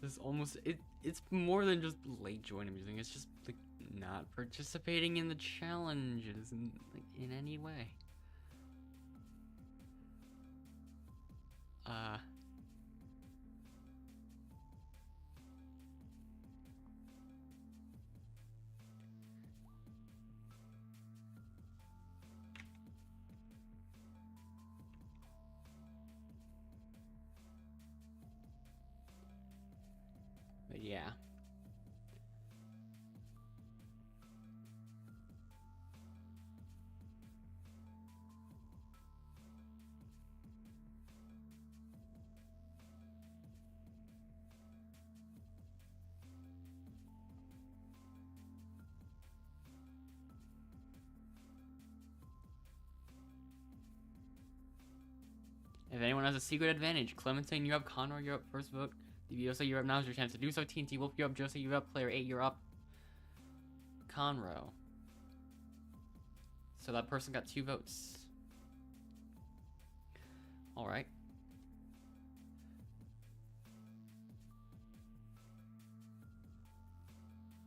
This almost it's more than just late joining music. It's just like not participating in the challenges in any way. But yeah. If anyone has a secret advantage, Clementine, you're up. Conroy, you're up. First vote. Diviosa, you're up. Now's your chance to do so. TNT Wolf, you're up. Josie, you're up. Player 8, you're up. Conroe. So that person got 2 votes. Alright.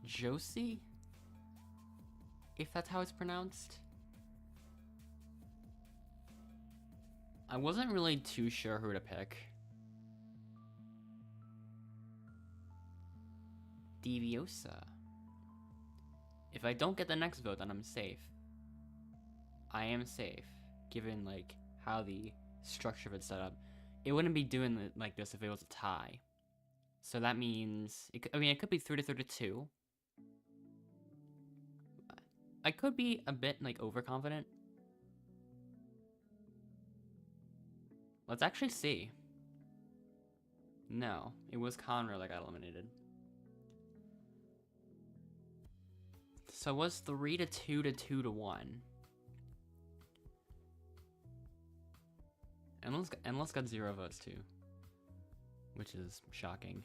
Josie? If that's how it's pronounced? I wasn't really too sure who to pick. Diviosa. If I don't get the next vote, then I'm safe. I am safe, given like how the structure of it's set up. It wouldn't be doing like this if it was a tie. So that means it could be 3-2. I could be a bit like overconfident. Let's actually see. No, it was Conroe that got eliminated. So it was 3 to 2 to 2 to 1. Endless got 0 votes too, which is shocking.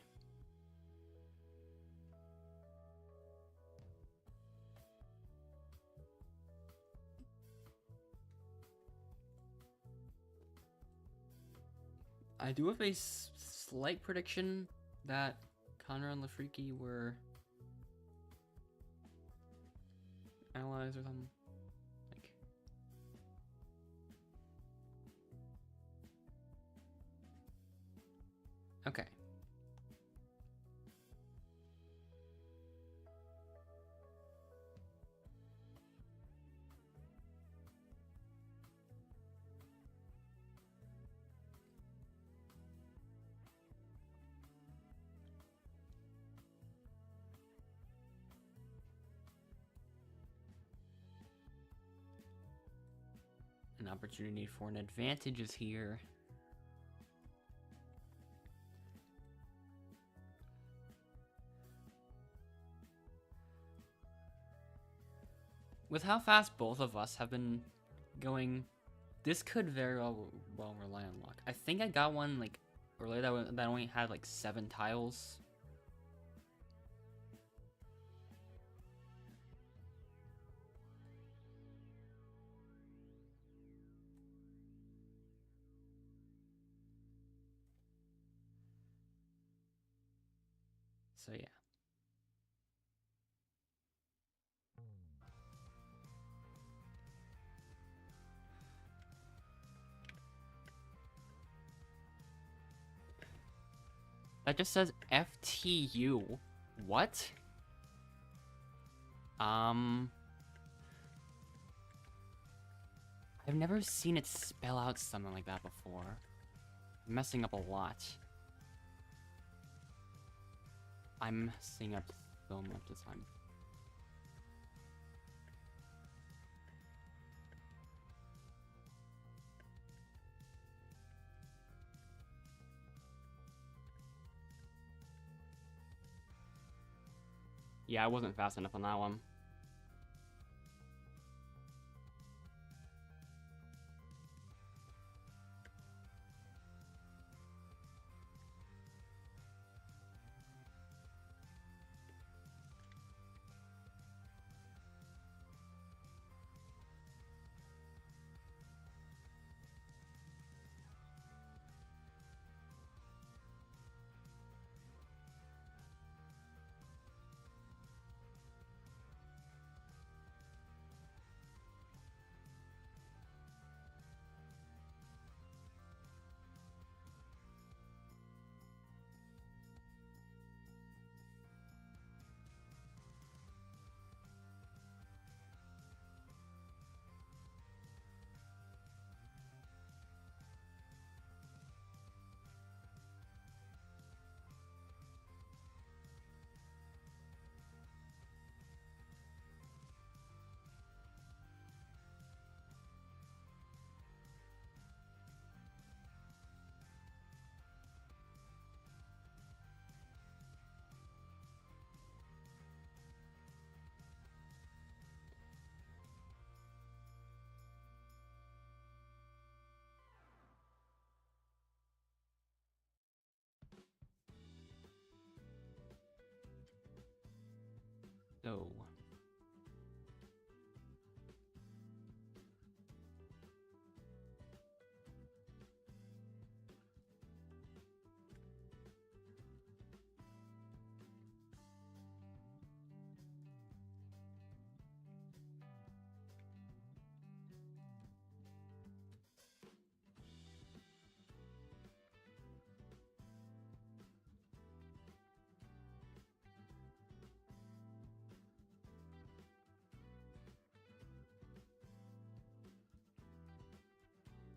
I do have a slight prediction that Connor and Lafreaky were allies or something. Like, okay. An opportunity for an advantage is here. With how fast both of us have been going, this could very well rely on luck. I think I got one like earlier that only had like 7 tiles. So yeah. That just says FTU. What? I've never seen it spell out something like that before. I'm messing up a lot. I'm messing up so much this time. Yeah, I wasn't fast enough on that one. So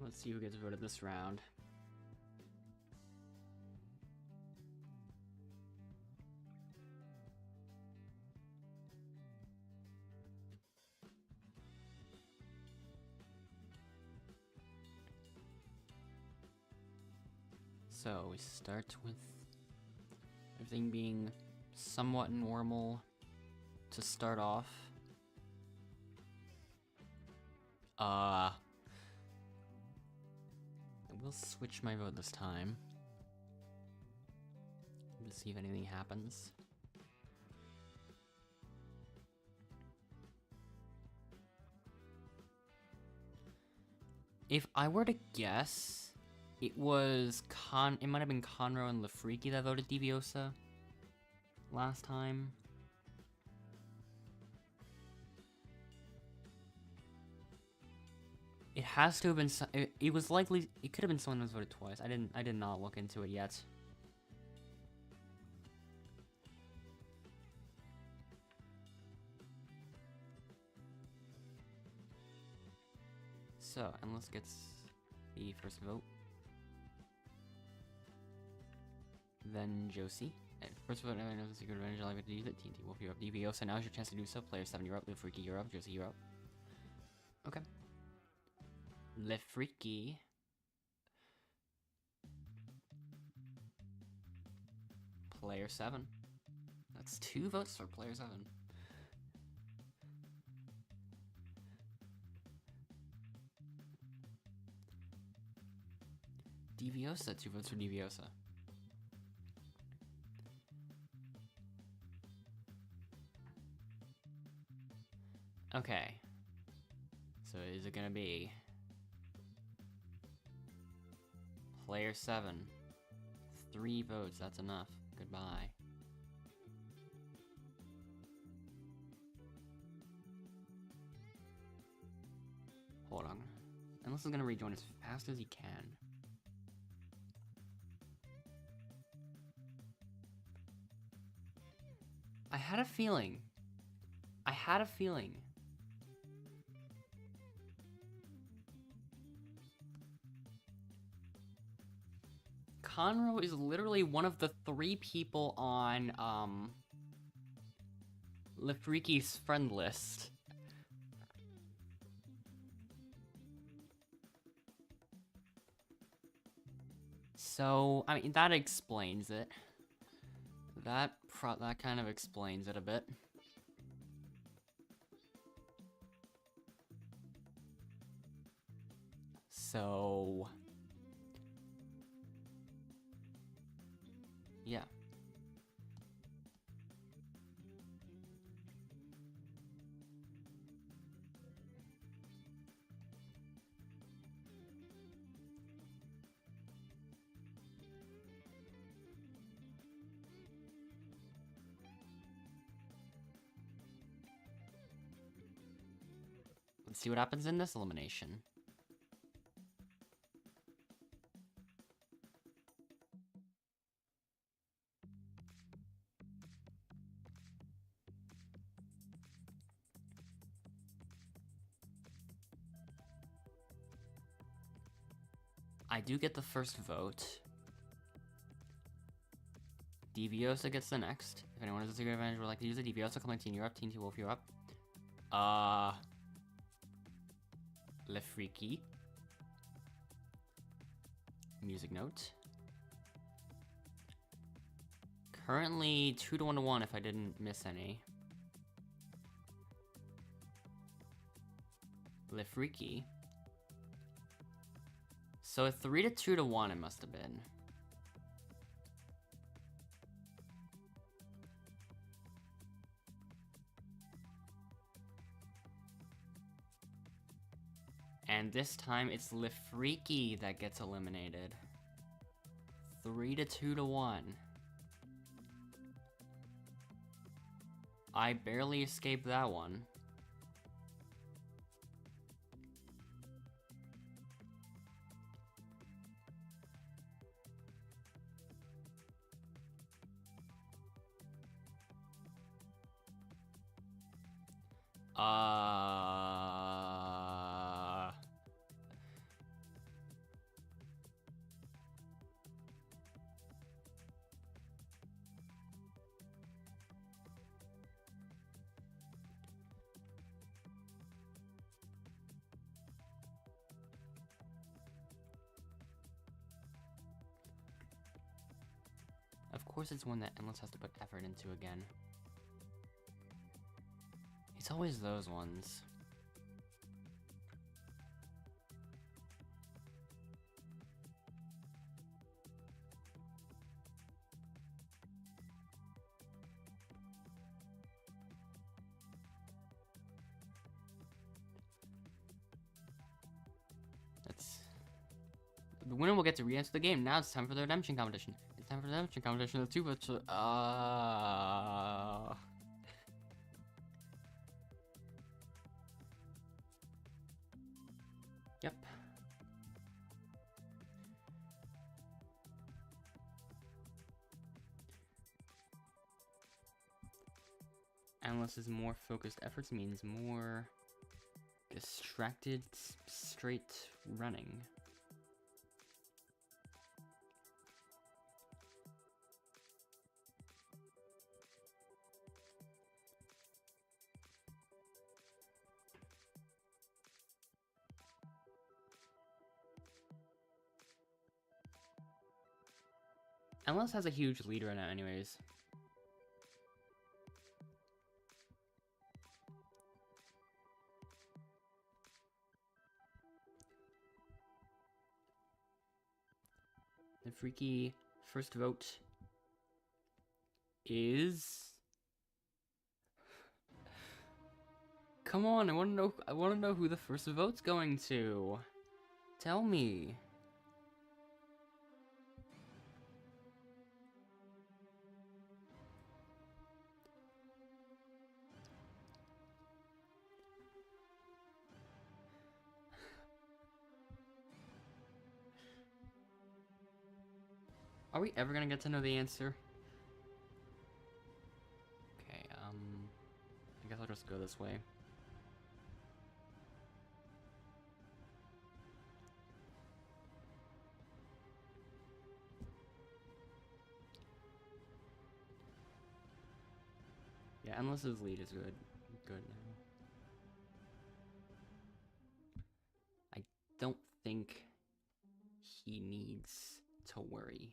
let's see who gets voted this round. So we start with everything being somewhat normal to start off. I will switch my vote this time. Let's see if anything happens. If I were to guess, it was it might have been Conroe and Lafreaky that voted Deviosa last time. It has to have been. It was likely. It could have been someone that was voted twice. I did not look into it yet. So, Endless gets the first vote. Then Josie. First vote, I know the secret advantage. I like to use it. TNT Wolf, you're up. Deviosa, now's your chance to do so. Player 7, you're up. Lafreaky, you're up. Josie, you're up. Okay. Lafreaky. Player 7. That's 2 votes for player 7. Deviosa, 2 votes for Deviosa. Okay. So is it gonna be player 7? 3 votes, that's enough. Goodbye. Hold on. Endless is gonna rejoin as fast as he can. I had a feeling. Conroe is literally one of the 3 people on, Lafreaky's friend list. So, I mean, that explains it. That kind of explains it a bit. So... yeah. Let's see what happens in this elimination. I do get the first vote. Deviosa gets the next. If anyone has a secret advantage, would like to use it. Deviosa, come on, Teen, you're up. TNT Wolf, you're up. Lafreaky. Music note. Currently 2 to 1 to 1 if I didn't miss any. Lafreaky. So a 3 to 2 to 1 it must have been. And this time it's Lafreaky that gets eliminated. 3 to 2 to 1. I barely escaped that one. Of course it's one that Endless has to put effort into again. It's always those ones. The winner will get to re-enter the game. Now it's time for the redemption competition. It's time for the redemption competition. The two votes. Yep. Unless is more focused efforts means more distracted, straight running. Endless has a huge lead right now anyways. The freaky first vote is... Come on, I wanna know who the first vote's going to. Tell me. Are we ever gonna get to know the answer? Okay, I guess I'll just go this way. Yeah, Endless's lead is good. Good now. I don't think he needs to worry.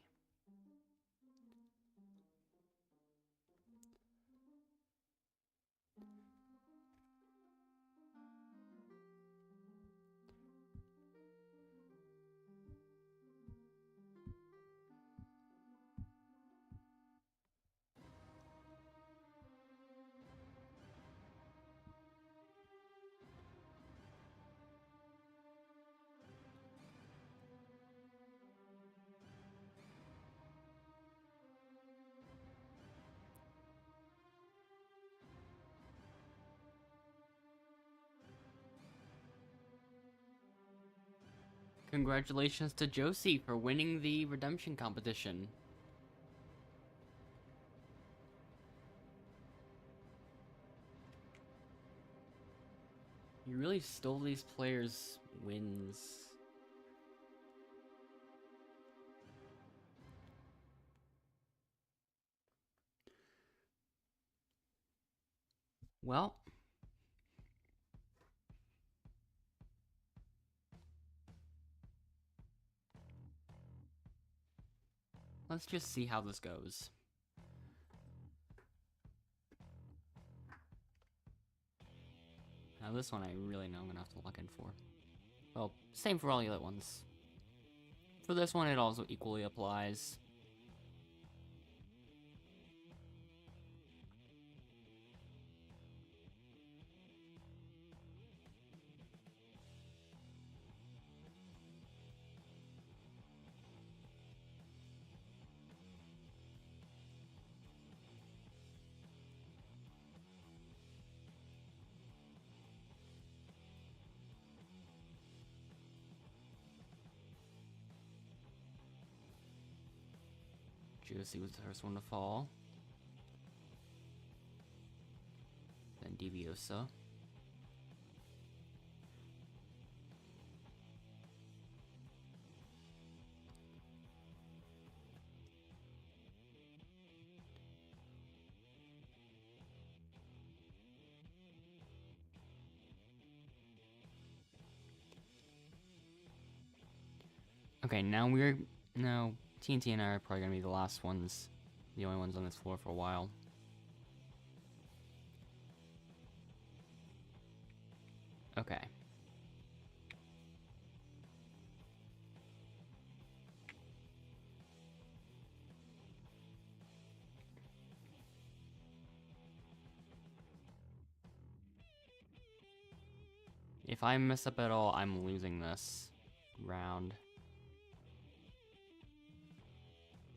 Congratulations to Josie for winning the redemption competition. You really stole these players' wins. Well, let's just see how this goes. Now this one I really know I'm gonna have to look in for. Well, same for all the other ones. For this one it also equally applies. Josie was the first one to fall. Then Deviosa. Okay, now TNT and I are probably gonna be the last ones the only ones on this floor for a while. Okay. If I mess up at all, I'm losing this round.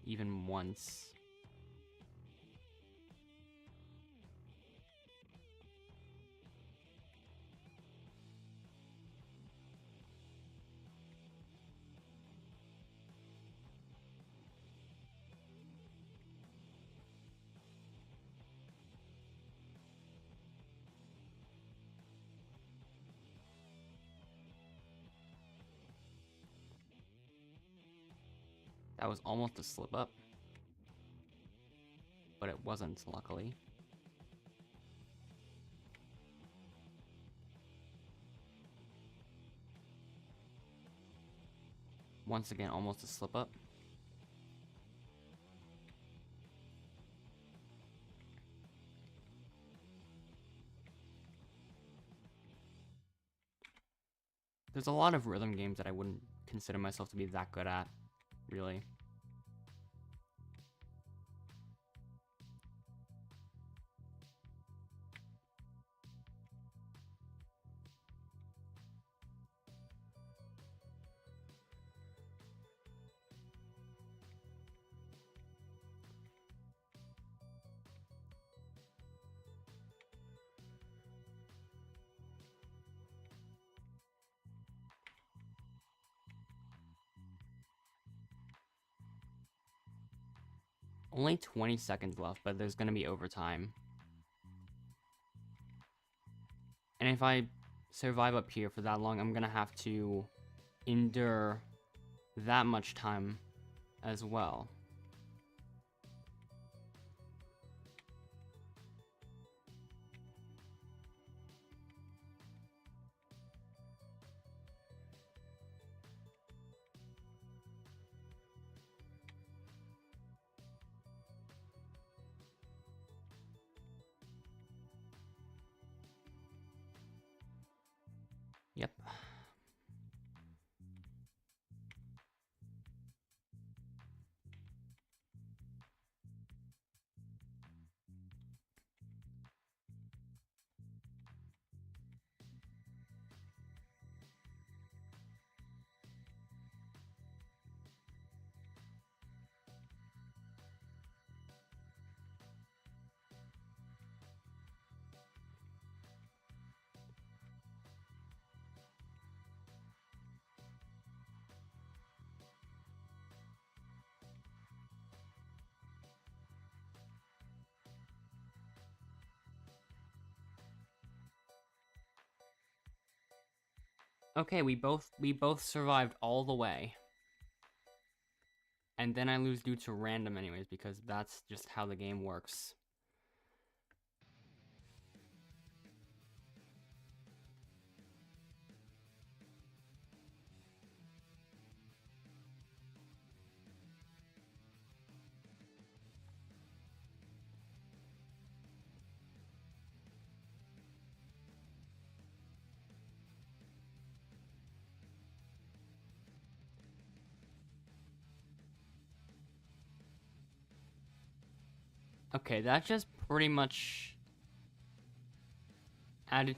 Even once. That was almost a slip up. But it wasn't, luckily. Once again, almost a slip up. There's a lot of rhythm games that I wouldn't consider myself to be that good at, really. Only 20 seconds left, but there's gonna be overtime. And if I survive up here for that long, I'm gonna have to endure that much time as well. Yep. Okay, we both survived all the way. And then I lose due to random anyways, because that's just how the game works. Okay, that just pretty much added...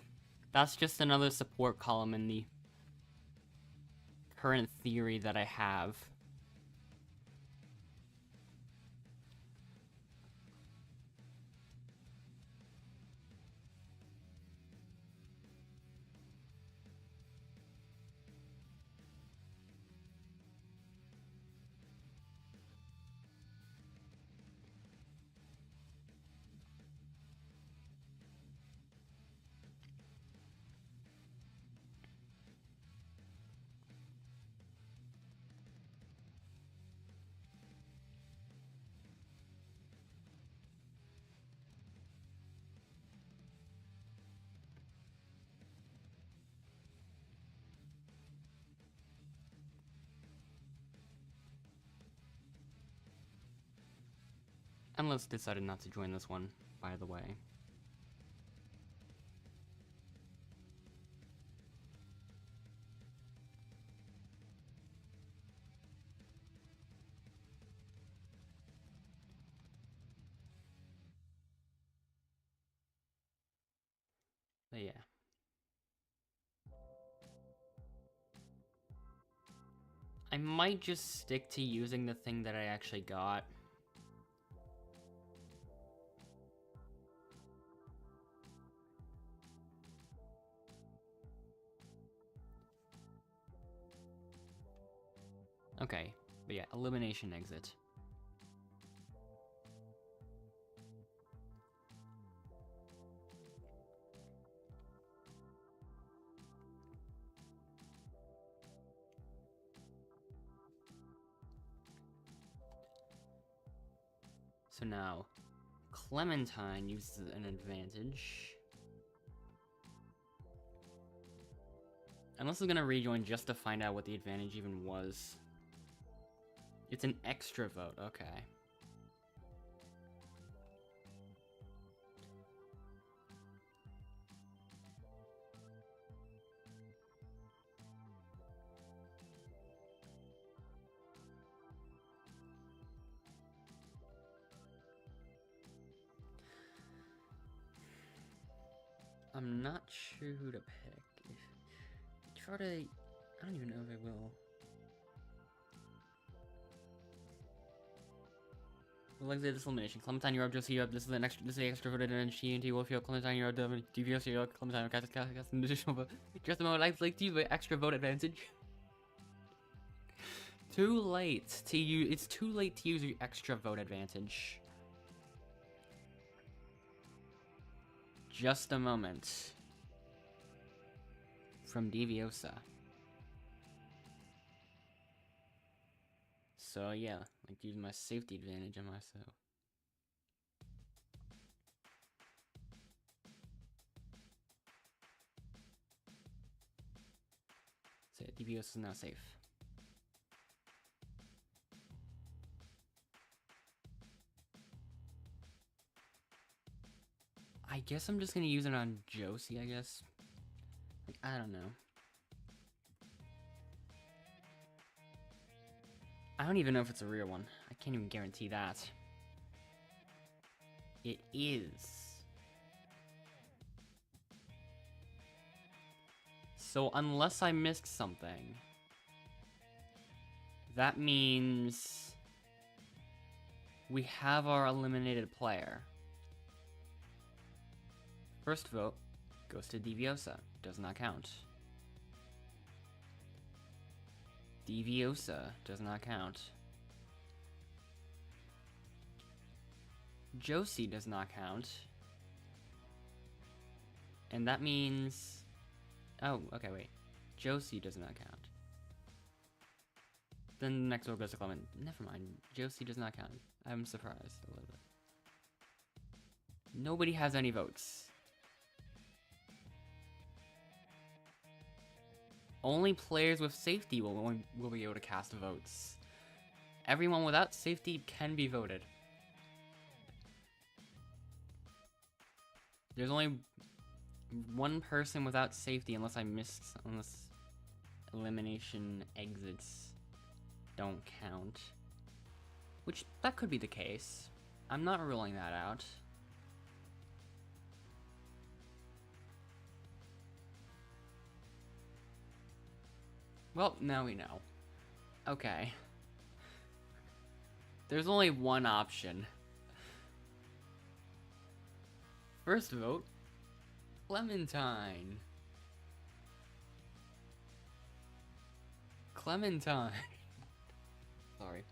That's just another support column in the current theory that I have. Unless decided not to join this one, by the way. But yeah. I might just stick to using the thing that I actually got. Okay, but yeah, elimination exit. So now, Clementine uses an advantage. Unless I'm gonna rejoin just to find out what the advantage even was. It's an extra vote, okay. I'm not sure who to pick. Try to... I don't even know if I will. Like this elimination. Clementine, you're up, Josie, you're up. This is the extra voted and she and T will feel Clementine, you're up, DVS, you're up, Clementine, cast an additional vote. Just a moment, I'd like to use the extra vote advantage. Too late to use, it's too late to use your extra vote advantage. Just a moment. From Deviosa. So yeah, like use my safety advantage on myself. So yeah, Deviosa is now safe. I guess I'm just gonna use it on Josie, I guess. Like, I don't know. I don't even know if it's a real one. I can't even guarantee that. It is. So unless I missed something, that means we have our eliminated player. First vote goes to Deviosa. Does not count. Deviosa does not count. Josie does not count. And that means... Oh, okay, wait. Josie does not count. Then the next vote goes to Clement. Never mind. Josie does not count. I'm surprised a little bit. Nobody has any votes. Only players with safety will be able to cast votes. Everyone without safety can be voted. There's only one person without safety unless elimination exits don't count. Which, that could be the case. I'm not ruling that out. Well, now we know. Okay. There's only one option. First vote, Clementine. Clementine. Sorry.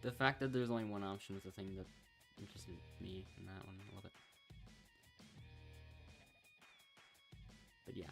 The fact that there's only one option is the thing that interested me in that one a little bit. But yeah.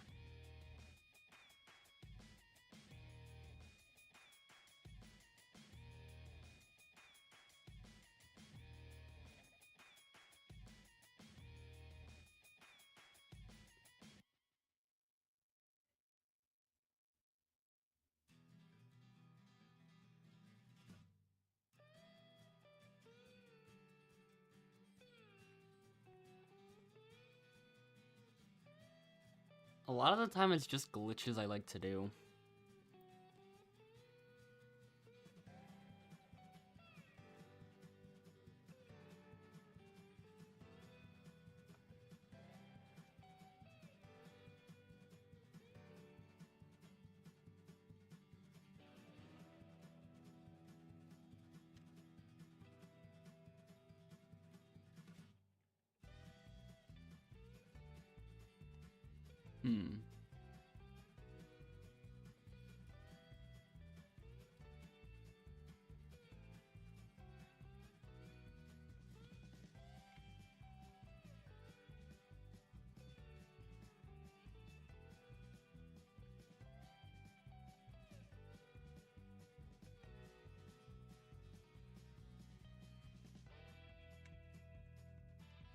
A lot of the time it's just glitches I like to do.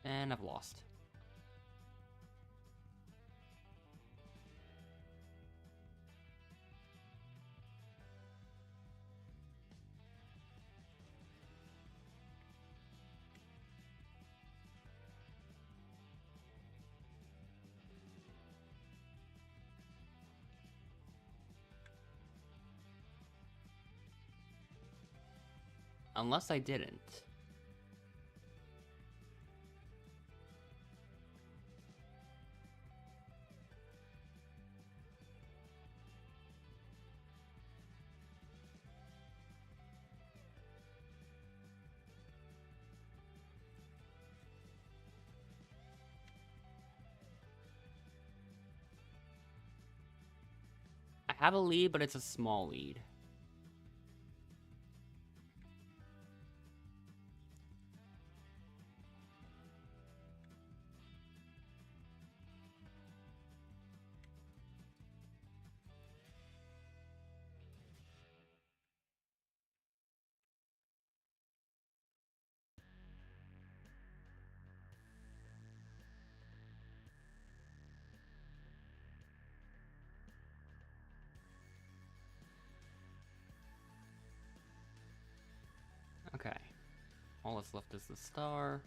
And I've lost. Unless I didn't. I have a lead, but it's a small lead. Okay. All that's left is the star.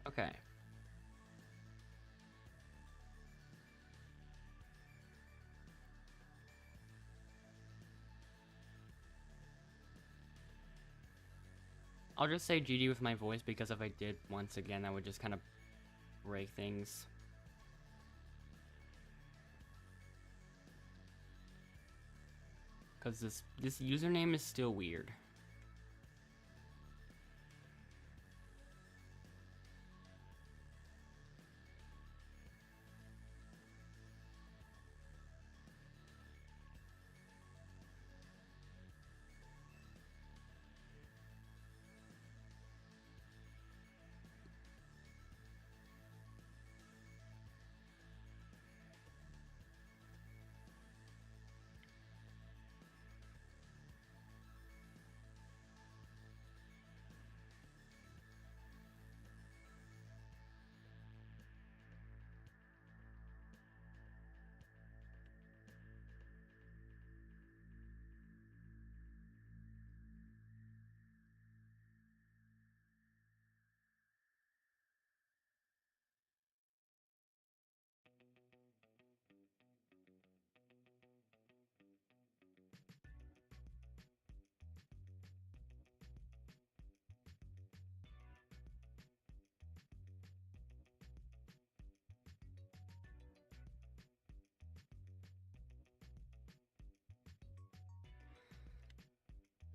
Okay. I'll just say GG with my voice, because if I did once again, I would just kind of break things. Because this username is still weird.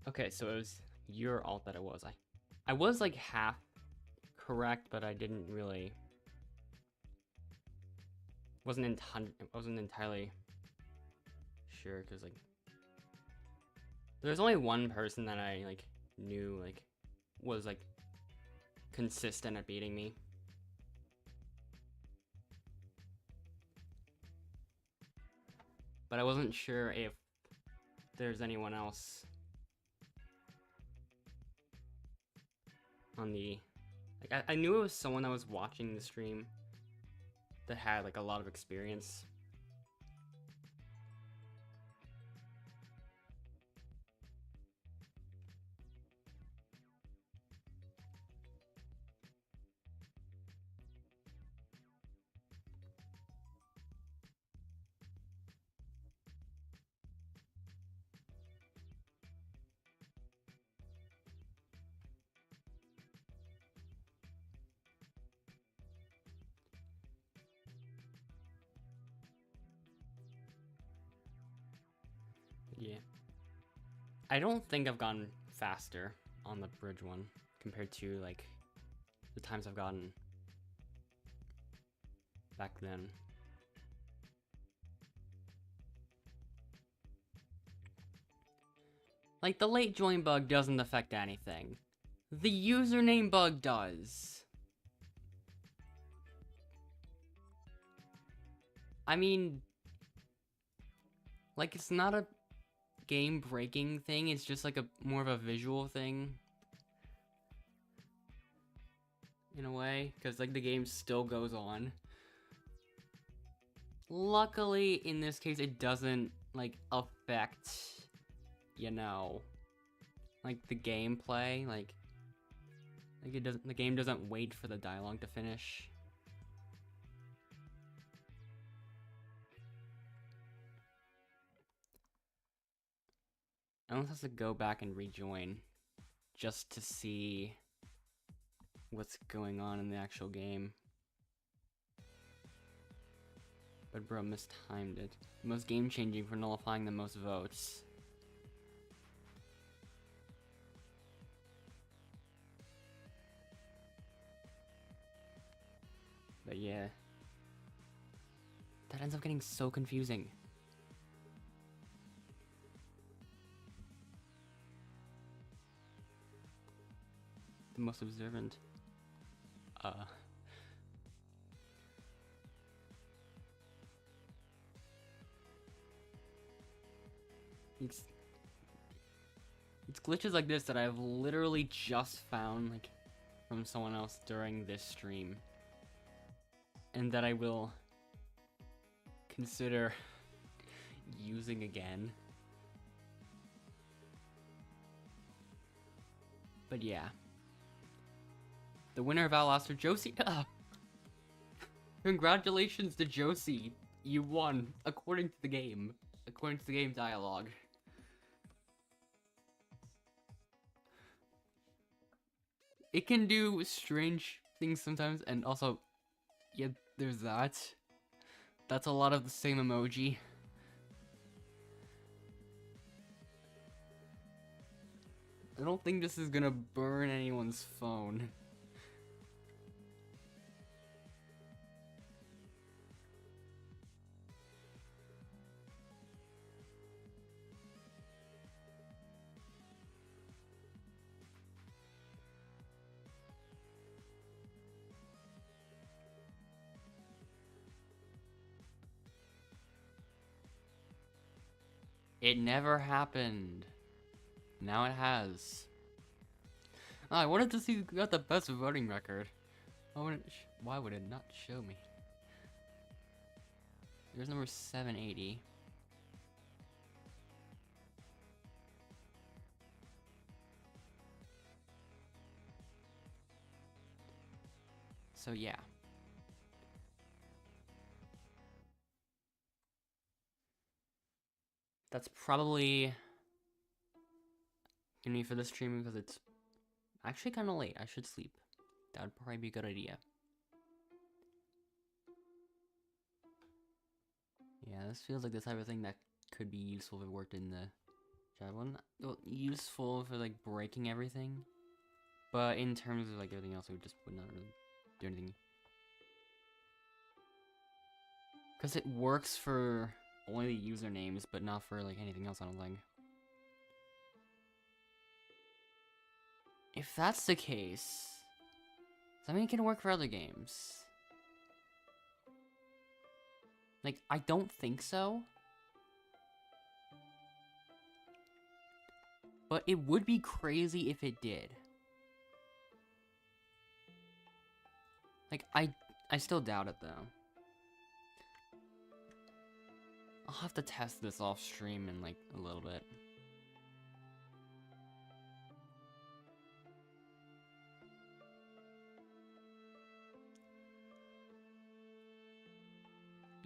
Okay, so it was your alt that it was. I was like half correct, but I didn't really wasn't entirely sure, because like there's only one person that I like knew like was like consistent at beating me. but I wasn't sure if there's anyone else on the... Like, I knew it was someone that was watching the stream that had, like, a lot of experience. Yeah. I don't think I've gotten faster on the bridge one compared to, like, the times I've gotten back then. Like, the late join bug doesn't affect anything. The username bug does. I mean, like, it's not a game-breaking thing, it's just like a more of a visual thing. In a way, because, like, the game still goes on. Luckily, in this case, it doesn't, like, affect, you know, like, the gameplay, like it doesn't, the game doesn't wait for the dialogue to finish. I almost have to go back and rejoin just to see what's going on in the actual game. But bro, mistimed it. The most game-changing for nullifying the most votes. But yeah. That ends up getting so confusing. The most observant. It's glitches like this that I've literally just found, like, from someone else during this stream. And that I will consider using again. But yeah. The winner of Outlaster, Josie. Congratulations to Josie. You won, according to the game. According to the game dialogue. It can do strange things sometimes, and also, yeah, there's that. That's a lot of the same emoji. I don't think this is gonna burn anyone's phone. It never happened. Now it has. Oh, I wanted to see who got the best voting record. Why would it not show me? There's number 780. So yeah. That's probably gonna be for this stream because it's actually kind of late. I should sleep. That would probably be a good idea. Yeah, this feels like the type of thing that could be useful if it worked in the chat one. Well, useful for like breaking everything, but in terms of like everything else, it just would not really do anything. Because it works for only the usernames, but not for like anything else, I don't think. If that's the case, does that mean it can work for other games? Like, I don't think so. But it would be crazy if it did. Like, I still doubt it, though. I'll have to test this off stream in, like, a little bit.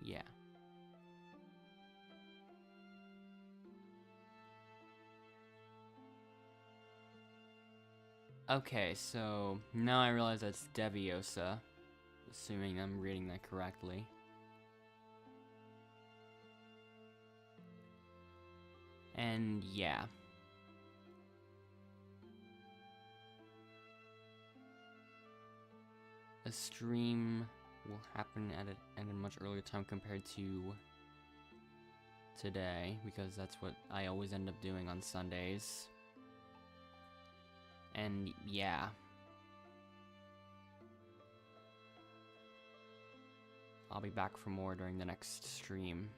Yeah. Okay, so now I realize that's Deviosa, assuming I'm reading that correctly. And yeah. A stream will happen at a much earlier time compared to today, because that's what I always end up doing on Sundays. And yeah. I'll be back for more during the next stream.